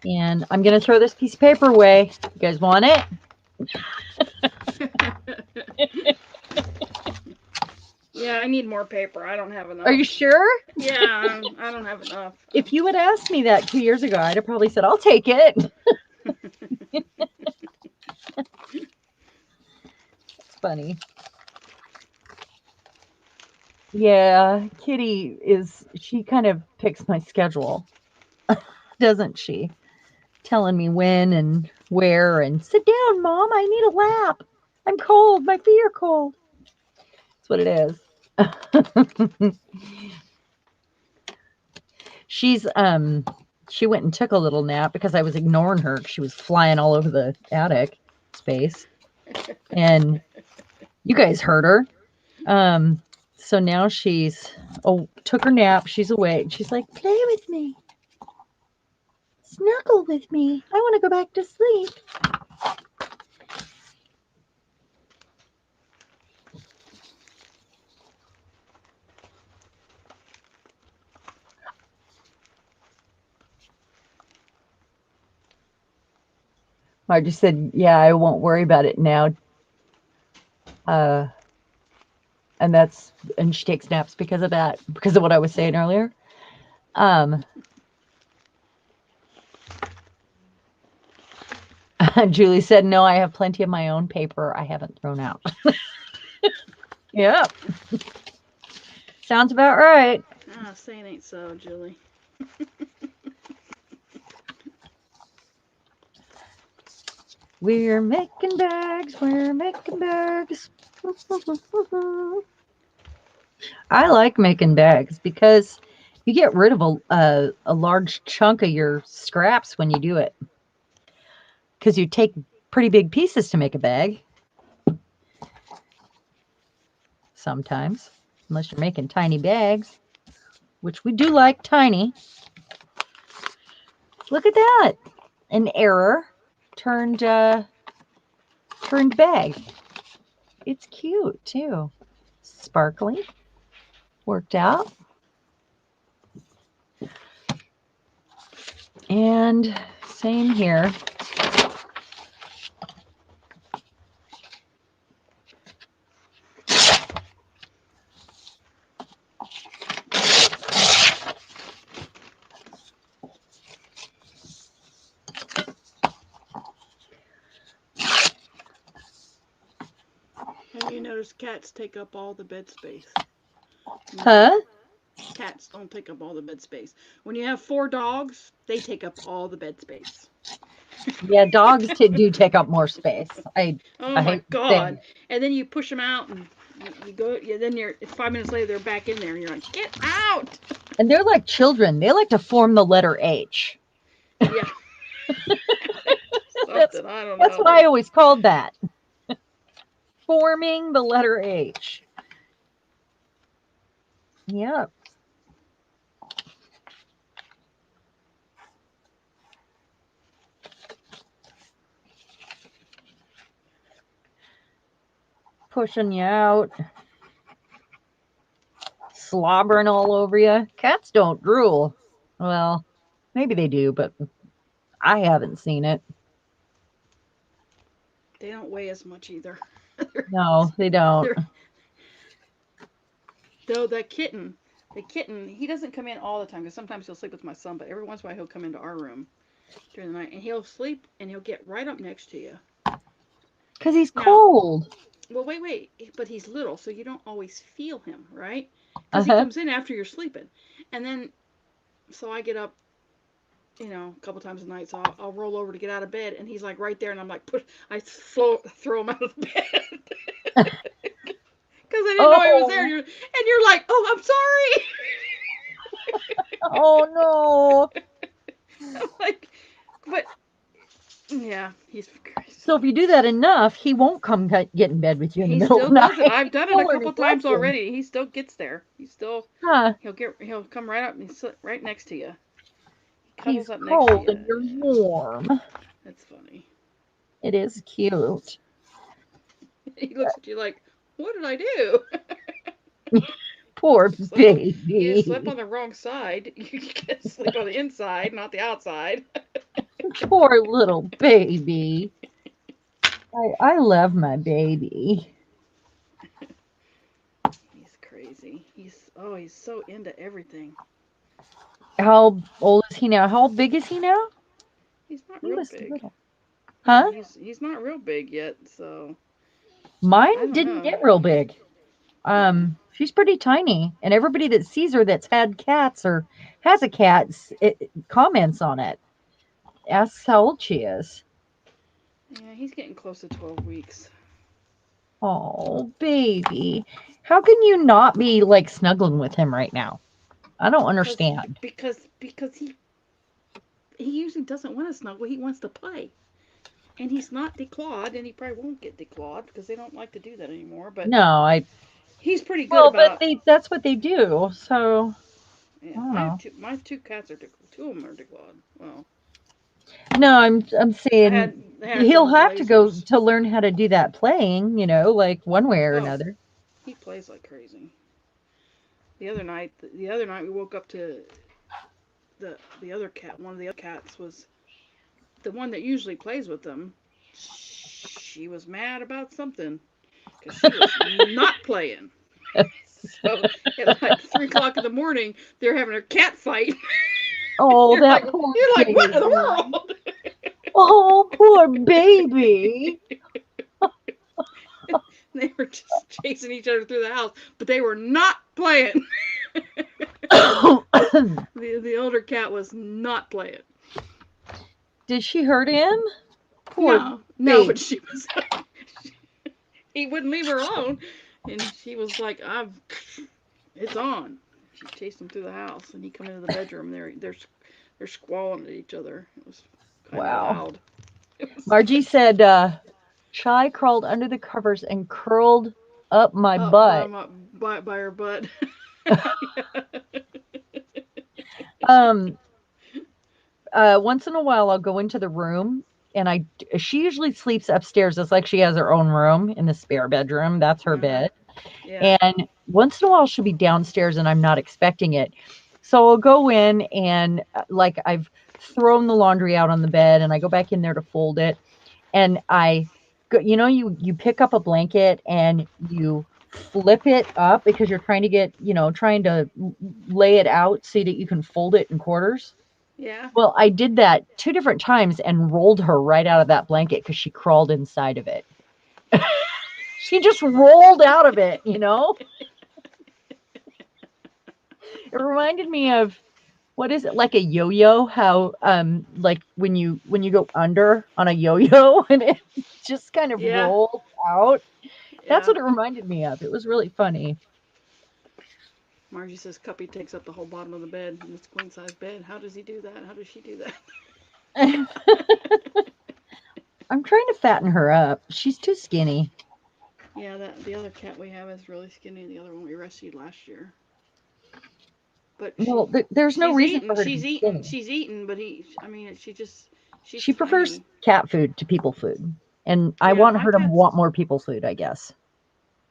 And I'm going to throw this piece of paper away. You guys want it? Yeah, I need more paper. I don't have Are enough. you sure? Yeah, I don't have enough. If you had asked me that 2 years ago, I'd have probably said, I'll take it. It's funny. Yeah, Kitty she kind of picks my schedule, doesn't she? Telling me when and where and sit down, Mom. I need a lap. I'm cold. My feet are cold. That's what it is. She's she went and took a little nap because I was ignoring her. She was flying all over the attic space. And you guys heard her. So now took her nap. She's awake. She's like, play with me. Snuggle with me. I want to go back to sleep. I just said, yeah, I won't worry about it now. Uh, and she takes naps because of that, because of what I was saying earlier. Um, Julie said, no, I have plenty of my own paper I haven't thrown out. Yep. Sounds about right. Ah, saying ain't so, Julie. We're making bags. We're making bags. I like making bags because you get rid of a large chunk of your scraps when you do it. Because you take pretty big pieces to make a bag sometimes, unless you're making tiny bags, which we do like tiny. Look at that. An error turned bag. It's cute too. Sparkly. Worked out. And same here. upstairs, cats take up all the bed space. No, Huh? cats don't take up all the bed space. When you have four dogs, they take up all the bed space. Yeah, dogs do take up more space. Oh I my hate to say god! it. And then you push them out, and you go. Yeah, then you're 5 minutes later, they're back in there, and you're like, get out! And they're like children. They like to form the letter H. Yeah, That's something. I don't that's what I know. always called that. Forming the letter H. Yeah, pushing you out, slobbering all over you. Cats don't drool. Well, maybe they do, but I haven't seen it. They don't weigh as much either. No, they don't. They're, though the kitten, he doesn't come in all the time because sometimes he'll sleep with my son, but every once in a while he'll come into our room during the night and he'll sleep and he'll get right up next to you. Because he's Now, cold. well, wait, but he's little, so you don't always feel him, right? Uh Because he huh. comes in after you're sleeping, and then so I get up, a couple times a night, so I'll roll over to get out of bed, and he's like right there, and I'm like, I throw him out of the bed because I didn't know he was there, Oh, and you're like, oh, I'm sorry. oh no. I'm like, but yeah, he's So if crazy. you do that enough, he won't come get in bed with you in the He middle of still the does it. night. I've done it He'll a learn his couple times lesson. already. He still gets there. Huh? He'll come right up and sit right next to you. He cuddles He's up next to cold you. and you're Yeah, warm. that's funny. It is cute. He looks at you like, "What did I do?" Poor You slept baby. on the wrong side. You can't sleep on the inside, not the outside. Poor little baby. I love my baby. He's crazy. He's so into everything. How old is he now? How big is he now? He's not He real was big. little. Yeah, Huh? he's not real big yet. So I Mine don't didn't know. get real big. Yeah, She's pretty tiny, and everybody that sees her that's had cats or has a cat comments on it, asks how old she is. yeah, he's getting close to 12 weeks. Oh, baby. How can you not be like snuggling with him right now? I don't Cause understand. because he usually doesn't want to snuggle. He wants to play. And he's not declawed, and he probably won't get declawed because they don't like to do that anymore. But No, I he's pretty good well, but about. that's what they do. So I Yeah, don't know. my two cats are two of them are declawed. Well, No, I'm saying I had he'll those have to go lasers. to learn how to do that playing, like one way or Oh, another. he plays like crazy. The other night we woke up to the other cat. One of the other cats was the one that usually plays with them. She was mad about something because she was not playing. So at like 3 o'clock in the morning, they're having a cat fight. Oh, you're that like poor you're like what in the baby. world? Oh, poor baby. They were just chasing each other through the house, but they were not playing. The older cat was not playing. Did she hurt him? Poor No, baby. but she was. He wouldn't leave her alone, and she was like, It's on." She chased him through the house, and he come into the bedroom. And they're squalling at each other. It was kind of Wow. loud. It was Margie said, Chai crawled under the covers and curled up my up butt. by her butt. Um, Once in a while, I'll go into the room and she usually sleeps upstairs. It's like she has her own room in the spare bedroom. That's her Uh-huh. bed. Yeah. And once in a while, she'll be downstairs and I'm not expecting it. So I'll go in and like I've thrown the laundry out on the bed and I go back in there to fold it. And I go, you pick up a blanket and you flip it up because you're trying to trying to lay it out so that you can fold it in quarters. Yeah. Well, I did that 2 different times and rolled her right out of that blanket because she crawled inside of it. She just rolled out of it, you know? It reminded me of what is it, like a yo-yo, how like when you go under on a yo-yo and it just kind of Yeah, rolls out. That's yeah. what it reminded me of. It was really funny. Margie says Cuppy takes up the whole bottom of the bed in this queen size bed. How does he do that? How does she do that? I'm trying to fatten her up. She's too skinny. Yeah, that the other cat we have is really skinny. The other one we rescued last year. But Well, there's no reason for her to be skinny. she's eaten. But he, I mean, she's She prefers tiny. cat food to people food, and I Yeah, want my her to cats. want more people food, I guess.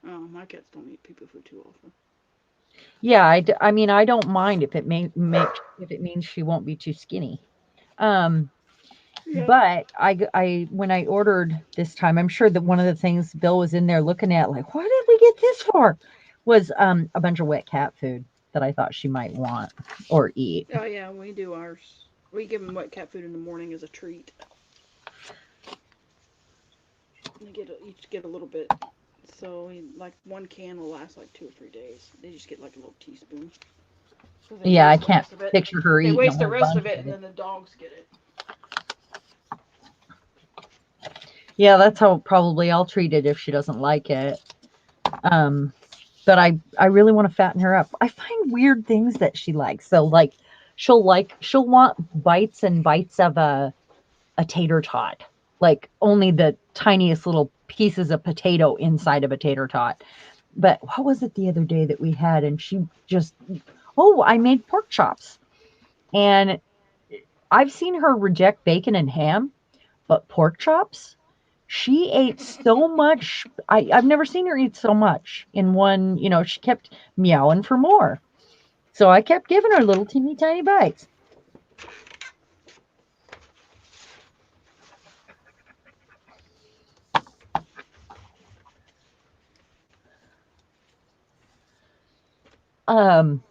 Oh, my cats don't eat people food too often. Yeah, I mean, I don't mind if it if it means she won't be too skinny. Um, Yeah. but when I ordered this time, I'm sure that one of the things Bill was in there looking at, like, what did we get this for? Was a bunch of wet cat food that I thought she might want or eat. Oh yeah, we do ours. We give them wet cat food in the morning as a treat. They each get a little bit. So like one can will last like 2 or 3 days. They just get like a little teaspoon. So they Yeah, I waste the can't rest of it. picture her They eating a waste the whole rest bunch of it, of and it. then the dogs get it. Yeah, that's how probably I'll treat it if she doesn't like it. Um, but I really want to fatten her up. I find weird things that she likes. So she'll want bites and bites of a tater tot, like only the tiniest little pieces of potato inside of a tater tot. But what was it the other day that we had? And she just, oh, I made pork chops. And I've seen her reject bacon and ham, but pork chops, she ate so much. I've never seen her eat so much in one, she kept meowing for more. So I kept giving her little teeny tiny bites. Um,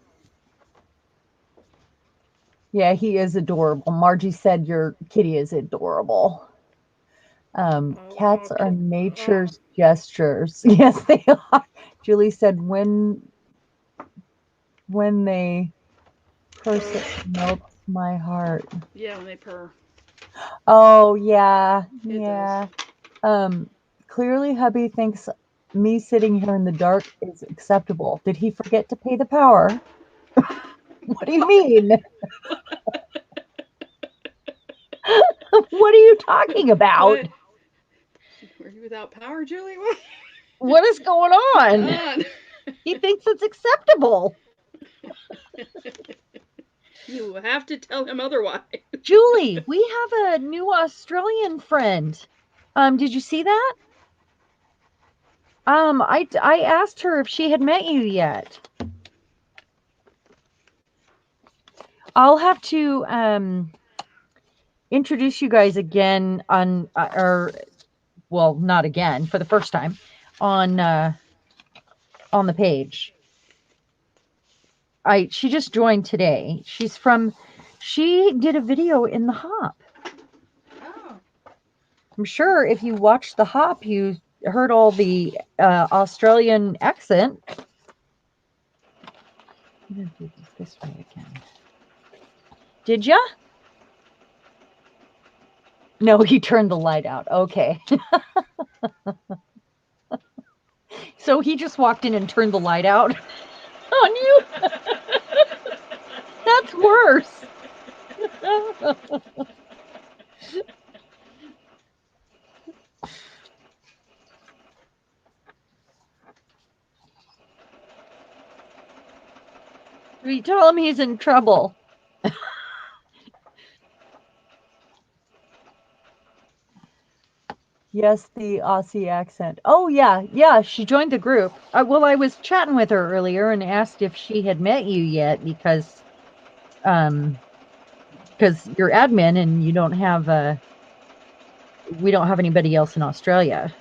yeah, he is adorable. Margie said your kitty is adorable. Oh, Cats oh, are oh. nature's gestures. Yes, they are. Julie said when they curse, it Oh. melts my heart. Yeah, when they purr, Oh yeah, it does. yeah. Um, Clearly hubby thinks me sitting here in the dark is acceptable. Did he forget to pay the power? What do you mean? What are you talking about? What? Were you without power, Julie? What? What is going What's going on? on? He thinks it's acceptable. You have to tell him otherwise. Julie, we have a new Australian friend. Did you see that? I asked her if she had met you yet. I'll have to introduce you guys again or well, not again, for the first time on the page. I She just joined today. She did a video in the hop. Oh. I'm sure if you watched the hop, you heard all the Australian accent. I'm gonna do this way again. Did ya? No, he turned the light out. Okay. So he just walked in and turned the light out on you? That's worse. We tell him he's in trouble. Yes, the Aussie accent. Oh, yeah, yeah, she joined the group. Well, I was chatting with her earlier and asked if she had met you yet um, because you're admin and we don't have anybody else in Australia.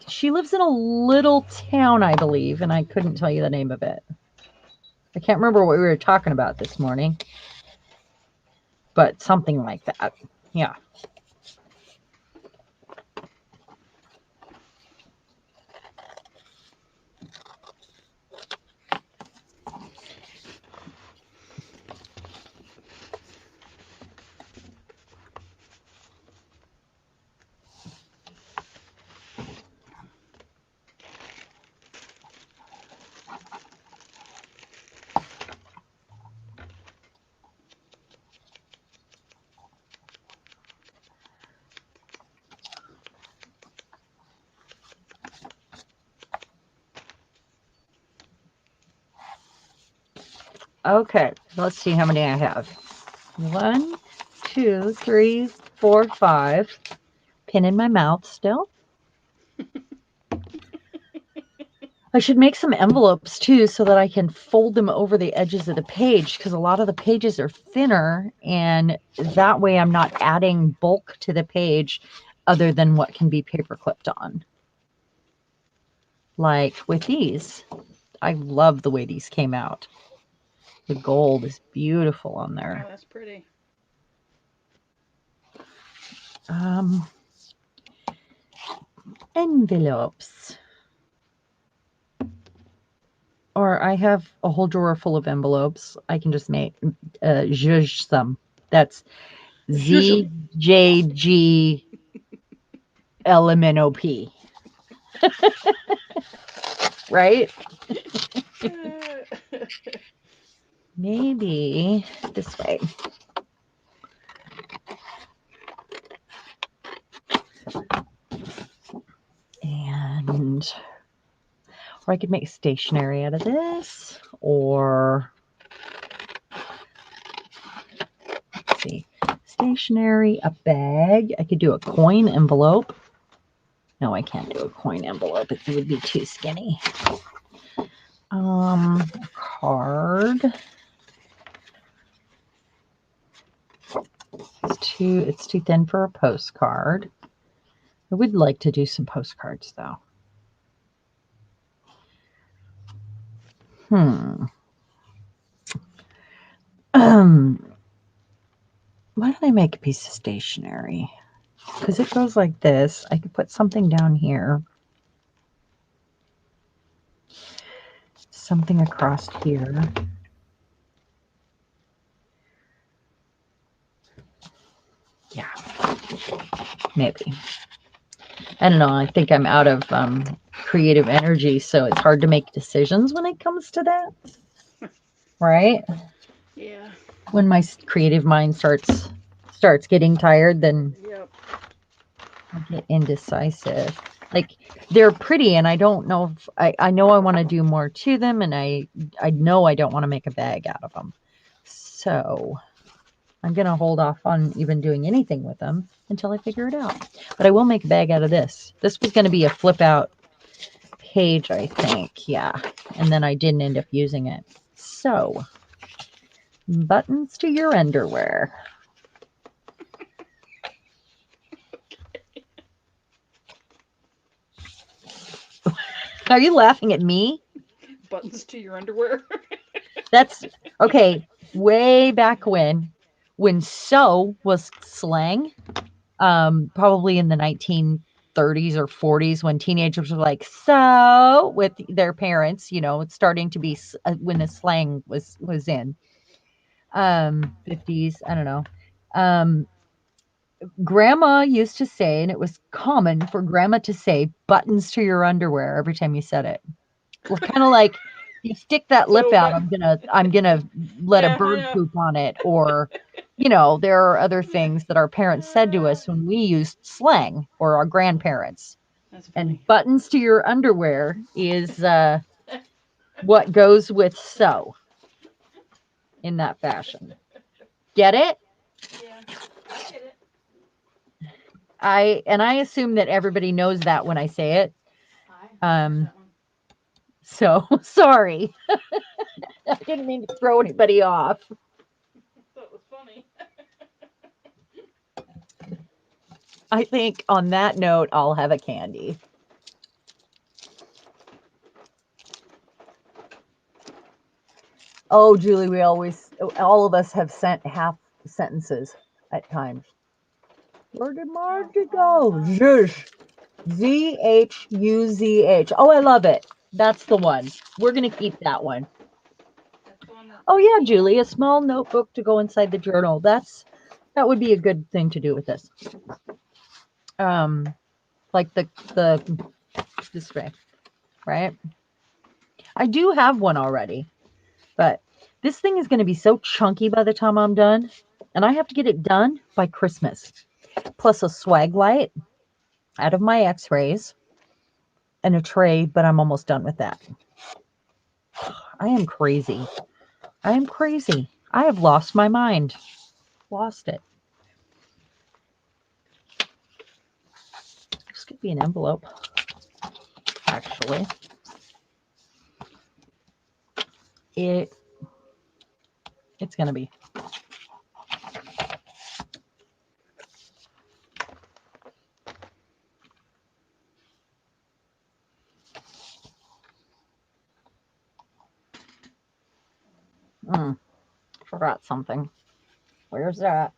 She lives in a little town, I believe, and I couldn't tell you the name of it. I can't remember what we were talking about this morning, but something like that. Yeah. Okay. Let's see how many I have. One, two, three, four, five. Pin in my mouth still. I should make some envelopes too so that I can fold them over the edges of the page because a lot of the pages are thinner and that way I'm not adding bulk to the page other than what can be paper clipped on. Like with these, I love the way these came out. The gold is beautiful on Yeah, there. that's pretty. Um, Envelopes. Or I have a whole drawer full of envelopes. I can just make zhuzh some. That's Zhuzh. ZJGLMNOP, right? Maybe this way. And, or I could make stationery out of this, or, let's see, stationery, a bag. I could do a coin envelope. No, I can't do a coin envelope. It would be too skinny. A card. It's too thin for a postcard. I would like to do some postcards though. Hmm. Why don't I make a piece of stationery? Because it goes like this. I could put something down here. Something across here. Yeah, maybe. I don't know. I think I'm out of creative energy, so it's hard to make decisions when it comes to that. Right? Yeah. When my creative mind starts getting tired, then Yep. I get indecisive. Like they're pretty, and I don't know if I know I want to do more to them, and I know I don't want to make a bag out of them. So I'm gonna hold off on even doing anything with them until I figure it out. But I will make a bag out of this. This was gonna be a flip out page, I think. Yeah, and then I didn't end up using it. So buttons to your underwear. Are you laughing at me? Buttons to your underwear. That's okay. Way back when "so" was slang, probably in the 1930s or 40s, when teenagers were like "so" with their parents, it's starting to be when the slang was in 50s. I don't know. Um, Grandma used to say, and it was common for grandma to say "buttons to your underwear" every time you said it. Kind of like you stick that lip So, out, but I'm gonna let a yeah, I bird know. poop on it, or there are other things that our parents said to us when we used slang, or our grandparents. That's funny. And buttons to your underwear is what goes with "so" in that fashion. Get it? Yeah, I get it. I assume that everybody knows that when I say it. I catch Um, that one. so sorry. I didn't mean to throw anybody off. That was funny. I think on that note, I'll have a candy. Oh, Julie, all of us have sent half sentences at times. Where did Oh, Margie oh my go? God. Zhuzh. Zhuzh. Oh, I love it. That's the one. We're gonna keep that one. That's on the Oh yeah, Julie, a small notebook to go inside the journal. That would be a good thing to do with this. Um, like the this way, right? I do have one already, but this thing is going to be so chunky by the time I'm done, and I have to get it done by Christmas. Plus a swag light out of my X-rays and a tray, but I'm almost done with that. I am crazy. I am crazy. I have lost my mind. Lost it. This could be an envelope, actually. It it's gonna be. Mm, forgot something. Where's that?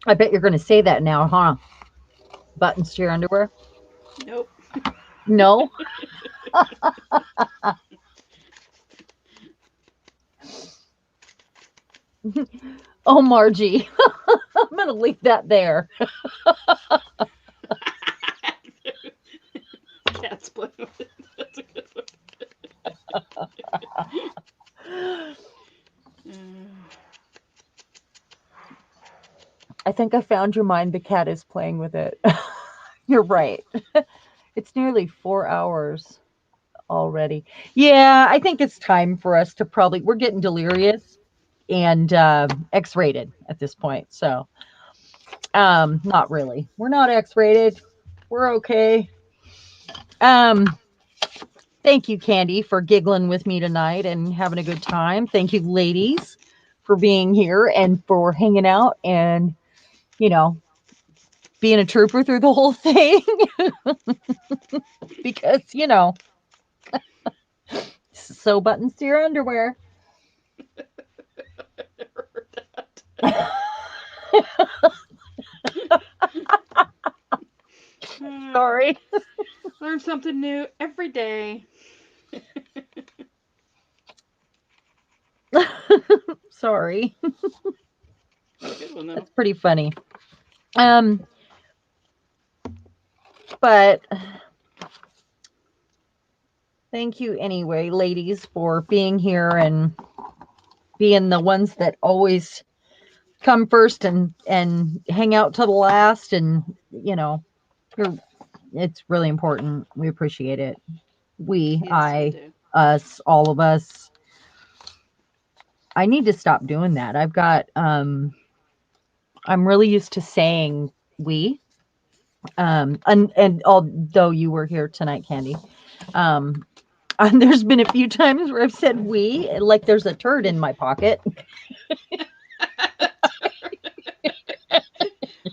I bet you're gonna say that now, huh? Buttons to your underwear? Nope. No. Oh, Margie, I'm gonna leave that there. Cat's playing with it. That's a good one. I think I found your mind. The cat is playing with it. You're right. It's nearly 4 hours already. Yeah, I think it's time for us to probably. We're getting delirious and X-rated at this point. So, not really. We're not X-rated. We're okay. Um, Thank you, Candy, for giggling with me tonight and having a good time. Thank you, ladies, for being here and for hanging out and, you know, being a trooper through the whole thing because, sew buttons to your underwear. Heard that. Sorry. Learn something new every day. Sorry. It's a good one though. That's pretty funny. Um, but thank you anyway, ladies, for being here and being the ones that always come first and hang out till the last and you're it's really important. We appreciate it. We, Yes, we I, do. us, all of us. I need to stop doing that. I'm really used to saying we. And although you were here tonight, Candy, um there's been a few times where I've said we like there's a turd in my pocket.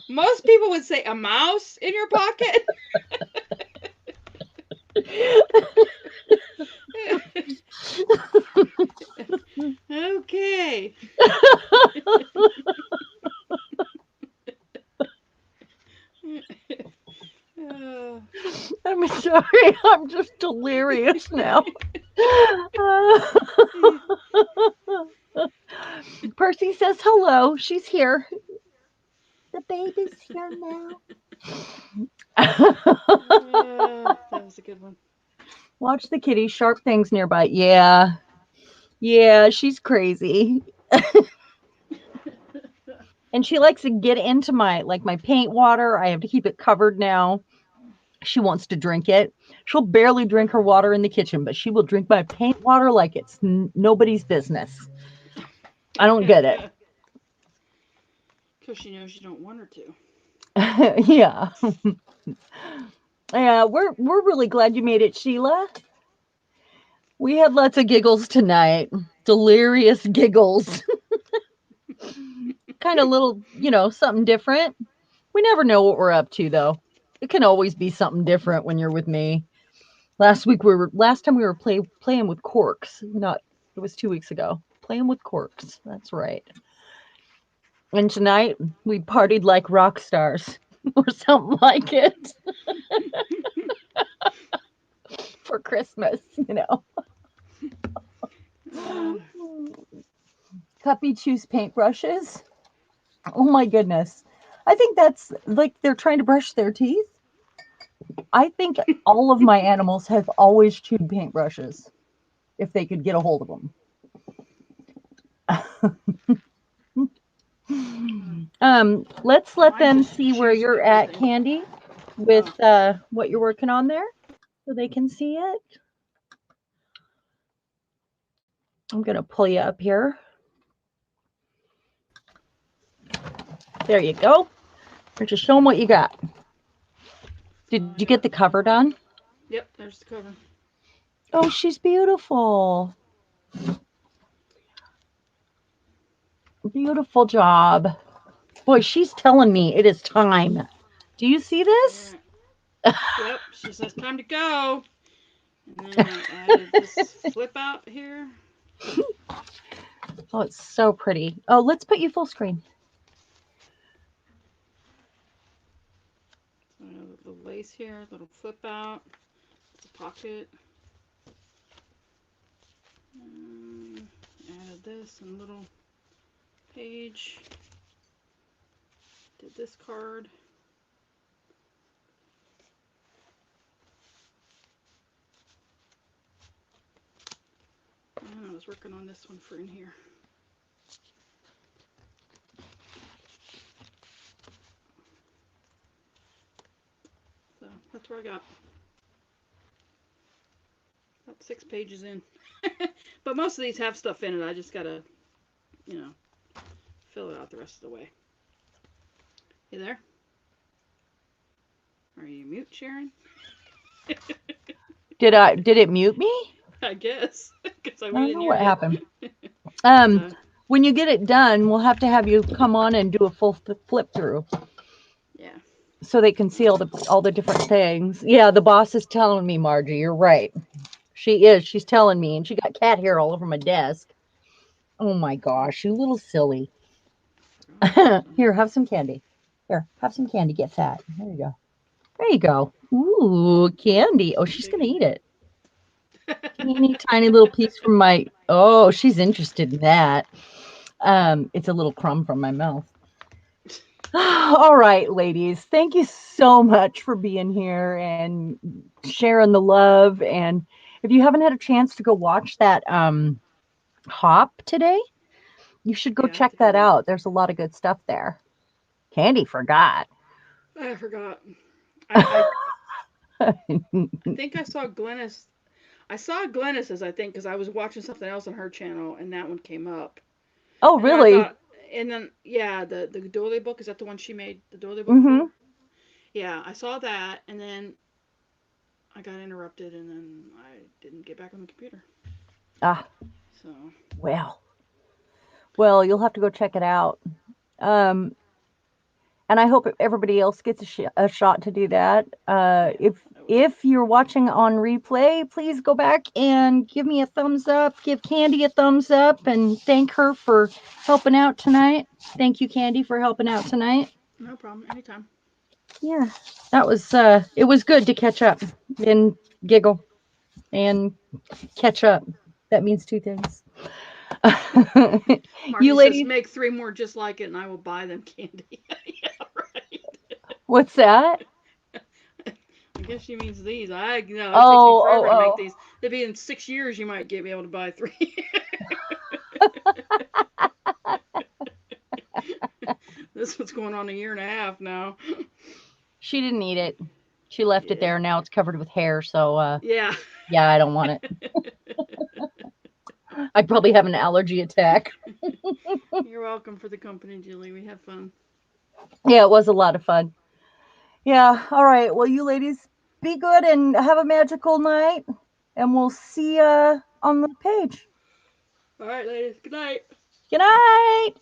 Most people would say a mouse in your pocket. Okay. Uh, I'm sorry. I'm just delirious now. Percy says hello. She's here. The baby's here now. that was a good one. Watch the kitty. Sharp things nearby. Yeah. Yeah, she's crazy. And she likes to get into my paint water. I have to keep it covered now. She wants to drink it. She'll barely drink her water in the kitchen, but she will drink my paint water like it's nobody's business. I don't get it. Because she knows you don't want her to. Yeah. Yeah, we're really glad you made it, Sheila. We had lots of giggles tonight. Delirious giggles. Kind of little, something different. We never know what we're up to though. It can always be something different when you're with me. Last time we were playing with corks. Not It was 2 weeks ago. Playing with corks. That's right. And tonight we partied like rock stars or something like it for Christmas. Uh, Cuppy chews paintbrushes. Oh my goodness. I think that's like they're trying to brush their teeth. I think all of my animals have always chewed paintbrushes if they could get a hold of them. Let's let Mine them just see where chews you're at, everything. Candy, with Oh, what you're working on there, so they can see it. I'm gonna pull you up here. There you go. Or just show them what you got. so Did you I get the got. cover done? Yep, there's the cover. Oh, she's beautiful. Beautiful job. Boy, she's telling me it is time. Do you see this? Yeah. Yep. She says time to go. And then I added this flip out here. Oh, it's so pretty. Oh, let's put you full screen. So the lace here, little flip out. It's a pocket. Um, Added this and little page. Did this card. And I was working on this one for in here. So that's where I got about 6 pages in. But most of these have stuff in it. I just gotta, you know, fill it out the rest of the way. You there? Are you mute, Sharon? Did it mute me? I guess, because I we don't didn't know hear what you. happened. Um, So when you get it done, we'll have to have you come on and do a full flip through yeah. so they can see all the different things. Yeah, the boss is telling me, Margie, you're right. She is. She's telling me, and she got cat hair all over my desk. Oh my gosh, you little silly. Here, have some candy. Here, have some candy. Get fat. There you go. There you go. Ooh, candy. Oh, she's gonna Digging. eat it. Teeny tiny little piece from my. Oh, she's interested in that. It's a little crumb from my mouth. All right, ladies. Thank you so much for being here and sharing the love. And if you haven't had a chance to go watch that hop today, you should go Yeah, I have check to that go. out. There's a lot of good stuff there. Candy forgot. I forgot. I think I saw Glennis. I saw Glennis's, I think, because I was watching something else on her channel, and that one came up. Oh, And then I really? thought, and then yeah, the Doily book, is that the one she made the Doily book Mm-hmm. for? Yeah, I saw that, and then I got interrupted, and then I didn't get back on the computer. Ah, So well. Well, you'll have to go check it out. Um, and I hope everybody else gets a shot to do that. yeah, I will. If you're watching on replay, please go back and give me a thumbs up. Give Candy a thumbs up, and thank her for helping out tonight. Thank you, Candy, for helping out tonight. No problem. Anytime. Yeah, that was it was good to catch up and giggle and catch up. That means two things. You Margie says, ladies, make 3 more just like it, and I will buy them candy. Yeah, right. what's that? I guess she means these. It takes me Oh, oh, forever to make oh. these. It'd be in 6 years you might get be able to buy 3. This one's going on a year and a half now. She didn't eat it. She left it Yeah. there. Now it's covered with hair. So, Yeah. yeah, I don't want it. I'd probably have an allergy attack. You're welcome for the company, Julie. We have fun. Yeah, it was a lot of fun. Yeah. All right. Well, you ladies be good and have a magical night, and we'll see you on the page. All right, ladies. Good night. Good night.